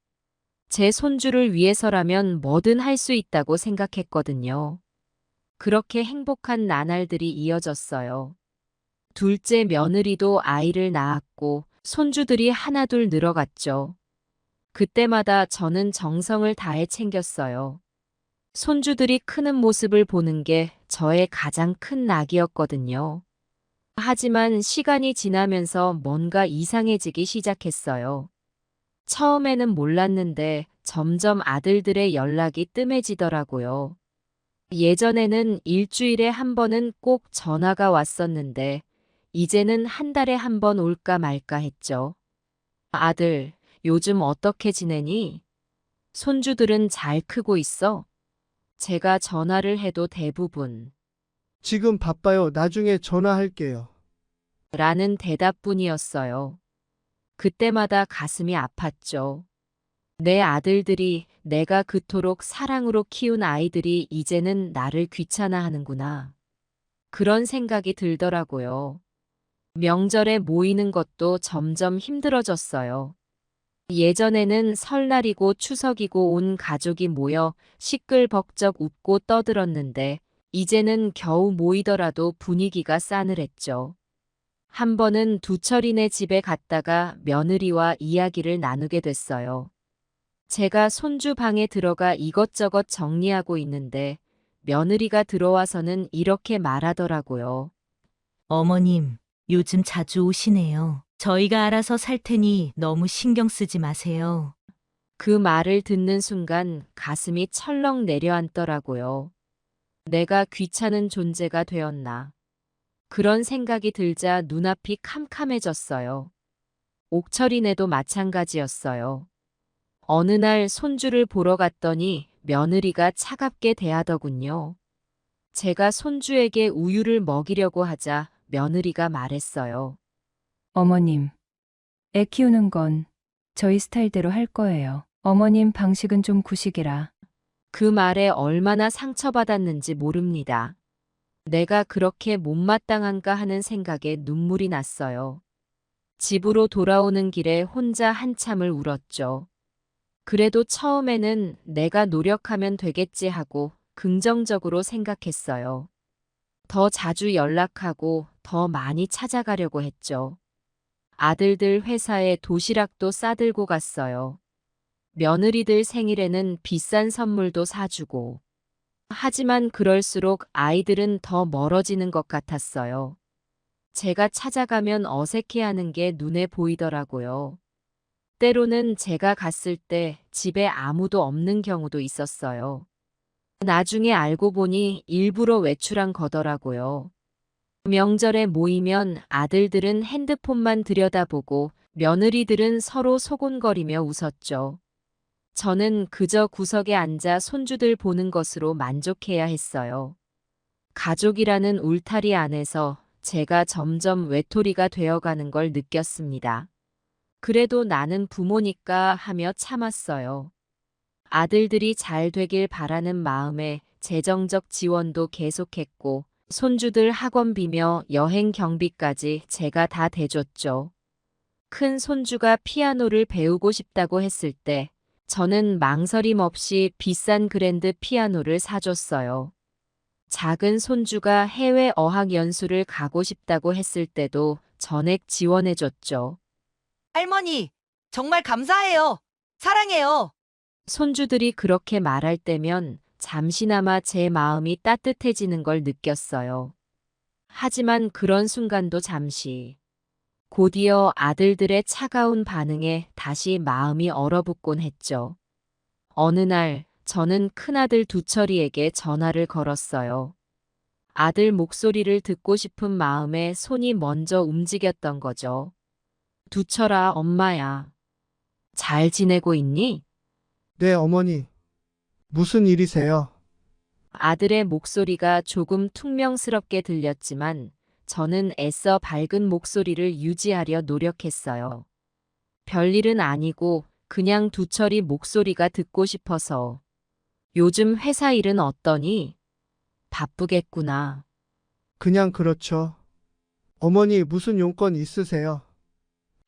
S1: 제 손주를 위해서라면 뭐든 할 수 있다고 생각했거든요. 그렇게 행복한 나날들이 이어졌어요. 둘째 며느리도 아이를 낳았고 손주들이 하나둘 늘어갔죠. 그때마다 저는 정성을 다해 챙겼어요. 손주들이 크는 모습을 보는 게 저의 가장 큰 낙이었거든요. 하지만 시간이 지나면서 뭔가 이상해지기 시작했어요. 처음에는 몰랐는데 점점 아들들의 연락이 뜸해지더라고요. 예전에는 일주일에 한 번은 꼭 전화가 왔었는데 이제는 한 달에 한 번 올까 말까 했죠. 아들, 요즘 어떻게 지내니? 손주들은 잘 크고 있어? 제가 전화를 해도 대부분
S2: 지금 바빠요. 나중에 전화할게요.
S1: 라는 대답뿐이었어요. 그때마다 가슴이 아팠죠. 내 아들들이 내가 그토록 사랑으로 키운 아이들이 이제는 나를 귀찮아하는구나. 그런 생각이 들더라고요. 명절에 모이는 것도 점점 힘들어졌어요. 예전에는 설날이고 추석이고 온 가족이 모여 시끌벅적 웃고 떠들었는데 이제는 겨우 모이더라도 분위기가 싸늘했죠. 한 번은 두철이네 집에 갔다가 며느리와 이야기를 나누게 됐어요. 제가 손주 방에 들어가 이것저것 정리하고 있는데 며느리가 들어와서는 이렇게 말하더라고요.
S3: 어머님, 요즘 자주 오시네요. 저희가 알아서 살 테니 너무 신경 쓰지 마세요.
S1: 그 말을 듣는 순간 가슴이 철렁 내려앉더라고요. 내가 귀찮은 존재가 되었나. 그런 생각이 들자 눈앞이 캄캄해졌어요. 옥철이네도 마찬가지였어요. 어느 날 손주를 보러 갔더니 며느리가 차갑게 대하더군요. 제가 손주에게 우유를 먹이려고 하자 며느리가 말했어요.
S8: 어머님, 애 키우는 건 저희 스타일대로 할 거예요. 어머님 방식은 좀 구식이라.
S1: 그 말에 얼마나 상처받았는지 모릅니다. 내가 그렇게 못마땅한가 하는 생각에 눈물이 났어요. 집으로 돌아오는 길에 혼자 한참을 울었죠. 그래도 처음에는 내가 노력하면 되겠지 하고 긍정적으로 생각했어요. 더 자주 연락하고 더 많이 찾아가려고 했죠. 아들들 회사에 도시락도 싸들고 갔어요. 며느리들 생일에는 비싼 선물도 사주고 하지만 그럴수록 아이들은 더 멀어지는 것 같았어요. 제가 찾아가면 어색해하는 게 눈에 보이더라고요. 때로는 제가 갔을 때 집에 아무도 없는 경우도 있었어요. 나중에 알고 보니 일부러 외출한 거더라고요. 명절에 모이면 아들들은 핸드폰만 들여다보고 며느리들은 서로 소곤거리며 웃었죠. 저는 그저 구석에 앉아 손주들 보는 것으로 만족해야 했어요. 가족이라는 울타리 안에서 제가 점점 외톨이가 되어가는 걸 느꼈습니다. 그래도 나는 부모니까 하며 참았어요. 아들들이 잘 되길 바라는 마음에 재정적 지원도 계속했고 손주들 학원비며 여행 경비까지 제가 다 대줬죠. 큰 손주가 피아노를 배우고 싶다고 했을 때 저는 망설임 없이 비싼 그랜드 피아노를 사줬어요. 작은 손주가 해외 어학 연수를 가고 싶다고 했을 때도 전액 지원해줬죠.
S15: 할머니, 정말 감사해요. 사랑해요.
S1: 손주들이 그렇게 말할 때면 잠시나마 제 마음이 따뜻해지는 걸 느꼈어요. 하지만 그런 순간도 잠시. 곧이어 아들들의 차가운 반응에 다시 마음이 얼어붙곤 했죠. 어느 날 저는 큰아들 두철이에게 전화를 걸었어요. 아들 목소리를 듣고 싶은 마음에 손이 먼저 움직였던 거죠. 두철아, 엄마야. 잘 지내고 있니?
S2: 네, 어머니. 무슨 일이세요?
S1: 아들의 목소리가 조금 퉁명스럽게 들렸지만 저는 애써 밝은 목소리를 유지하려 노력했어요. 별일은 아니고 그냥 두철이 목소리가 듣고 싶어서. 요즘 회사 일은 어떠니? 바쁘겠구나.
S2: 그냥 그렇죠. 어머니 무슨 용건 있으세요?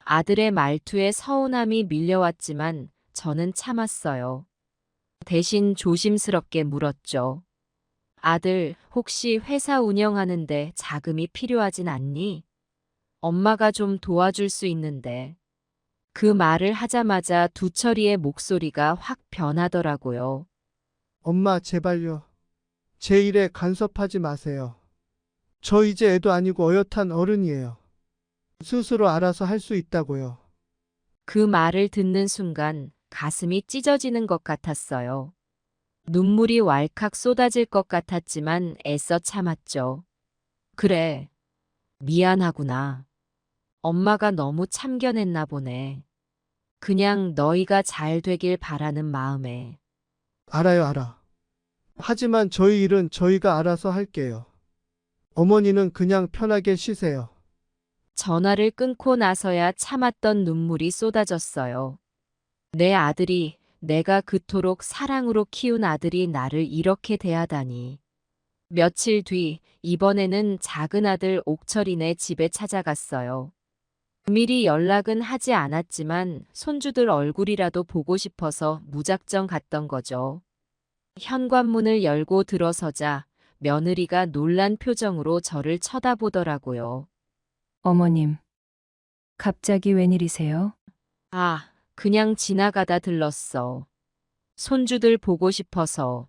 S1: 아들의 말투에 서운함이 밀려왔지만 저는 참았어요. 대신 조심스럽게 물었죠. 아들, 혹시 회사 운영하는데 자금이 필요하진 않니? 엄마가 좀 도와줄 수 있는데. 그 말을 하자마자 두철이의 목소리가 확 변하더라고요.
S2: 엄마, 제발요. 제 일에 간섭하지 마세요. 저 이제 애도 아니고 어엿한 어른이에요. 스스로 알아서 할 수 있다고요.
S1: 그 말을 듣는 순간 가슴이 찢어지는 것 같았어요. 눈물이 왈칵 쏟아질 것 같았지만 애써 참았죠. 그래, 미안하구나. 엄마가 너무 참견했나 보네. 그냥 너희가 잘 되길 바라는 마음에.
S2: 알아요, 알아. 하지만 저희 일은 저희가 알아서 할게요. 어머니는 그냥 편하게 쉬세요.
S1: 전화를 끊고 나서야 참았던 눈물이 쏟아졌어요. 내 아들이, 내가 그토록 사랑으로 키운 아들이 나를 이렇게 대하다니. 며칠 뒤, 이번에는 작은 아들 옥철이네 집에 찾아갔어요. 미리 연락은 하지 않았지만 손주들 얼굴이라도 보고 싶어서 무작정 갔던 거죠. 현관문을 열고 들어서자 며느리가 놀란 표정으로 저를 쳐다보더라고요.
S8: 어머님, 갑자기 웬일이세요?
S1: 아, 그냥 지나가다 들렀어. 손주들 보고 싶어서.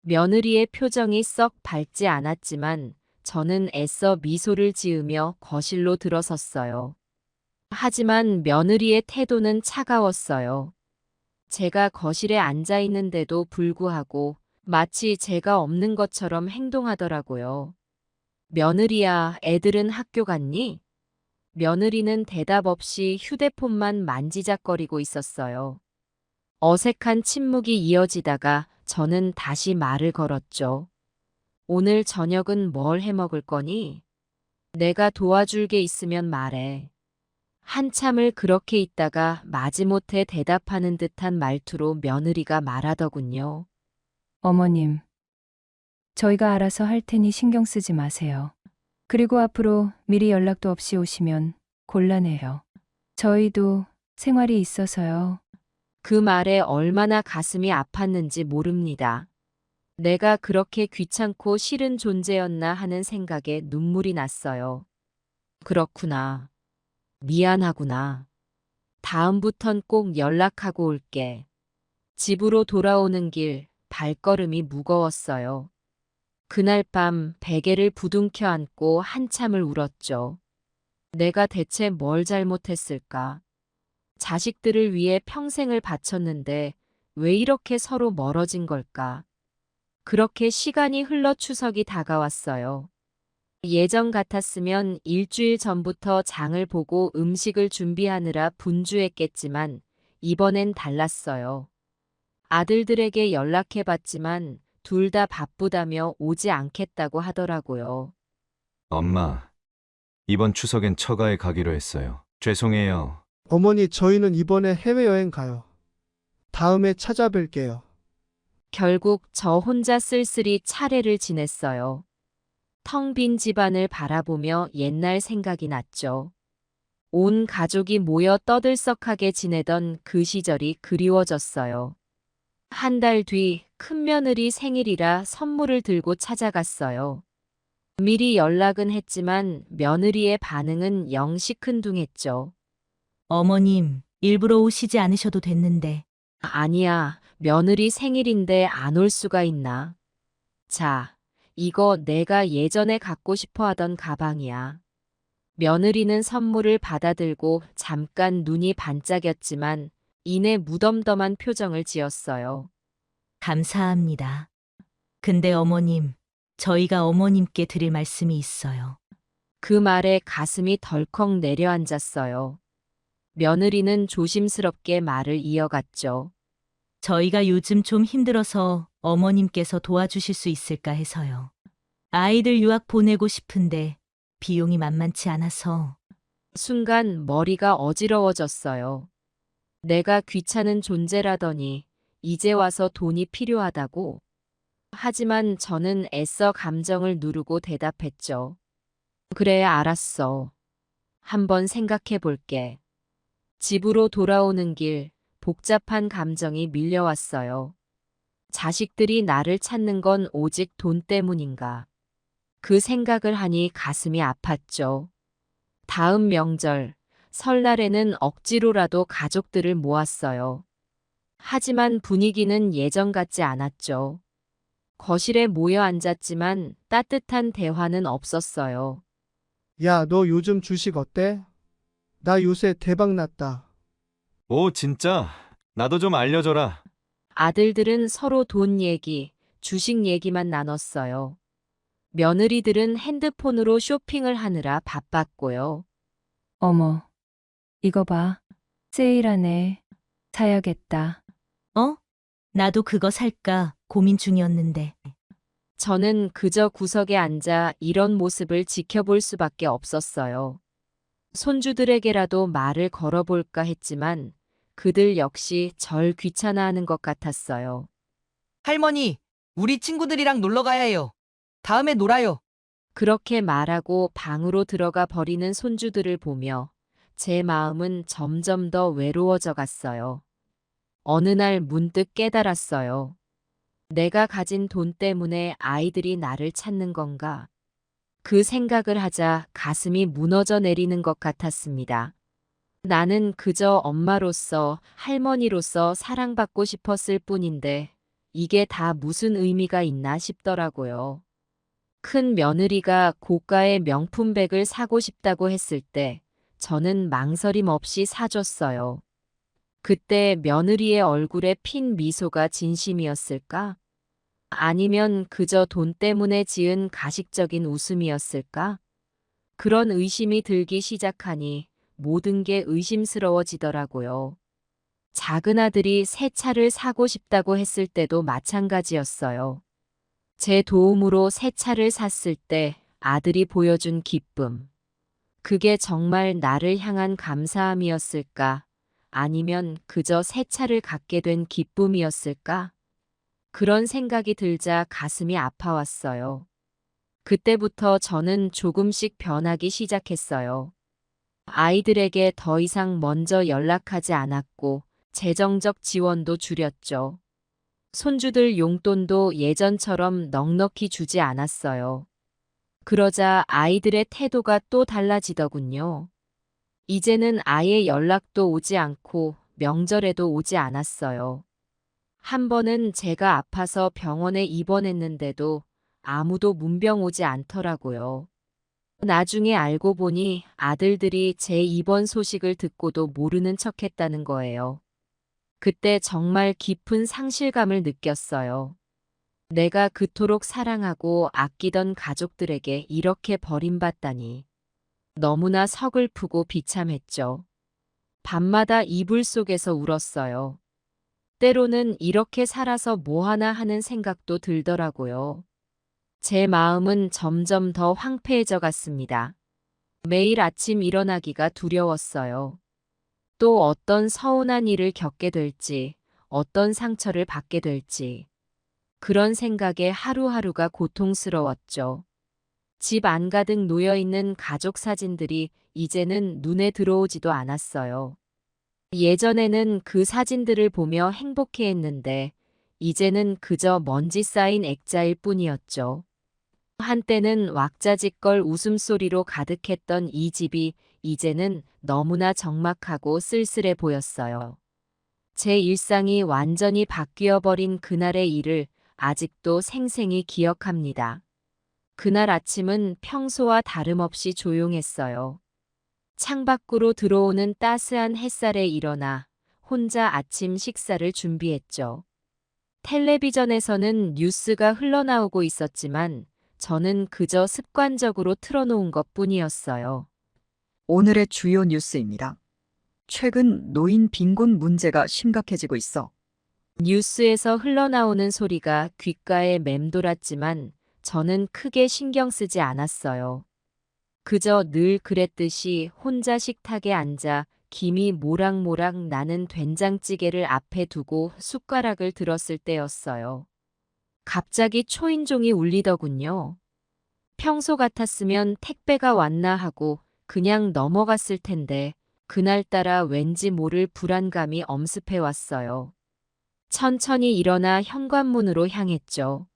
S1: 며느리의 표정이 썩 밝지 않았지만 저는 애써 미소를 지으며 거실로 들어섰어요. 하지만 며느리의 태도는 차가웠어요. 제가 거실에 앉아 있는데도 불구하고 마치 제가 없는 것처럼 행동하더라고요. 며느리야, 애들은 학교 갔니? 며느리는 대답 없이 휴대폰만 만지작거리고 있었어요. 어색한 침묵이 이어지다가 저는 다시 말을 걸었죠. 오늘 저녁은 뭘 해 먹을 거니? 내가 도와줄 게 있으면 말해. 한참을 그렇게 있다가 마지못해 대답하는 듯한 말투로 며느리가 말하더군요.
S8: 어머님, 저희가 알아서 할 테니 신경 쓰지 마세요. 그리고 앞으로 미리 연락도 없이 오시면 곤란해요. 저희도 생활이 있어서요.
S1: 그 말에 얼마나 가슴이 아팠는지 모릅니다. 내가 그렇게 귀찮고 싫은 존재였나 하는 생각에 눈물이 났어요. 그렇구나. 미안하구나. 다음부턴 꼭 연락하고 올게. 집으로 돌아오는 길 발걸음이 무거웠어요. 그날 밤 베개를 부둥켜 안고 한참을 울었죠. 내가 대체 뭘 잘못했을까? 자식들을 위해 평생을 바쳤는데 왜 이렇게 서로 멀어진 걸까? 그렇게 시간이 흘러 추석이 다가왔어요. 예전 같았으면 일주일 전부터 장을 보고 음식을 준비하느라 분주했겠지만 이번엔 달랐어요. 아들들에게 연락해봤지만 둘 다 바쁘다며 오지 않겠다고 하더라고요.
S16: 엄마, 이번 추석엔 처가에 가기로 했어요. 죄송해요.
S2: 어머니, 저희는 이번에 해외여행 가요. 다음에 찾아뵐게요.
S1: 결국 저 혼자 쓸쓸히 차례를 지냈어요. 텅 빈 집안을 바라보며 옛날 생각이 났죠. 온 가족이 모여 떠들썩하게 지내던 그 시절이 그리워졌어요. 한 달 뒤 큰며느리 생일이라 선물을 들고 찾아갔어요. 미리 연락은 했지만 며느리의 반응은 영 시큰둥했죠.
S3: 어머님, 일부러 오시지 않으셔도 됐는데.
S1: 아니야, 며느리 생일인데 안 올 수가 있나. 자, 이거 내가 예전에 갖고 싶어 하던 가방이야. 며느리는 선물을 받아들고 잠깐 눈이 반짝였지만 이내 무덤덤한 표정을 지었어요.
S3: 감사합니다. 근데 어머님, 저희가 어머님께 드릴 말씀이 있어요.
S1: 그 말에 가슴이 덜컥 내려앉았어요. 며느리는 조심스럽게 말을 이어갔죠.
S3: 저희가 요즘 좀 힘들어서 어머님께서 도와주실 수 있을까 해서요. 아이들 유학 보내고 싶은데 비용이 만만치 않아서.
S1: 순간 머리가 어지러워졌어요. 내가 귀찮은 존재라더니 이제 와서 돈이 필요하다고. 하지만 저는 애써 감정을 누르고 대답했죠. 그래, 알았어. 한번 생각해 볼게. 집으로 돌아오는 길 복잡한 감정이 밀려왔어요. 자식들이 나를 찾는 건 오직 돈 때문인가. 그 생각을 하니 가슴이 아팠죠. 다음 명절, 설날에는 억지로라도 가족들을 모았어요. 하지만 분위기는 예전 같지 않았죠. 거실에 모여 앉았지만 따뜻한 대화는 없었어요.
S2: 야, 너 요즘 주식 어때? 나 요새 대박 났다.
S16: 오, 진짜? 나도 좀 알려줘라.
S1: 아들들은 서로 돈 얘기, 주식 얘기만 나눴어요. 며느리들은 핸드폰으로 쇼핑을 하느라 바빴고요.
S8: 어머, 이거 봐. 세일하네. 사야겠다.
S3: 어? 나도 그거 살까 고민 중이었는데.
S1: 저는 그저 구석에 앉아 이런 모습을 지켜볼 수밖에 없었어요. 손주들에게라도 말을 걸어볼까 했지만 그들 역시 절 귀찮아하는 것 같았어요.
S15: 할머니, 우리 친구들이랑 놀러 가야 해요. 다음에 놀아요.
S1: 그렇게 말하고 방으로 들어가 버리는 손주들을 보며 제 마음은 점점 더 외로워져 갔어요. 어느 날 문득 깨달았어요. 내가 가진 돈 때문에 아이들이 나를 찾는 건가? 그 생각을 하자 가슴이 무너져 내리는 것 같았습니다. 나는 그저 엄마로서, 할머니로서 사랑받고 싶었을 뿐인데 이게 다 무슨 의미가 있나 싶더라고요. 큰 며느리가 고가의 명품백을 사고 싶다고 했을 때 저는 망설임 없이 사줬어요. 그때 며느리의 얼굴에 핀 미소가 진심이었을까? 아니면 그저 돈 때문에 지은 가식적인 웃음이었을까? 그런 의심이 들기 시작하니 모든 게 의심스러워지더라고요. 작은 아들이 새 차를 사고 싶다고 했을 때도 마찬가지였어요. 제 도움으로 새 차를 샀을 때 아들이 보여준 기쁨. 그게 정말 나를 향한 감사함이었을까? 아니면 그저 새 차를 갖게 된 기쁨이었을까? 그런 생각이 들자 가슴이 아파왔어요. 그때부터 저는 조금씩 변하기 시작했어요. 아이들에게 더 이상 먼저 연락하지 않았고 재정적 지원도 줄였죠. 손주들 용돈도 예전처럼 넉넉히 주지 않았어요. 그러자 아이들의 태도가 또 달라지더군요. 이제는 아예 연락도 오지 않고 명절에도 오지 않았어요. 한 번은 제가 아파서 병원에 입원했는데도 아무도 문병 오지 않더라고요. 나중에 알고 보니 아들들이 제 입원 소식을 듣고도 모르는 척 했다는 거예요. 그때 정말 깊은 상실감을 느꼈어요. 내가 그토록 사랑하고 아끼던 가족들에게 이렇게 버림받다니. 너무나 서글프고 비참했죠. 밤마다 이불 속에서 울었어요. 때로는 이렇게 살아서 뭐하나 하는 생각도 들더라고요. 제 마음은 점점 더 황폐해져 갔습니다. 매일 아침 일어나기가 두려웠어요. 또 어떤 서운한 일을 겪게 될지, 어떤 상처를 받게 될지. 그런 생각에 하루하루가 고통스러웠죠. 집 안가득 놓여있는 가족 사진들이 이제는 눈에 들어오지도 않았어요. 예전에는 그 사진들을 보며 행복해했는데 이제는 그저 먼지 쌓인 액자일 뿐이었죠. 한때는 왁자지껄 웃음소리로 가득했던 이 집이 이제는 너무나 적막하고 쓸쓸해 보였어요. 제 일상이 완전히 바뀌어버린 그날의 일을 아직도 생생히 기억합니다. 그날 아침은 평소와 다름없이 조용했어요. 창밖으로 들어오는 따스한 햇살에 일어나 혼자 아침 식사를 준비했죠. 텔레비전에서는 뉴스가 흘러나오고 있었지만 저는 그저 습관적으로 틀어놓은 것뿐이었어요.
S17: 오늘의 주요 뉴스입니다. 최근 노인 빈곤 문제가 심각해지고 있어.
S1: 뉴스에서 흘러나오는 소리가 귓가에 맴돌았지만 저는 크게 신경 쓰지 않았어요. 그저 늘 그랬듯이 혼자 식탁에 앉아 김이 모락모락 나는 된장찌개를 앞에 두고 숟가락을 들었을 때였어요. 갑자기 초인종이 울리더군요. 평소 같았으면 택배가 왔나 하고 그냥 넘어갔을 텐데 그날따라 왠지 모를 불안감이 엄습해 왔어요. 천천히 일어나 현관문으로 향했죠.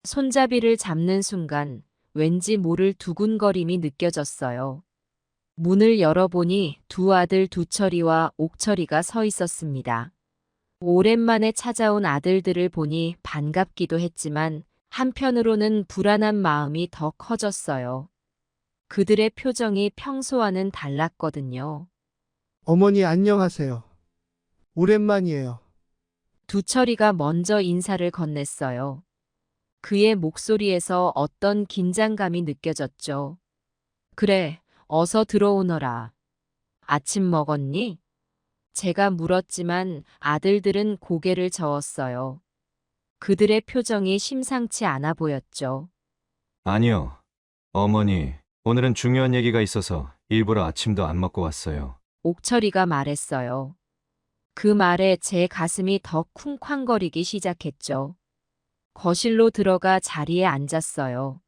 S1: 손잡이를 잡는 순간 왠지 모를 두근거림이 느껴졌어요. 문을 열어보니 두 아들 두철이와 옥철이가 서 있었습니다. 오랜만에 찾아온 아들들을 보니 반갑기도 했지만 한편으로는 불안한 마음이 더 커졌어요. 그들의 표정이 평소와는 달랐거든요.
S2: 어머니 안녕하세요. 오랜만이에요.
S1: 두철이가 먼저 인사를 건넸어요. 그의 목소리에서 어떤 긴장감이 느껴졌죠. 그래, 어서 들어오너라. 아침 먹었니? 제가 물었지만 아들들은 고개를 저었어요. 그들의 표정이 심상치 않아 보였죠.
S16: 아니요. 어머니, 오늘은 중요한 얘기가 있어서 일부러 아침도 안 먹고 왔어요.
S1: 옥철이가 말했어요. 그 말에 제 가슴이 더 쿵쾅거리기 시작했죠. 거실로 들어가 자리에 앉았어요.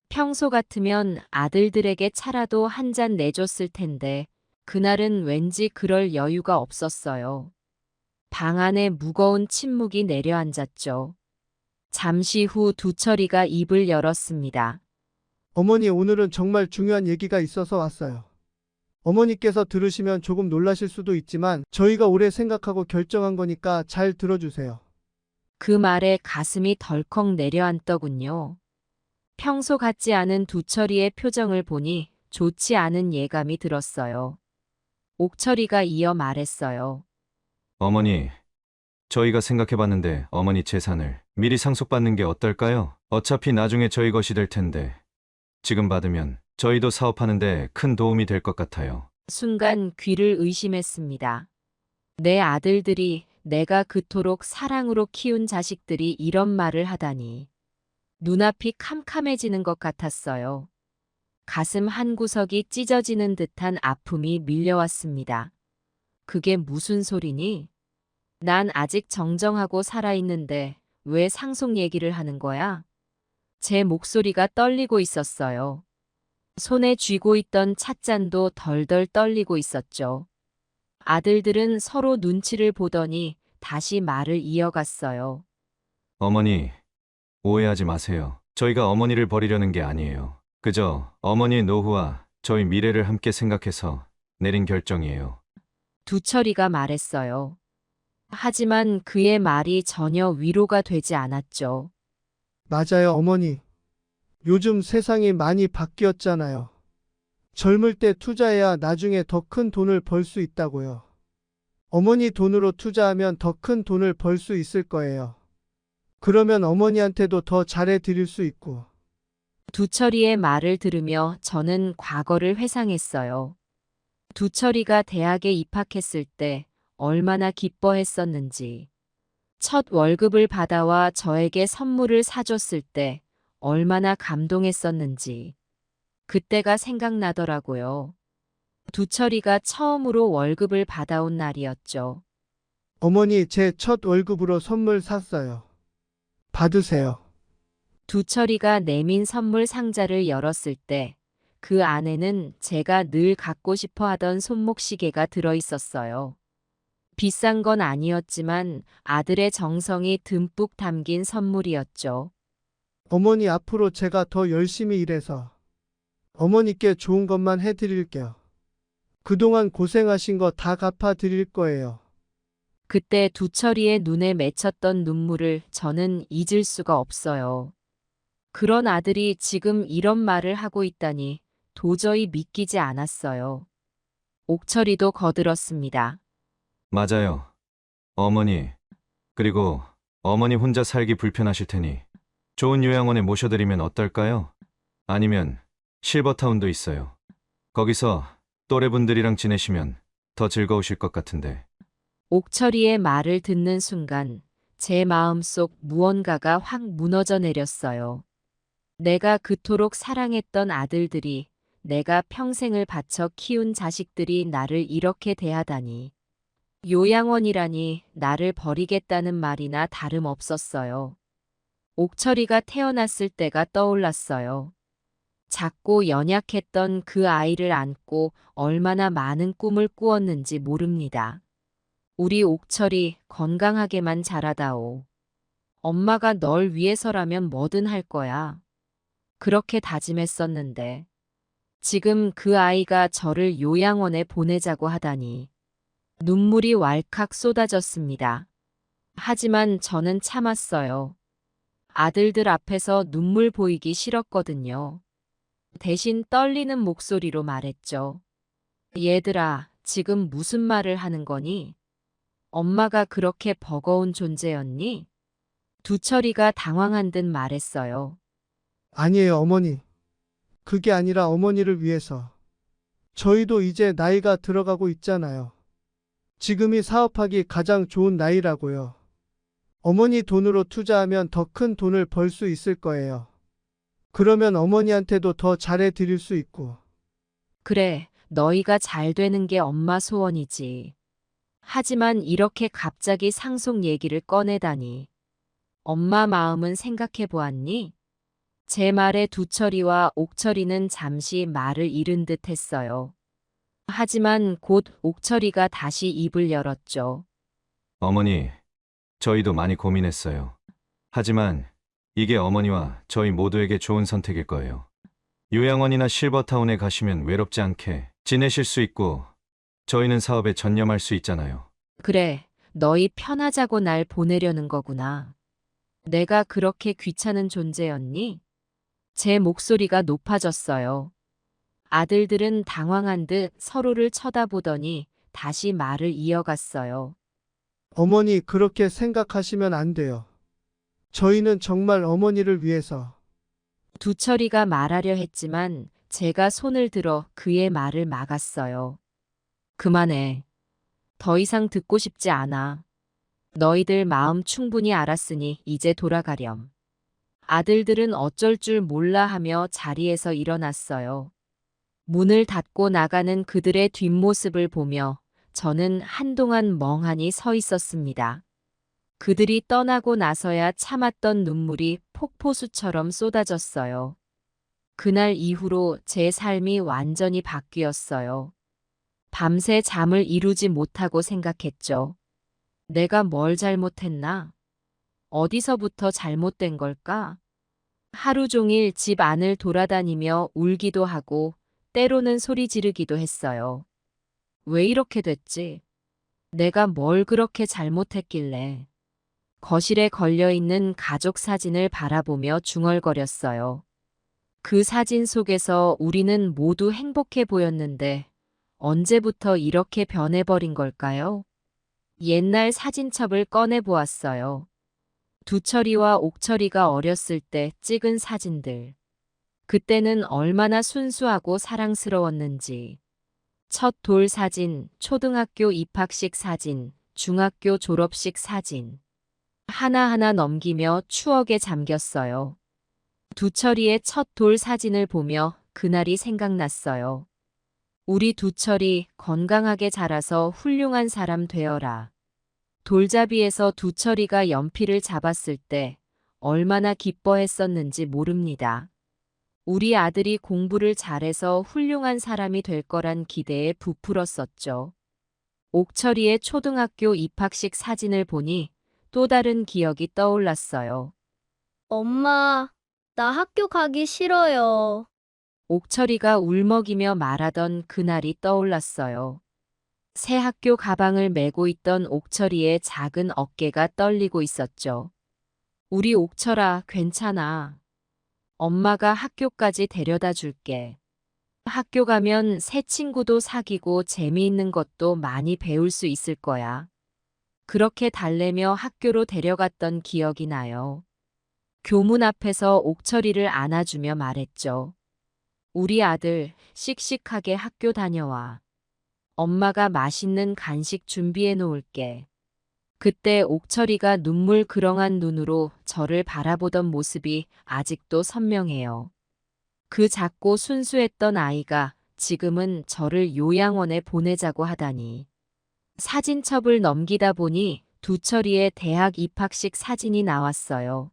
S1: 평소 같으면 아들들에게 차라도 한 잔 내줬을 텐데 그날은 왠지 그럴 여유가 없었어요. 방 안에 무거운 침묵이 내려앉았죠. 잠시 후 두철이가 입을 열었습니다.
S2: 어머니 오늘은 정말 중요한 얘기가 있어서 왔어요. 어머니께서 들으시면 조금 놀라실 수도 있지만 저희가 오래 생각하고 결정한 거니까 잘 들어주세요.
S1: 그 말에 가슴이 덜컥 내려앉더군요. 평소 같지 않은 두철이의 표정을 보니 좋지 않은 예감이 들었어요. 옥철이가 이어 말했어요.
S16: 어머니, 저희가 생각해봤는데 어머니 재산을 미리 상속받는 게 어떨까요? 어차피 나중에 저희 것이 될 텐데 지금 받으면 저희도 사업하는데 큰 도움이 될 것 같아요.
S1: 순간 귀를 의심했습니다. 내 아들들이 내가 그토록 사랑으로 키운 자식들이 이런 말을 하다니. 눈앞이 캄캄해지는 것 같았어요. 가슴 한구석이 찢어지는 듯한 아픔이 밀려왔습니다. 그게 무슨 소리니? 난 아직 정정하고 살아있는데 왜 상속 얘기를 하는 거야? 제 목소리가 떨리고 있었어요. 손에 쥐고 있던 찻잔도 덜덜 떨리고 있었죠. 아들들은 서로 눈치를 보더니 다시 말을 이어갔어요.
S16: 어머니, 오해하지 마세요. 저희가 어머니를 버리려는 게 아니에요. 그저 어머니의 노후와 저희 미래를 함께 생각해서 내린 결정이에요.
S1: 두철이가 말했어요. 하지만 그의 말이 전혀 위로가 되지 않았죠.
S2: 맞아요, 어머니. 요즘 세상이 많이 바뀌었잖아요. 젊을 때 투자해야 나중에 더 큰 돈을 벌 수 있다고요. 어머니 돈으로 투자하면 더 큰 돈을 벌 수 있을 거예요. 그러면 어머니한테도 더 잘해 드릴 수 있고.
S1: 두철이의 말을 들으며 저는 과거를 회상했어요. 두철이가 대학에 입학했을 때 얼마나 기뻐했었는지, 첫 월급을 받아와 저에게 선물을 사줬을 때 얼마나 감동했었는지, 그때가 생각나더라고요. 두철이가 처음으로 월급을 받아온 날이었죠.
S2: 어머니, 제 첫 월급으로 선물 샀어요. 받으세요.
S1: 두철이가 내민 선물 상자를 열었을 때 그 안에는 제가 늘 갖고 싶어 하던 손목시계가 들어 있었어요. 비싼 건 아니었지만 아들의 정성이 듬뿍 담긴 선물이었죠.
S2: 어머니, 앞으로 제가 더 열심히 일해서 어머니께 좋은 것만 해드릴게요. 그동안 고생하신 거 다 갚아드릴 거예요.
S1: 그때 두철이의 눈에 맺혔던 눈물을 저는 잊을 수가 없어요. 그런 아들이 지금 이런 말을 하고 있다니 도저히 믿기지 않았어요. 옥철이도 거들었습니다.
S16: 맞아요. 어머니. 그리고 어머니 혼자 살기 불편하실 테니 좋은 요양원에 모셔드리면 어떨까요? 아니면 실버타운도 있어요. 거기서 또래분들이랑 지내시면 더 즐거우실 것 같은데.
S1: 옥철이의 말을 듣는 순간 제 마음속 무언가가 확 무너져 내렸어요. 내가 그토록 사랑했던 아들들이, 내가 평생을 바쳐 키운 자식들이 나를 이렇게 대하다니. 요양원이라니 나를 버리겠다는 말이나 다름없었어요. 옥철이가 태어났을 때가 떠올랐어요. 작고 연약했던 그 아이를 안고 얼마나 많은 꿈을 꾸었는지 모릅니다. 우리 옥철이 건강하게만 자라다오. 엄마가 널 위해서라면 뭐든 할 거야. 그렇게 다짐했었는데 지금 그 아이가 저를 요양원에 보내자고 하다니 눈물이 왈칵 쏟아졌습니다. 하지만 저는 참았어요. 아들들 앞에서 눈물 보이기 싫었거든요. 대신 떨리는 목소리로 말했죠. 얘들아, 지금 무슨 말을 하는 거니? 엄마가 그렇게 버거운 존재였니? 두철이가 당황한 듯 말했어요.
S2: 아니에요, 어머니. 그게 아니라 어머니를 위해서. 저희도 이제 나이가 들어가고 있잖아요. 지금이 사업하기 가장 좋은 나이라고요. 어머니 돈으로 투자하면 더 큰 돈을 벌 수 있을 거예요. 그러면 어머니한테도 더 잘해 드릴 수 있고.
S1: 그래, 너희가 잘 되는 게 엄마 소원이지. 하지만 이렇게 갑자기 상속 얘기를 꺼내다니. 엄마 마음은 생각해 보았니? 제 말에 두철이와 옥철이는 잠시 말을 잃은 듯 했어요. 하지만 곧 옥철이가 다시 입을 열었죠.
S16: 어머니, 저희도 많이 고민했어요. 하지만 이게 어머니와 저희 모두에게 좋은 선택일 거예요. 요양원이나 실버타운에 가시면 외롭지 않게 지내실 수 있고 저희는 사업에 전념할 수 있잖아요.
S1: 그래, 너희 편하자고 날 보내려는 거구나. 내가 그렇게 귀찮은 존재였니? 제 목소리가 높아졌어요. 아들들은 당황한 듯 서로를 쳐다보더니 다시 말을 이어갔어요.
S2: 어머니, 그렇게 생각하시면 안 돼요. 저희는 정말 어머니를 위해서.
S1: 두철이가 말하려 했지만 제가 손을 들어 그의 말을 막았어요. 그만해. 더 이상 듣고 싶지 않아. 너희들 마음 충분히 알았으니 이제 돌아가렴. 아들들은 어쩔 줄 몰라 하며 자리에서 일어났어요. 문을 닫고 나가는 그들의 뒷모습을 보며 저는 한동안 멍하니 서 있었습니다. 그들이 떠나고 나서야 참았던 눈물이 폭포수처럼 쏟아졌어요. 그날 이후로 제 삶이 완전히 바뀌었어요. 밤새 잠을 이루지 못하고 생각했죠. 내가 뭘 잘못했나? 어디서부터 잘못된 걸까? 하루 종일 집 안을 돌아다니며 울기도 하고 때로는 소리 지르기도 했어요. 왜 이렇게 됐지? 내가 뭘 그렇게 잘못했길래. 거실에 걸려있는 가족 사진을 바라보며 중얼거렸어요. 그 사진 속에서 우리는 모두 행복해 보였는데 언제부터 이렇게 변해버린 걸까요? 옛날 사진첩을 꺼내 보았어요. 두철이와 옥철이가 어렸을 때 찍은 사진들. 그때는 얼마나 순수하고 사랑스러웠는지. 첫 돌 사진, 초등학교 입학식 사진, 중학교 졸업식 사진. 하나하나 넘기며 추억에 잠겼어요. 두철이의 첫 돌 사진을 보며 그날이 생각났어요. 우리 두철이 건강하게 자라서 훌륭한 사람 되어라. 돌잡이에서 두철이가 연필을 잡았을 때 얼마나 기뻐했었는지 모릅니다. 우리 아들이 공부를 잘해서 훌륭한 사람이 될 거란 기대에 부풀었었죠. 옥철이의 초등학교 입학식 사진을 보니 또 다른 기억이 떠올랐어요.
S5: 엄마, 나 학교 가기 싫어요.
S1: 옥철이가 울먹이며 말하던 그날이 떠올랐어요. 새 학교 가방을 메고 있던 옥철이의 작은 어깨가 떨리고 있었죠. 우리 옥철아, 괜찮아. 엄마가 학교까지 데려다 줄게. 학교 가면 새 친구도 사귀고 재미있는 것도 많이 배울 수 있을 거야. 그렇게 달래며 학교로 데려갔던 기억이 나요. 교문 앞에서 옥철이를 안아주며 말했죠. 우리 아들 씩씩하게 학교 다녀와. 엄마가 맛있는 간식 준비해 놓을게. 그때 옥철이가 눈물 그렁한 눈으로 저를 바라보던 모습이 아직도 선명해요. 그 작고 순수했던 아이가 지금은 저를 요양원에 보내자고 하다니. 사진첩을 넘기다 보니 두철이의 대학 입학식 사진이 나왔어요.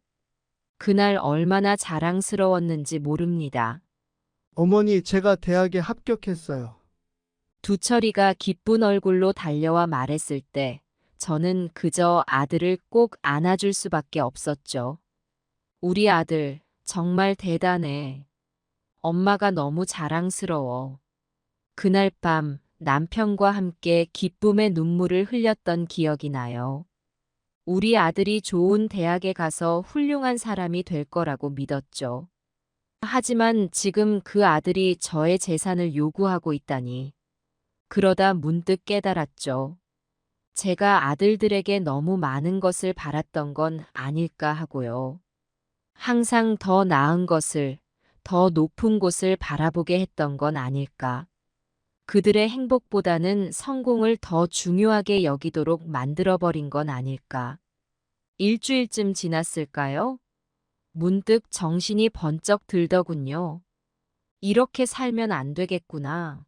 S1: 그날 얼마나 자랑스러웠는지 모릅니다.
S2: 어머니, 제가 대학에 합격했어요.
S1: 두철이가 기쁜 얼굴로 달려와 말했을 때 저는 그저 아들을 꼭 안아줄 수밖에 없었죠. 우리 아들 정말 대단해. 엄마가 너무 자랑스러워. 그날 밤 남편과 함께 기쁨의 눈물을 흘렸던 기억이 나요. 우리 아들이 좋은 대학에 가서 훌륭한 사람이 될 거라고 믿었죠. 하지만 지금 그 아들이 저의 재산을 요구하고 있다니. 그러다 문득 깨달았죠. 제가 아들들에게 너무 많은 것을 바랐던 건 아닐까 하고요. 항상 더 나은 것을, 더 높은 곳을 바라보게 했던 건 아닐까. 그들의 행복보다는 성공을 더 중요하게 여기도록 만들어버린 건 아닐까. 일주일쯤 지났을까요? 문득 정신이 번쩍 들더군요. 이렇게 살면 안 되겠구나.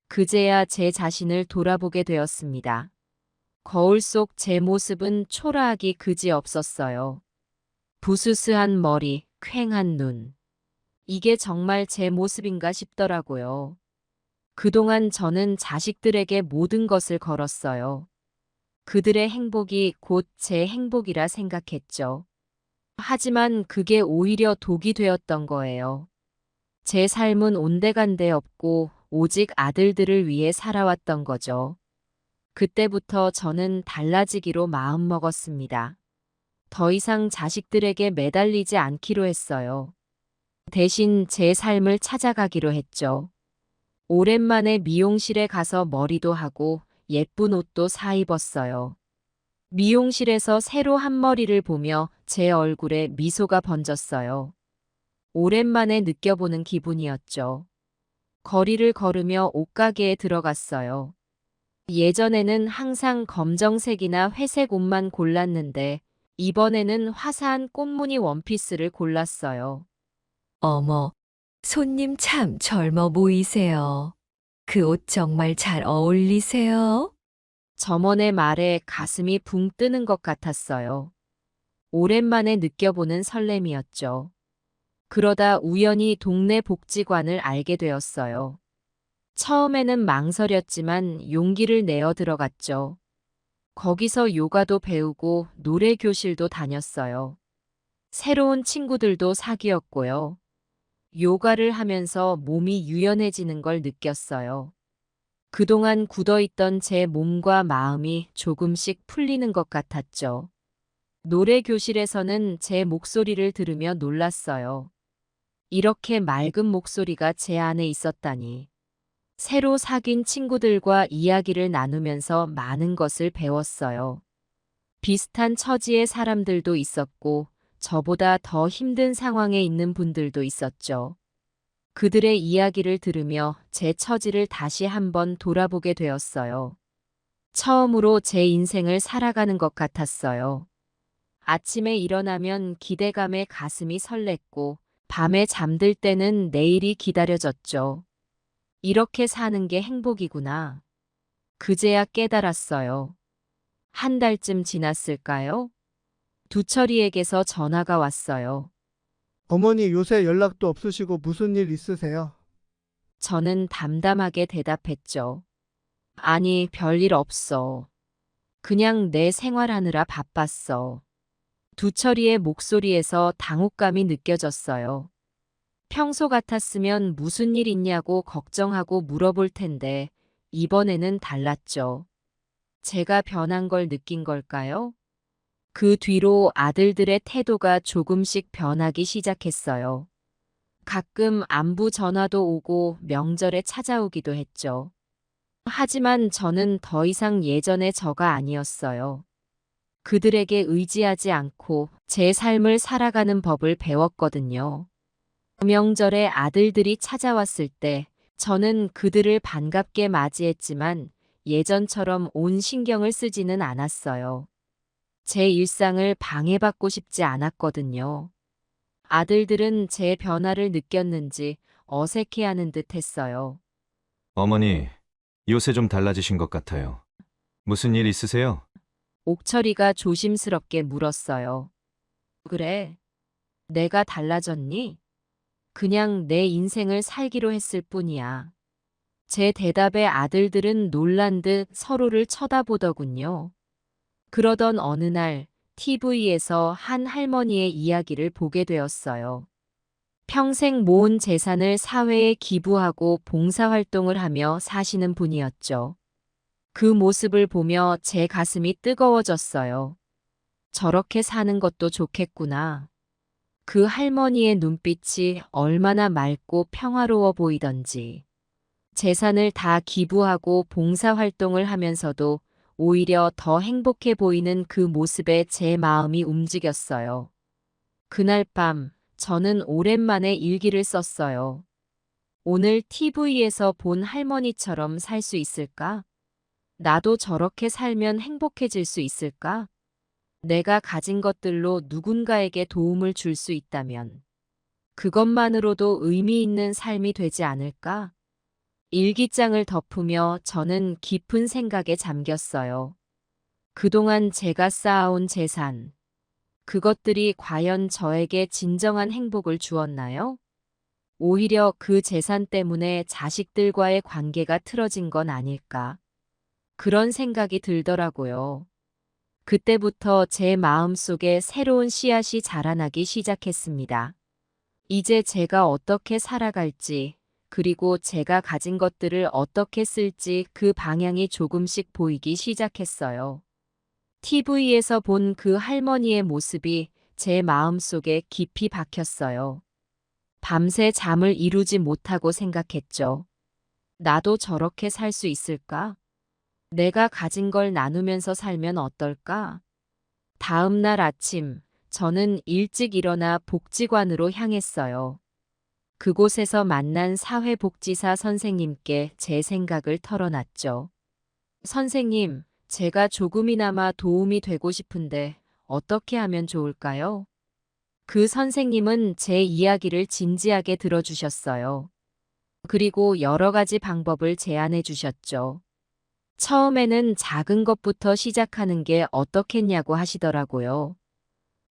S1: 그제야 제 자신을 돌아보게 되었습니다. 거울 속 제 모습은 초라하기 그지없었어요. 부스스한 머리, 퀭한 눈. 이게 정말 제 모습인가 싶더라고요. 그동안 저는 자식들에게 모든 것을 걸었어요. 그들의 행복이 곧 제 행복이라 생각했죠. 하지만 그게 오히려 독이 되었던 거예요. 제 삶은 온데간데 없고 오직 아들들을 위해 살아왔던 거죠. 그때부터 저는 달라지기로 마음먹었습니다. 더 이상 자식들에게 매달리지 않기로 했어요. 대신 제 삶을 찾아가기로 했죠. 오랜만에 미용실에 가서 머리도 하고 예쁜 옷도 사 입었어요. 미용실에서 새로 한 머리를 보며 제 얼굴에 미소가 번졌어요. 오랜만에 느껴보는 기분이었죠. 거리를 걸으며 옷가게에 들어갔어요. 예전에는 항상 검정색이나 회색 옷만 골랐는데 이번에는 화사한 꽃무늬 원피스를 골랐어요.
S18: 어머, 손님 참 젊어 보이세요. 그 옷 정말 잘 어울리세요.
S1: 점원의 말에 가슴이 붕 뜨는 것 같았어요. 오랜만에 느껴보는 설렘이었죠. 그러다 우연히 동네 복지관을 알게 되었어요. 처음에는 망설였지만 용기를 내어 들어갔죠. 거기서 요가도 배우고 노래 교실도 다녔어요. 새로운 친구들도 사귀었고요. 요가를 하면서 몸이 유연해지는 걸 느꼈어요. 그동안 굳어있던 제 몸과 마음이 조금씩 풀리는 것 같았죠. 노래 교실에서는 제 목소리를 들으며 놀랐어요. 이렇게 맑은 목소리가 제 안에 있었다니. 새로 사귄 친구들과 이야기를 나누면서 많은 것을 배웠어요. 비슷한 처지의 사람들도 있었고, 저보다 더 힘든 상황에 있는 분들도 있었죠. 그들의 이야기를 들으며 제 처지를 다시 한번 돌아보게 되었어요. 처음으로 제 인생을 살아가는 것 같았어요. 아침에 일어나면 기대감에 가슴이 설렜고, 밤에 잠들 때는 내일이 기다려졌죠. 이렇게 사는 게 행복이구나. 그제야 깨달았어요. 한 달쯤 지났을까요? 두철이에게서 전화가 왔어요.
S2: 어머니 요새 연락도 없으시고 무슨 일 있으세요?
S1: 저는 담담하게 대답했죠. 아니, 별일 없어. 그냥 내 생활하느라 바빴어. 두철이의 목소리에서 당혹감이 느껴졌어요. 평소 같았으면 무슨 일 있냐고 걱정하고 물어볼 텐데 이번에는 달랐죠. 제가 변한 걸 느낀 걸까요? 그 뒤로 아들들의 태도가 조금씩 변하기 시작했어요. 가끔 안부 전화도 오고 명절에 찾아오기도 했죠. 하지만 저는 더 이상 예전의 저가 아니었어요. 그들에게 의지하지 않고 제 삶을 살아가는 법을 배웠거든요. 명절에 아들들이 찾아왔을 때 저는 그들을 반갑게 맞이했지만 예전처럼 온 신경을 쓰지는 않았어요. 제 일상을 방해받고 싶지 않았거든요. 아들들은 제 변화를 느꼈는지 어색해하는 듯 했어요.
S16: 어머니, 요새 좀 달라지신 것 같아요. 무슨 일 있으세요?
S1: 옥철이가 조심스럽게 물었어요. 그래? 내가 달라졌니? 그냥 내 인생을 살기로 했을 뿐이야. 제 대답에 아들들은 놀란 듯 서로를 쳐다보더군요. 그러던 어느 날 TV에서 한 할머니의 이야기를 보게 되었어요. 평생 모은 재산을 사회에 기부하고 봉사활동을 하며 사시는 분이었죠. 그 모습을 보며 제 가슴이 뜨거워졌어요. 저렇게 사는 것도 좋겠구나. 그 할머니의 눈빛이 얼마나 맑고 평화로워 보이던지. 재산을 다 기부하고 봉사활동을 하면서도 오히려 더 행복해 보이는 그 모습에 제 마음이 움직였어요. 그날 밤 저는 오랜만에 일기를 썼어요. 오늘 TV에서 본 할머니처럼 살 수 있을까? 나도 저렇게 살면 행복해질 수 있을까? 내가 가진 것들로 누군가에게 도움을 줄 수 있다면 그것만으로도 의미 있는 삶이 되지 않을까? 일기장을 덮으며 저는 깊은 생각에 잠겼어요. 그동안 제가 쌓아온 재산, 그것들이 과연 저에게 진정한 행복을 주었나요? 오히려 그 재산 때문에 자식들과의 관계가 틀어진 건 아닐까? 그런 생각이 들더라고요. 그때부터 제 마음속에 새로운 씨앗이 자라나기 시작했습니다. 이제 제가 어떻게 살아갈지, 그리고 제가 가진 것들을 어떻게 쓸지 그 방향이 조금씩 보이기 시작했어요. TV에서 본 그 할머니의 모습이 제 마음속에 깊이 박혔어요. 밤새 잠을 이루지 못하고 생각했죠. 나도 저렇게 살 수 있을까? 내가 가진 걸 나누면서 살면 어떨까? 다음 날 아침, 저는 일찍 일어나 복지관으로 향했어요. 그곳에서 만난 사회복지사 선생님께 제 생각을 털어놨죠. 선생님, 제가 조금이나마 도움이 되고 싶은데 어떻게 하면 좋을까요? 그 선생님은 제 이야기를 진지하게 들어주셨어요. 그리고 여러 가지 방법을 제안해 주셨죠. 처음에는 작은 것부터 시작하는 게 어떻겠냐고 하시더라고요.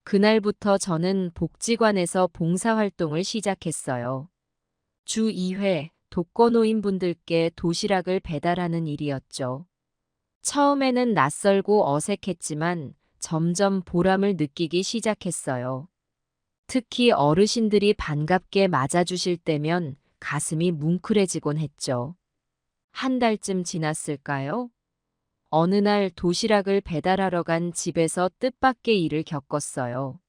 S1: 그날부터 저는 복지관에서 봉사활동을 시작했어요. 주 2회 독거노인분들께 도시락을 배달하는 일이었죠. 처음에는 낯설고 어색했지만 점점 보람을 느끼기 시작했어요. 특히 어르신들이 반갑게 맞아주실 때면 가슴이 뭉클해지곤 했죠. 한 달쯤 지났을까요? 어느 날 도시락을 배달하러 간 집에서 뜻밖의 일을 겪었어요.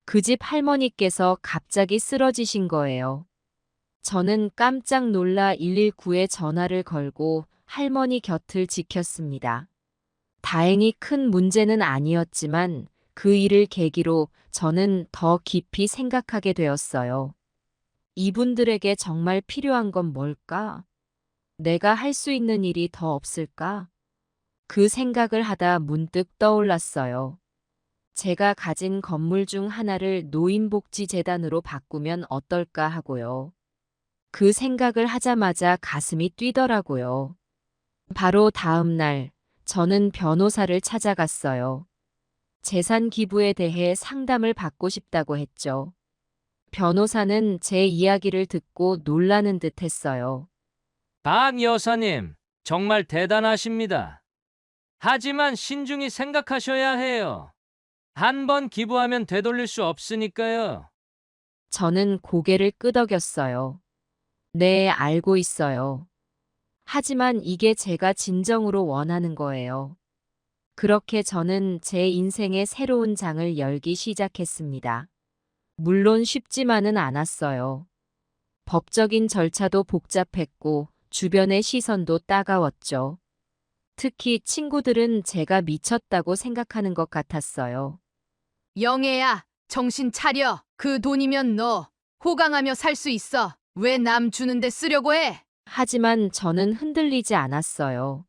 S1: 그 집 할머니께서 갑자기 쓰러지신 거예요. 저는 깜짝 놀라 119에 전화를 걸고 할머니 곁을 지켰습니다. 다행히 큰 문제는 아니었지만 그 일을 계기로 저는 더 깊이 생각하게 되었어요. 이분들에게 정말 필요한 건 뭘까? 내가 할 수 있는 일이 더 없을까? 그 생각을 하다 문득 떠올랐어요. 제가 가진 건물 중 하나를 노인복지재단으로 바꾸면 어떨까 하고요. 그 생각을 하자마자 가슴이 뛰더라고요. 바로 다음 날, 저는 변호사를 찾아갔어요. 재산 기부에 대해 상담을 받고 싶다고 했죠. 변호사는 제 이야기를 듣고 놀라는 듯 했어요.
S14: 박 여사님, 정말 대단하십니다. 하지만 신중히 생각하셔야 해요. 한 번 기부하면 되돌릴 수 없으니까요.
S1: 저는 고개를 끄덕였어요. 네, 알고 있어요. 하지만 이게 제가 진정으로 원하는 거예요. 그렇게 저는 제 인생의 새로운 장을 열기 시작했습니다. 물론 쉽지만은 않았어요. 법적인 절차도 복잡했고 주변의 시선도 따가웠죠. 특히 친구들은 제가 미쳤다고 생각하는 것 같았어요.
S10: 영애야, 정신 차려. 그 돈이면 너 호강하며 살 수 있어. 왜 남 주는데 쓰려고 해?
S1: 하지만 저는 흔들리지 않았어요.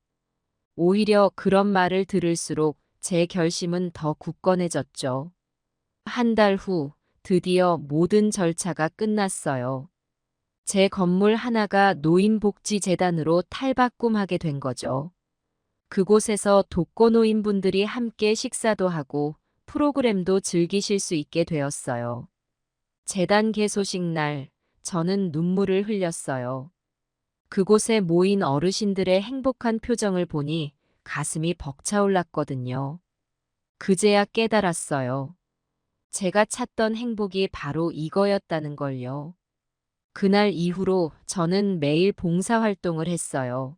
S1: 오히려 그런 말을 들을수록 제 결심은 더 굳건해졌죠. 한 달 후 드디어 모든 절차가 끝났어요. 제 건물 하나가 노인복지재단으로 탈바꿈하게 된 거죠. 그곳에서 독거노인분들이 함께 식사도 하고 프로그램도 즐기실 수 있게 되었어요. 재단 개소식 날, 저는 눈물을 흘렸어요. 그곳에 모인 어르신들의 행복한 표정을 보니 가슴이 벅차올랐거든요. 그제야 깨달았어요. 제가 찾던 행복이 바로 이거였다는 걸요. 그날 이후로 저는 매일 봉사활동을 했어요.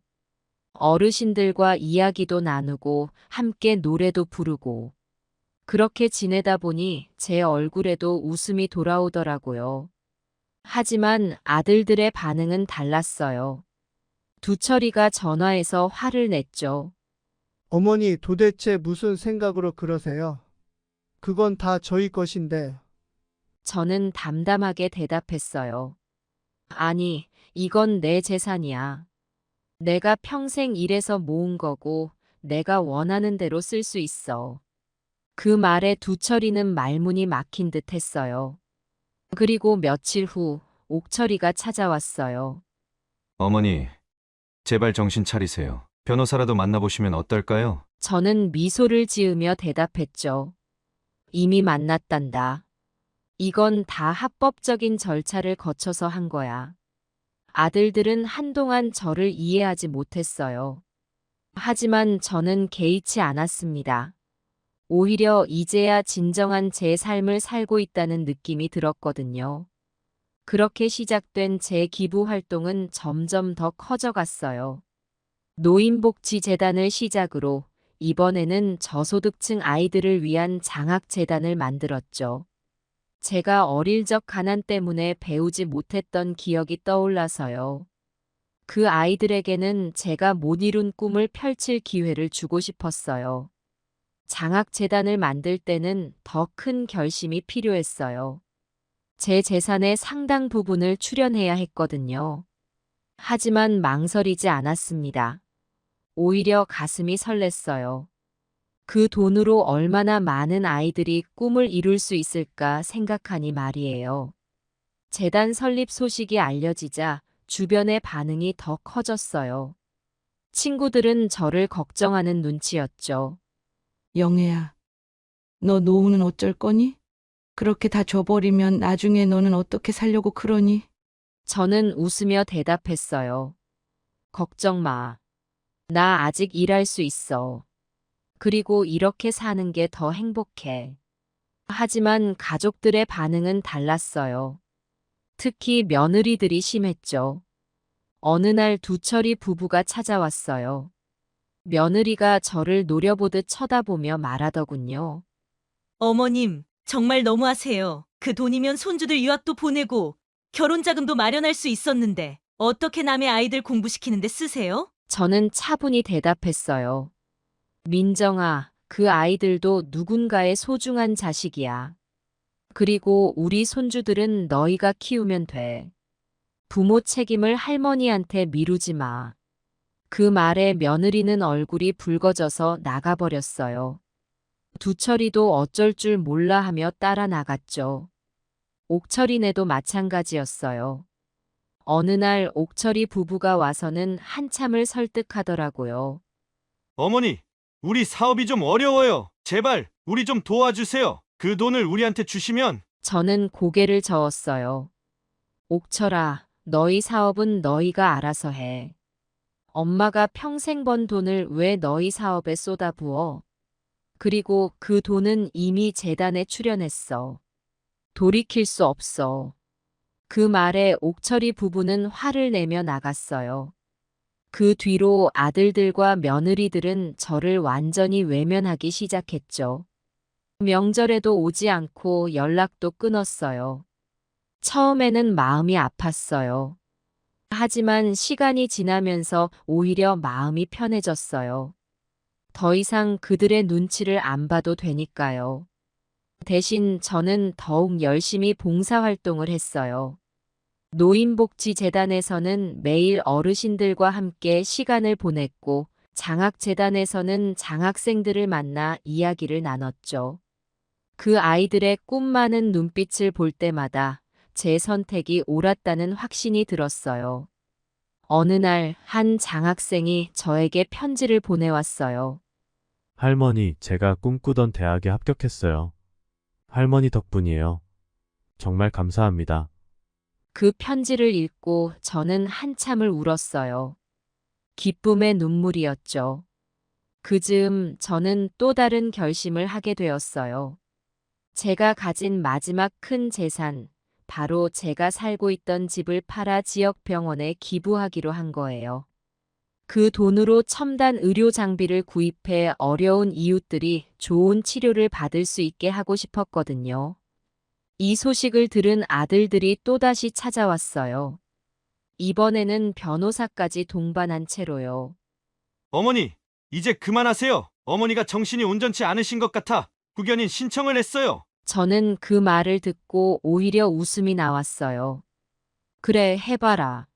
S1: 어르신들과 이야기도 나누고 함께 노래도 부르고 그렇게 지내다 보니 제 얼굴에도 웃음이 돌아오더라고요. 하지만 아들들의 반응은 달랐어요. 두철이가 전화해서 화를 냈죠.
S2: 어머니 도대체 무슨 생각으로 그러세요? 그건 다 저희 것인데.
S1: 저는 담담하게 대답했어요. 아니, 이건 내 재산이야. 내가 평생 일해서 모은 거고 내가 원하는 대로 쓸 수 있어. 그 말에 두철이는 말문이 막힌 듯 했어요. 그리고 며칠 후 옥철이가 찾아왔어요.
S16: 어머니, 제발 정신 차리세요. 변호사라도 만나보시면 어떨까요?
S1: 저는 미소를 지으며 대답했죠. 이미 만났단다. 이건 다 합법적인 절차를 거쳐서 한 거야. 아들들은 한동안 저를 이해하지 못했어요. 하지만 저는 개의치 않았습니다. 오히려 이제야 진정한 제 삶을 살고 있다는 느낌이 들었거든요. 그렇게 시작된 제 기부 활동은 점점 더 커져갔어요. 노인복지재단을 시작으로 이번에는 저소득층 아이들을 위한 장학재단을 만들었죠. 제가 어릴 적 가난 때문에 배우지 못했던 기억이 떠올라서요. 그 아이들에게는 제가 못 이룬 꿈을 펼칠 기회를 주고 싶었어요. 장학재단을 만들 때는 더 큰 결심이 필요했어요. 제 재산의 상당 부분을 출연해야 했거든요. 하지만 망설이지 않았습니다. 오히려 가슴이 설렜어요. 그 돈으로 얼마나 많은 아이들이 꿈을 이룰 수 있을까 생각하니 말이에요. 재단 설립 소식이 알려지자 주변의 반응이 더 커졌어요. 친구들은 저를 걱정하는 눈치였죠.
S11: 영애야, 너 노후는 어쩔 거니? 그렇게 다 줘버리면 나중에 너는 어떻게 살려고 그러니?
S1: 저는 웃으며 대답했어요. 걱정 마. 나 아직 일할 수 있어. 그리고 이렇게 사는 게 더 행복해. 하지만 가족들의 반응은 달랐어요. 특히 며느리들이 심했죠. 어느 날 두철이 부부가 찾아왔어요. 며느리가 저를 노려보듯 쳐다보며 말하더군요.
S3: 어머님, 정말 너무하세요. 그 돈이면 손주들 유학도 보내고 결혼 자금도 마련할 수 있었는데 어떻게 남의 아이들 공부시키는데 쓰세요?
S1: 저는 차분히 대답했어요. 민정아, 그 아이들도 누군가의 소중한 자식이야. 그리고 우리 손주들은 너희가 키우면 돼. 부모 책임을 할머니한테 미루지 마. 그 말에 며느리는 얼굴이 붉어져서 나가버렸어요. 두철이도 어쩔 줄 몰라 하며 따라 나갔죠. 옥철이네도 마찬가지였어요. 어느 날 옥철이 부부가 와서는 한참을 설득하더라고요.
S16: 어머니, 우리 사업이 좀 어려워요. 제발 우리 좀 도와주세요. 그 돈을 우리한테 주시면.
S1: 저는 고개를 저었어요. 옥철아, 너희 사업은 너희가 알아서 해. 엄마가 평생 번 돈을 왜 너희 사업에 쏟아부어? 그리고 그 돈은 이미 재단에 출연했어. 돌이킬 수 없어. 그 말에 옥철이 부부는 화를 내며 나갔어요. 그 뒤로 아들들과 며느리들은 저를 완전히 외면하기 시작했죠. 명절에도 오지 않고 연락도 끊었어요. 처음에는 마음이 아팠어요. 하지만 시간이 지나면서 오히려 마음이 편해졌어요. 더 이상 그들의 눈치를 안 봐도 되니까요. 대신 저는 더욱 열심히 봉사활동을 했어요. 노인복지재단에서는 매일 어르신들과 함께 시간을 보냈고, 장학재단에서는 장학생들을 만나 이야기를 나눴죠. 그 아이들의 꿈 많은 눈빛을 볼 때마다 제 선택이 옳았다는 확신이 들었어요. 어느 날 한 장학생이 저에게 편지를 보내왔어요.
S19: 할머니, 제가 꿈꾸던 대학에 합격했어요. 할머니 덕분이에요. 정말 감사합니다.
S1: 그 편지를 읽고 저는 한참을 울었어요. 기쁨의 눈물이었죠. 그 즈음 저는 또 다른 결심을 하게 되었어요. 제가 가진 마지막 큰 재산, 바로 제가 살고 있던 집을 팔아 지역 병원에 기부하기로 한 거예요. 그 돈으로 첨단 의료 장비를 구입해 어려운 이웃들이 좋은 치료를 받을 수 있게 하고 싶었거든요. 이 소식을 들은 아들들이 또다시 찾아왔어요. 이번에는 변호사까지 동반한 채로요.
S16: 어머니, 이제 그만하세요. 어머니가 정신이 온전치 않으신 것 같아 후견인 신청을 했어요.
S1: 저는 그 말을 듣고 오히려 웃음이 나왔어요. 그래, 해봐라.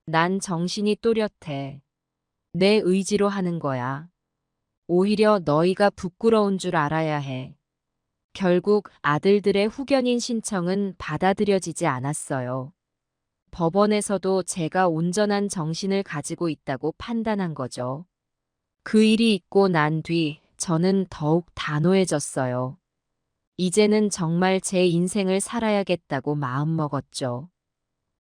S1: 난 정신이 또렷해. 내 의지로 하는 거야. 오히려 너희가 부끄러운 줄 알아야 해. 결국 아들들의 후견인 신청은 받아들여지지 않았어요. 법원에서도 제가 온전한 정신을 가지고 있다고 판단한 거죠. 그 일이 있고 난 뒤 저는 더욱 단호해졌어요. 이제는 정말 제 인생을 살아야겠다고 마음먹었죠.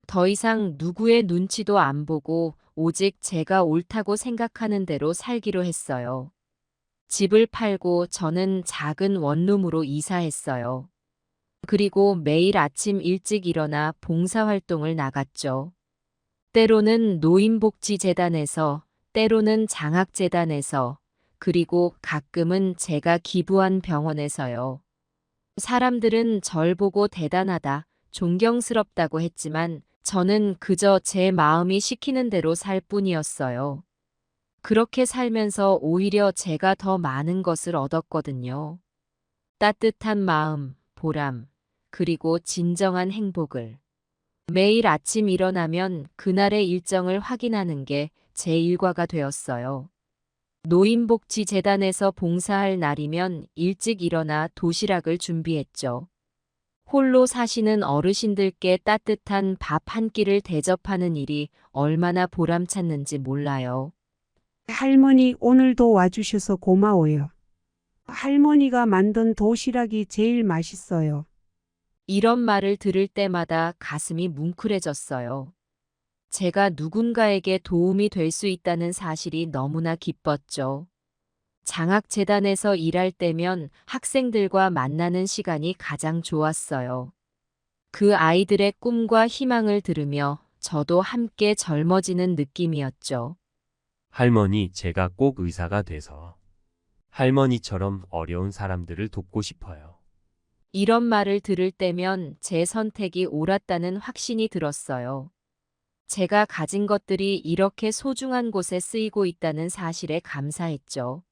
S1: 더 이상 누구의 눈치도 안 보고 오직 제가 옳다고 생각하는 대로 살기로 했어요. 집을 팔고 저는 작은 원룸으로 이사했어요. 그리고 매일 아침 일찍 일어나 봉사활동을 나갔죠. 때로는 노인복지재단에서, 때로는 장학재단에서, 그리고 가끔은 제가 기부한 병원에서요. 사람들은 절 보고 대단하다, 존경스럽다고 했지만 저는 그저 제 마음이 시키는 대로 살 뿐이었어요. 그렇게 살면서 오히려 제가 더 많은 것을 얻었거든요. 따뜻한 마음, 보람, 그리고 진정한 행복을. 매일 아침 일어나면 그날의 일정을 확인하는 게 제 일과가 되었어요. 노인복지재단에서 봉사할 날이면 일찍 일어나 도시락을 준비했죠. 홀로 사시는 어르신들께 따뜻한 밥 한 끼를 대접하는 일이 얼마나 보람찼는지 몰라요.
S20: 할머니, 오늘도 와주셔서 고마워요. 할머니가 만든 도시락이 제일 맛있어요.
S1: 이런 말을 들을 때마다 가슴이 뭉클해졌어요. 제가 누군가에게 도움이 될 수 있다는 사실이 너무나 기뻤죠. 장학재단에서 일할 때면 학생들과 만나는 시간이 가장 좋았어요. 그 아이들의 꿈과 희망을 들으며 저도 함께 젊어지는 느낌이었죠.
S19: 할머니, 제가 꼭 의사가 돼서 할머니처럼 어려운 사람들을 돕고 싶어요.
S1: 이런 말을 들을 때면 제 선택이 옳았다는 확신이 들었어요. 제가 가진 것들이 이렇게 소중한 곳에 쓰이고 있다는 사실에 감사했죠.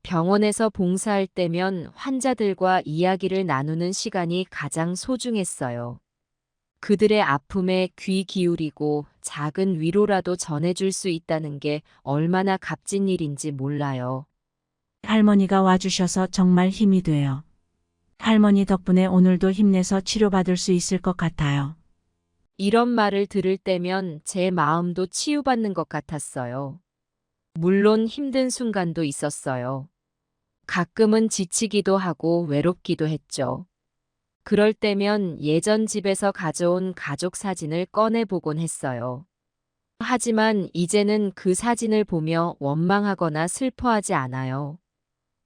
S1: 병원에서 봉사할 때면 환자들과 이야기를 나누는 시간이 가장 소중했어요. 그들의 아픔에 귀 기울이고 작은 위로라도 전해줄 수 있다는 게 얼마나 값진 일인지 몰라요.
S12: 할머니가 와주셔서 정말 힘이 돼요. 할머니 덕분에 오늘도 힘내서 치료받을 수 있을 것 같아요.
S1: 이런 말을 들을 때면 제 마음도 치유받는 것 같았어요. 물론 힘든 순간도 있었어요. 가끔은 지치기도 하고 외롭기도 했죠. 그럴 때면 예전 집에서 가져온 가족 사진을 꺼내보곤 했어요. 하지만 이제는 그 사진을 보며 원망하거나 슬퍼하지 않아요.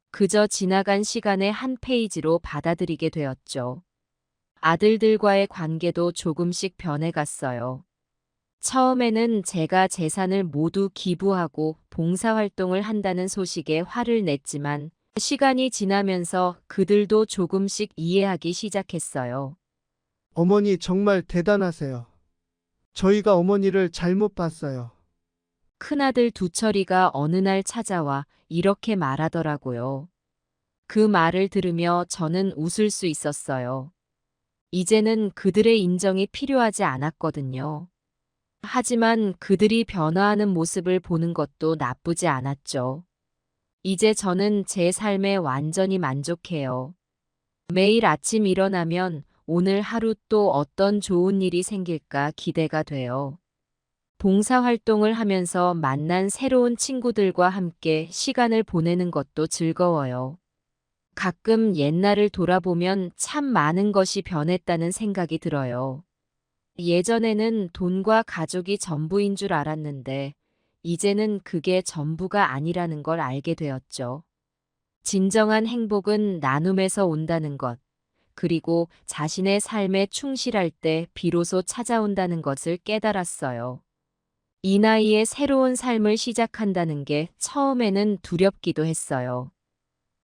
S1: 그저 지나간 시간의 한 페이지로 받아들이게 되었죠. 아들들과의 관계도 조금씩 변해갔어요. 처음에는 제가 재산을 모두 기부하고 봉사활동을 한다는 소식에 화를 냈지만 시간이 지나면서 그들도 조금씩 이해하기 시작했어요.
S2: 어머니 정말 대단하세요. 저희가 어머니를 잘못 봤어요.
S1: 큰아들 두철이가 어느 날 찾아와 이렇게 말하더라고요. 그 말을 들으며 저는 웃을 수 있었어요. 이제는 그들의 인정이 필요하지 않았거든요. 하지만 그들이 변화하는 모습을 보는 것도 나쁘지 않았죠. 이제 저는 제 삶에 완전히 만족해요. 매일 아침 일어나면 오늘 하루 또 어떤 좋은 일이 생길까 기대가 돼요. 봉사활동을 하면서 만난 새로운 친구들과 함께 시간을 보내는 것도 즐거워요. 가끔 옛날을 돌아보면 참 많은 것이 변했다는 생각이 들어요. 예전에는 돈과 가족이 전부인 줄 알았는데 이제는 그게 전부가 아니라는 걸 알게 되었죠. 진정한 행복은 나눔에서 온다는 것, 그리고 자신의 삶에 충실할 때 비로소 찾아온다는 것을 깨달았어요. 이 나이에 새로운 삶을 시작한다는 게 처음에는 두렵기도 했어요.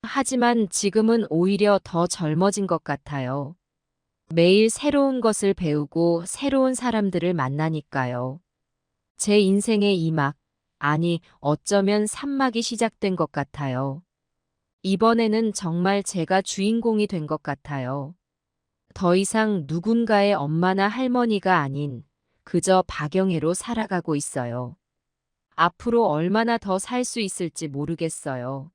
S1: 하지만 지금은 오히려 더 젊어진 것 같아요. 매일 새로운 것을 배우고 새로운 사람들을 만나니까요. 제 인생의 2막, 아니 어쩌면 3막이 시작된 것 같아요. 이번에는 정말 제가 주인공이 된 것 같아요. 더 이상 누군가의 엄마나 할머니가 아닌 그저 박영애로 살아가고 있어요. 앞으로 얼마나 더 살 수 있을지 모르겠어요.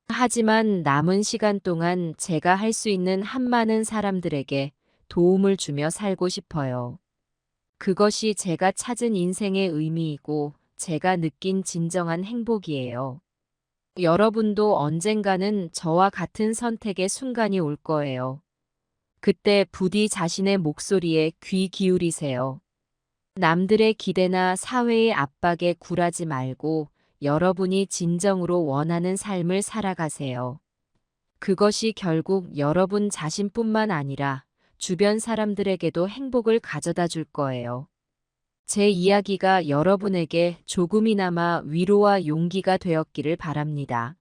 S1: 하지만 남은 시간 동안 제가 할 수 있는 한많은 사람들에게 도움을 주며 살고 싶어요. 그것이 제가 찾은 인생의 의미이고 제가 느낀 진정한 행복이에요. 여러분도 언젠가는 저와 같은 선택의 순간이 올 거예요. 그때 부디 자신의 목소리에 귀 기울이세요. 남들의 기대나 사회의 압박에 굴하지 말고 여러분이 진정으로 원하는 삶을 살아가세요. 그것이 결국 여러분 자신뿐만 아니라 주변 사람들에게도 행복을 가져다 줄 거예요. 제 이야기가 여러분에게 조금이나마 위로와 용기가 되었기를 바랍니다.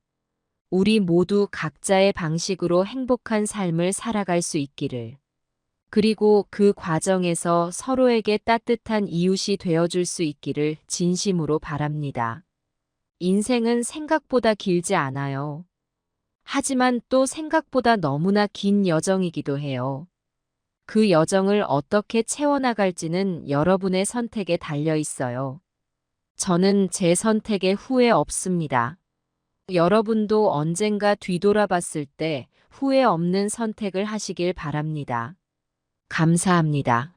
S1: 우리 모두 각자의 방식으로 행복한 삶을 살아갈 수 있기를. 그리고 그 과정에서 서로에게 따뜻한 이웃이 되어줄 수 있기를 진심으로 바랍니다. 인생은 생각보다 길지 않아요. 하지만 또 생각보다 너무나 긴 여정이기도 해요. 그 여정을 어떻게 채워나갈지는 여러분의 선택에 달려 있어요. 저는 제 선택에 후회 없습니다. 여러분도 언젠가 뒤돌아봤을 때 후회 없는 선택을 하시길 바랍니다. 감사합니다.